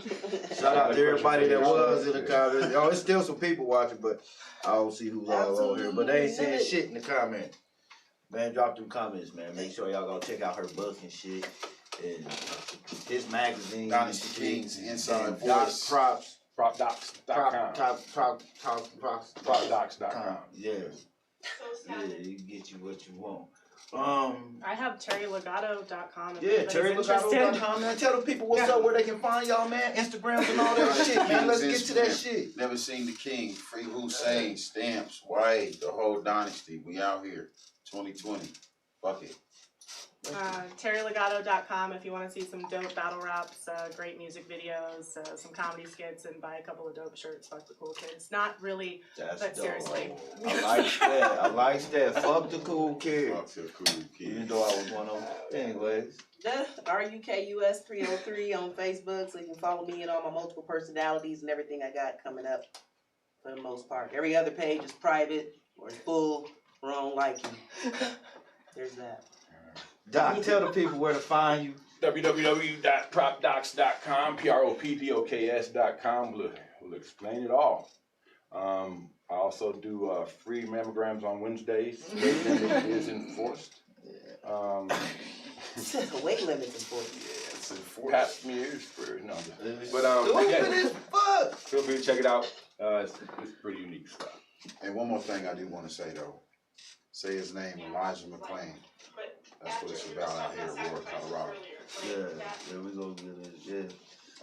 Shout out to everybody that was in the comments. Oh, it's still some people watching, but I don't see who's all over here. But they ain't saying shit in the comments. Man, drop them comments, man. Make sure y'all go check out her book and shit. And his magazine. Dynasty Kings, Inside Voice. Props. Propdocs.com. Propdocs.com. Propdocs.com. Yeah. Yeah, you get you what you want. I have terrylegato.com. Yeah, terrylegato.com, man. Tell the people what's up, where they can find y'all, man. Instagrams and all that shit, man. Let's get to that shit. Never Seen the King, Free Hussein, Stamps, White, the whole dynasty. We out here. 2020. Fuck it. terrylegato.com if you want to see some dope battle raps, great music videos, some comedy skits, and buy a couple of dope shirts. Fuck the cool kids. Not really, That's but dope. seriously. I like that. I like that. Fuck the cool kid. Fuck the cool kid. Even though I was one of them. Anyways. RUKUS 303 on Facebook, so you can follow me and all my multiple personalities and everything I got coming up for the most part. Every other page is private or it's full or I don't like you. There's that. Doc, tell the people where to find you. www.propdocs.com, PROPDOKS.com will explain it all. I also do free mammograms on Wednesdays. Weight limit is enforced. Weight limit is enforced. Yeah, it's enforced. Pap smears for no. But feel free to check it out. It's pretty unique stuff. And one more thing I do want to say though. Say his name, Elijah McClain. That's what it's about out here in Aurora, Colorado. Yeah, we go get it. Yeah.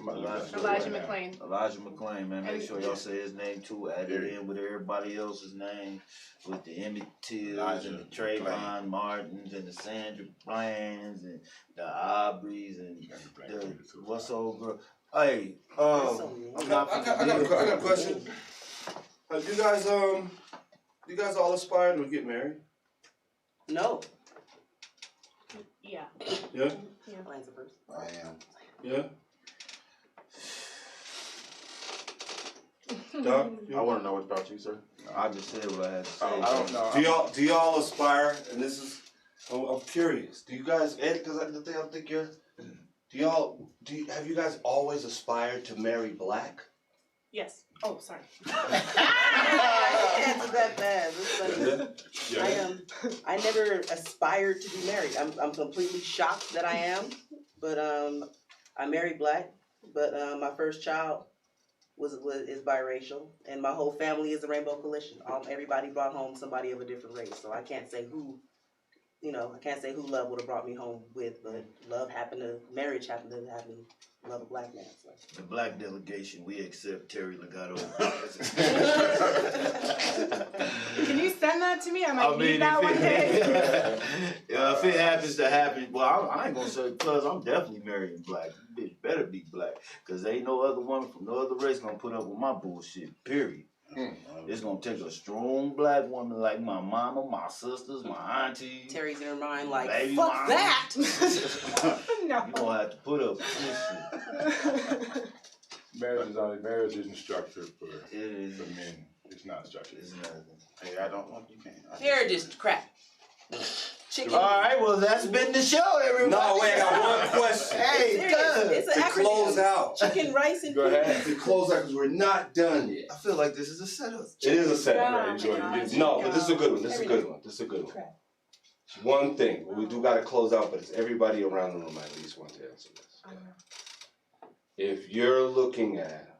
Elijah McClain. Elijah McClain, man. Make sure y'all say his name too. Add it in with everybody else's name. With the Emmett Tills and the Trayvon Martins and the Sandra Blands and the Aubreys and the what's old girl. Hey, I got a question. You guys all aspire to get married? No. Yeah. Yeah? Mine's the first. I am. Yeah? Doc? I want to know what about you, sir. I just said what I had to say. I don't know. Do y'all aspire, and this is, I'm curious, do you guys, because I think you're, have you guys always aspired to marry black? Yes. Oh, sorry. I answered that fast. Yeah. I never aspired to be married. I'm completely shocked that I am, but I married black. But my first child is biracial, and my whole family is a Rainbow Coalition. Everybody brought home somebody of a different race, so I can't say who. I can't say who love would have brought me home with, but marriage happened to have me love a black man. So. The black delegation, we accept Terry Legato. Can you send that to me? I might need that one day. If it happens to happen, well, I ain't gonna say because I'm definitely marrying black. You bitch better be black, cause ain't no other woman from no other race gonna put up with my bullshit. Period. It's gonna take a strong black woman like my mama, my sisters, my auntie. Terry's in her mind like, baby fuck mama. that! No. You gonna have to put up with this shit. Marriage isn't structured for is. men. It's not structured. It's nothing. Hey, I don't want you can't. Marriage is crap. Chicken. All right, well that's been the show, everybody. No, wait, I got one question. Hey, It's an to acronym. close out. Chicken, rice, and Go ahead. To close out, because we're not done yet. I feel like this is a setup. It is a setup. Right, enjoy it. No, but this is a good one. This is a good one. It's one thing. We do got to close out, but it's everybody around the room at least want to answer this. Okay? If you're looking at,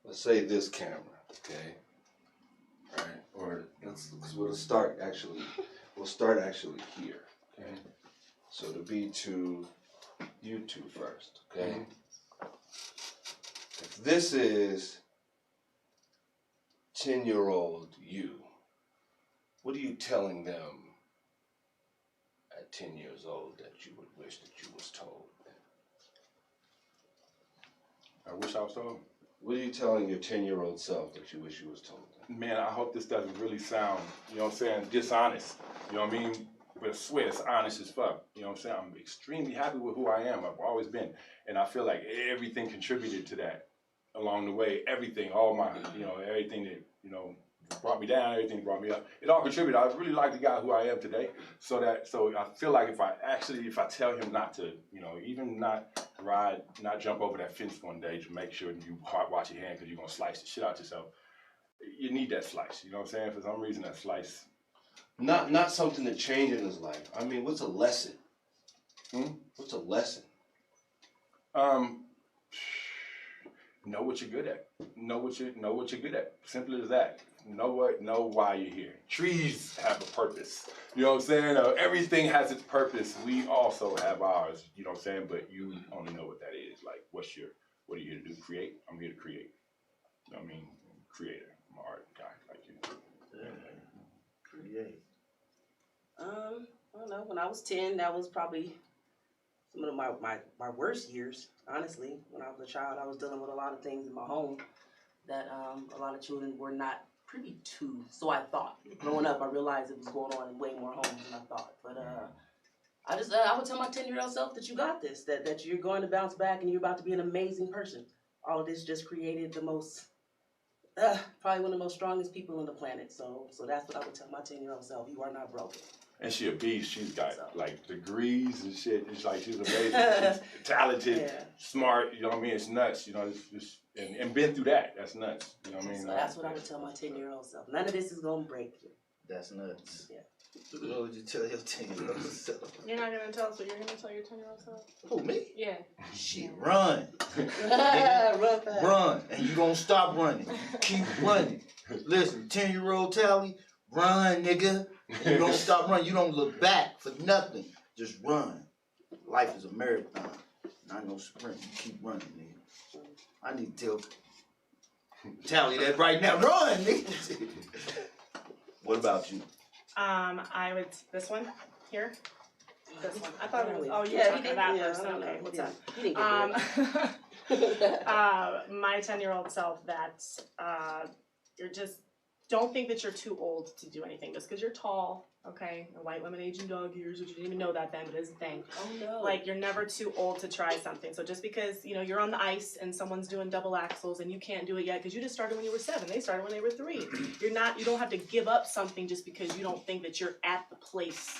let's say this camera, okay? All right, or because we'll start actually here, okay? So to be to you two first, okay? If this is 10-year-old you, what are you telling them at 10 years old that you would wish that you was told? I wish I was told. What are you telling your 10-year-old self that you wish you was told? Man, I hope this doesn't really sound, you know what I'm saying, dishonest. You know what I mean? But I swear it's honest as fuck. You know what I'm saying? I'm extremely happy with who I am. I've always been. And I feel like everything contributed to that along the way. Everything, all my, everything that, brought me down, everything brought me up. It all contributed. I really like the guy who I am today. So I feel like if I tell him not to, even not ride, not jump over that fence one day to make sure you watch your hand because you're going to slice the shit out yourself. You need that slice. You know what I'm saying? For some reason, that slice. Not something to change in his life. I mean, what's a lesson? What's a lesson? Know what you're good at. Know what you're good at. Simple as that. know why you're here. Trees have a purpose. You know what I'm saying? Everything has its purpose. We also have ours. You know what I'm saying? But you only know what that is. Like, what are you here to do? Create? I'm here to create. You know what I mean? Creator. I'm an art guy like you. Yeah. Create. I don't know. When I was 10, that was probably some of my worst years, honestly. When I was a child, I was dealing with a lot of things in my home that a lot of children were not privy to. So I thought. Growing up, I realized it was going on in way more homes than I thought. But I would tell my 10-year-old self that you got this, that you're going to bounce back and you're about to be an amazing person. All of this just created the most, probably one of the most strongest people on the planet. So that's what I would tell my 10-year-old self. You are not broken. And she a beast. She's got like degrees and shit. It's like she's amazing. She's talented, smart. You know what I mean? It's nuts. You know, it's and been through that. That's nuts. You know what I mean? So that's what I would tell my 10-year-old self. None of this is gonna break you. That's nuts. Yeah. What would you tell your 10-year-old self? You're not gonna tell us what you're gonna tell your 10-year-old self? Who, me? Yeah. Shit, run. Run fast. Run. And you don't stop running. Keep running. Listen, 10-year-old Tally, run, nigga. And you don't stop running. You don't look back for nothing. Just run. Life is a marathon, not no sprint. You keep running, nigga. I need to tell Tally that right now. Run, nigga. What about you? I would, this one here. This one. I thought it was, oh, you Yeah, were he talking did, that yeah, person. I don't Okay, know. what's Yeah. up? He didn't get My 10-year-old self that you're just, don't think that you're too old to do anything just because you're tall, okay? And white women age in dog years, which you didn't even know that then, but it's a thing. Oh no. Like, you're never too old to try something. So just because, you know, you're on the ice and someone's doing double axles and you can't do it yet because you just started when you were 7. They started when they were 3. You don't have to give up something just because you don't think that you're at the place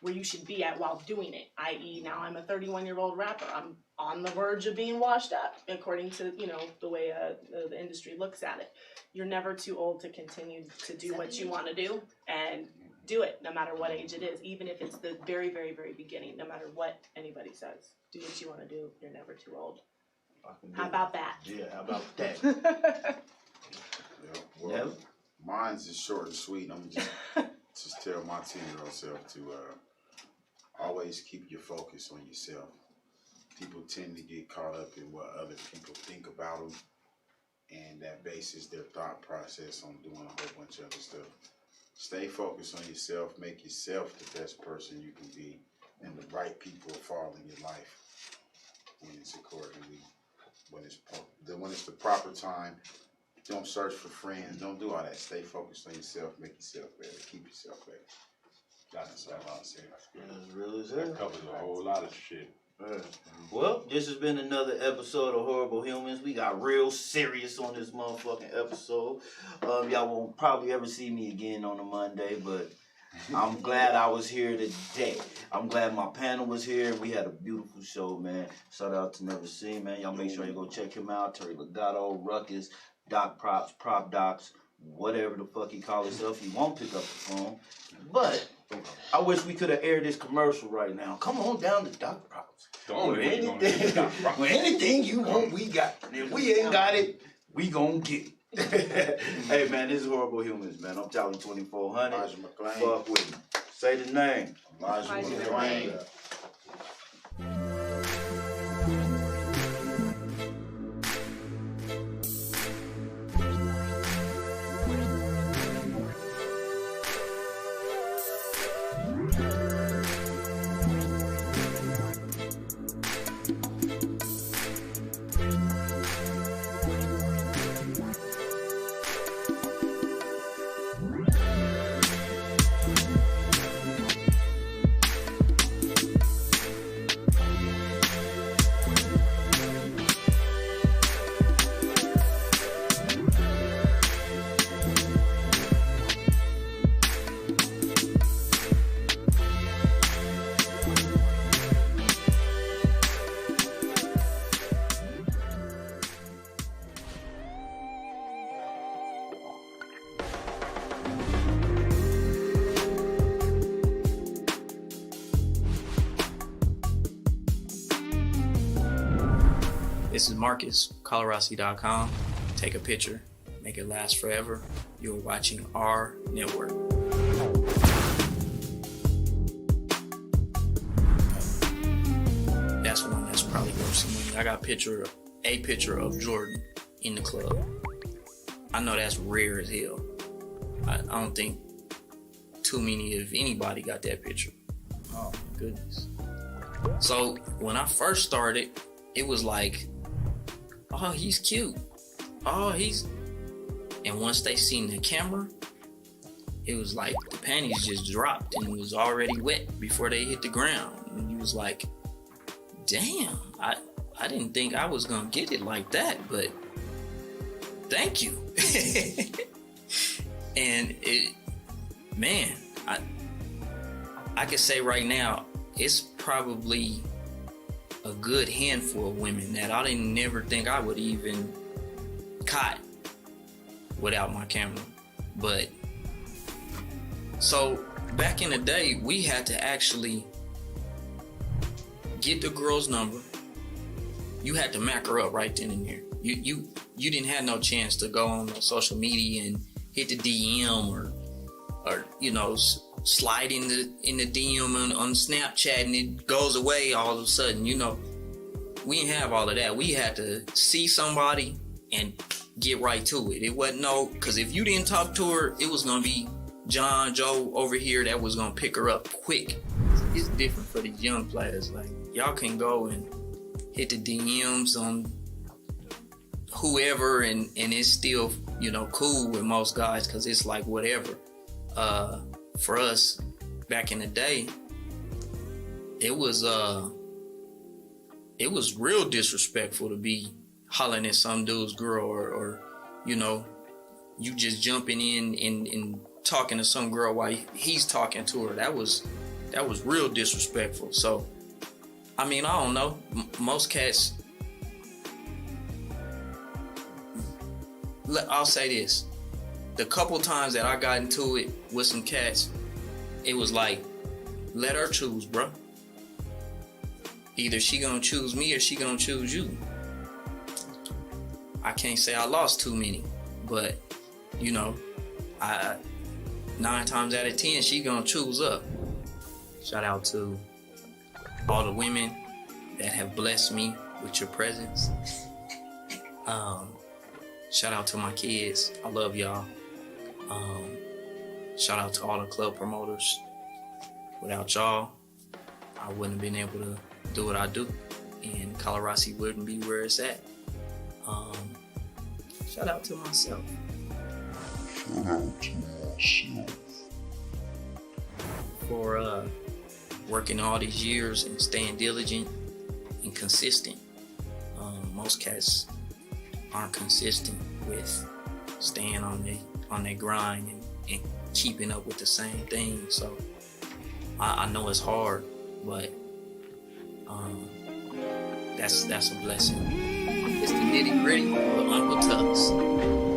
where you should be at while doing it. I.e., now I'm a 31-year-old rapper. I'm on the verge of being washed up, according to, you know, the way the industry looks at it. You're never too old to continue to do what you want to do, and do it no matter what age it is, even if it's the very, very, very beginning, no matter what anybody says. Do what you want to do. You're never too old. How about that? Yeah, how about that? Yeah, well, mine's is short and sweet. I'm just tell my 10-year-old self to always keep your focus on yourself. People tend to get caught up in what other people think about them, and that bases their thought process on doing a whole bunch of other stuff. Stay focused on yourself, make yourself the best person you can be, and the right people will fall in your life when it's accordingly, when it's the proper time. Don't search for friends, don't do all that. Stay focused on yourself, make yourself better, keep yourself better. That's all I'll say. As real as That hell. covers a whole lot of shit. Well, this has been another episode of Horrible Humans. We got real serious on this motherfucking episode. Y'all won't probably ever see me again on a Monday, but I'm glad I was here today. I'm glad my panel was here. We had a beautiful show, man. Shout out to Never Seen, man. Y'all make sure you go check him out. Terry Legato, Ruckus, Doc Props, Prop Docs, whatever the fuck he call himself. He won't pick up the phone. But I wish we could have aired this commercial right now. Come on down to Doc Props. Anything you want, we got. And if we ain't got it, we gon' get it. Hey man, this is Horrible Humans, man. I'm Tally 2400. Elijah McClain. Fuck with me. Say the name. Elijah McClain. This is Marcus, Colorasi.com. Take a picture, make it last forever. You're watching AHRR Network. That's one that's probably worth some money. I got a picture of Jordan in the club. I know that's rare as hell. I don't think too many, if anybody, got that picture. Oh my goodness. So when I first started, it was like, oh, he's cute. Oh, and once they seen the camera, it was like the panties just dropped and it was already wet before they hit the ground. And you was like, damn, I didn't think I was gonna get it like that, but thank you. And I could say right now, it's probably a good handful of women that I didn't never think I would even caught without my camera. But so back in the day, we had to actually get the girl's number. You had to mac her up right then and there. You didn't have no chance to go on social media and hit the DM or slide in the DM on Snapchat and it goes away all of a sudden. We didn't have all of that. We had to see somebody and get right to it. It wasn't because if you didn't talk to her, it was gonna be John Joe over here that was gonna pick her up quick. It's different for these young players. Like, y'all can go and hit the DMs on whoever and it's still, cool with most guys because it's like whatever. For us back in the day, it was real disrespectful to be hollering at some dude's girl or you just jumping in and talking to some girl while he's talking to her. That was real disrespectful. So I don't know, most cats, I'll say this, the couple times that I got into it with some cats, it was like, let her choose, bro. Either she gonna choose me or she gonna choose you. I can't say I lost too many, but 9 times out of 10, she gonna choose up. Shout out to all the women that have blessed me with your presence. Shout out to my kids. I love y'all. Shout out to all the club promoters. Without y'all, I wouldn't have been able to do what I do, and Colorado wouldn't be where it's at. Shout out to myself. For working all these years and staying diligent and consistent. Most cats aren't consistent with staying on their grind and keeping up with the same thing. So I know it's hard, but that's a blessing. It's the nitty gritty with Uncle Tux.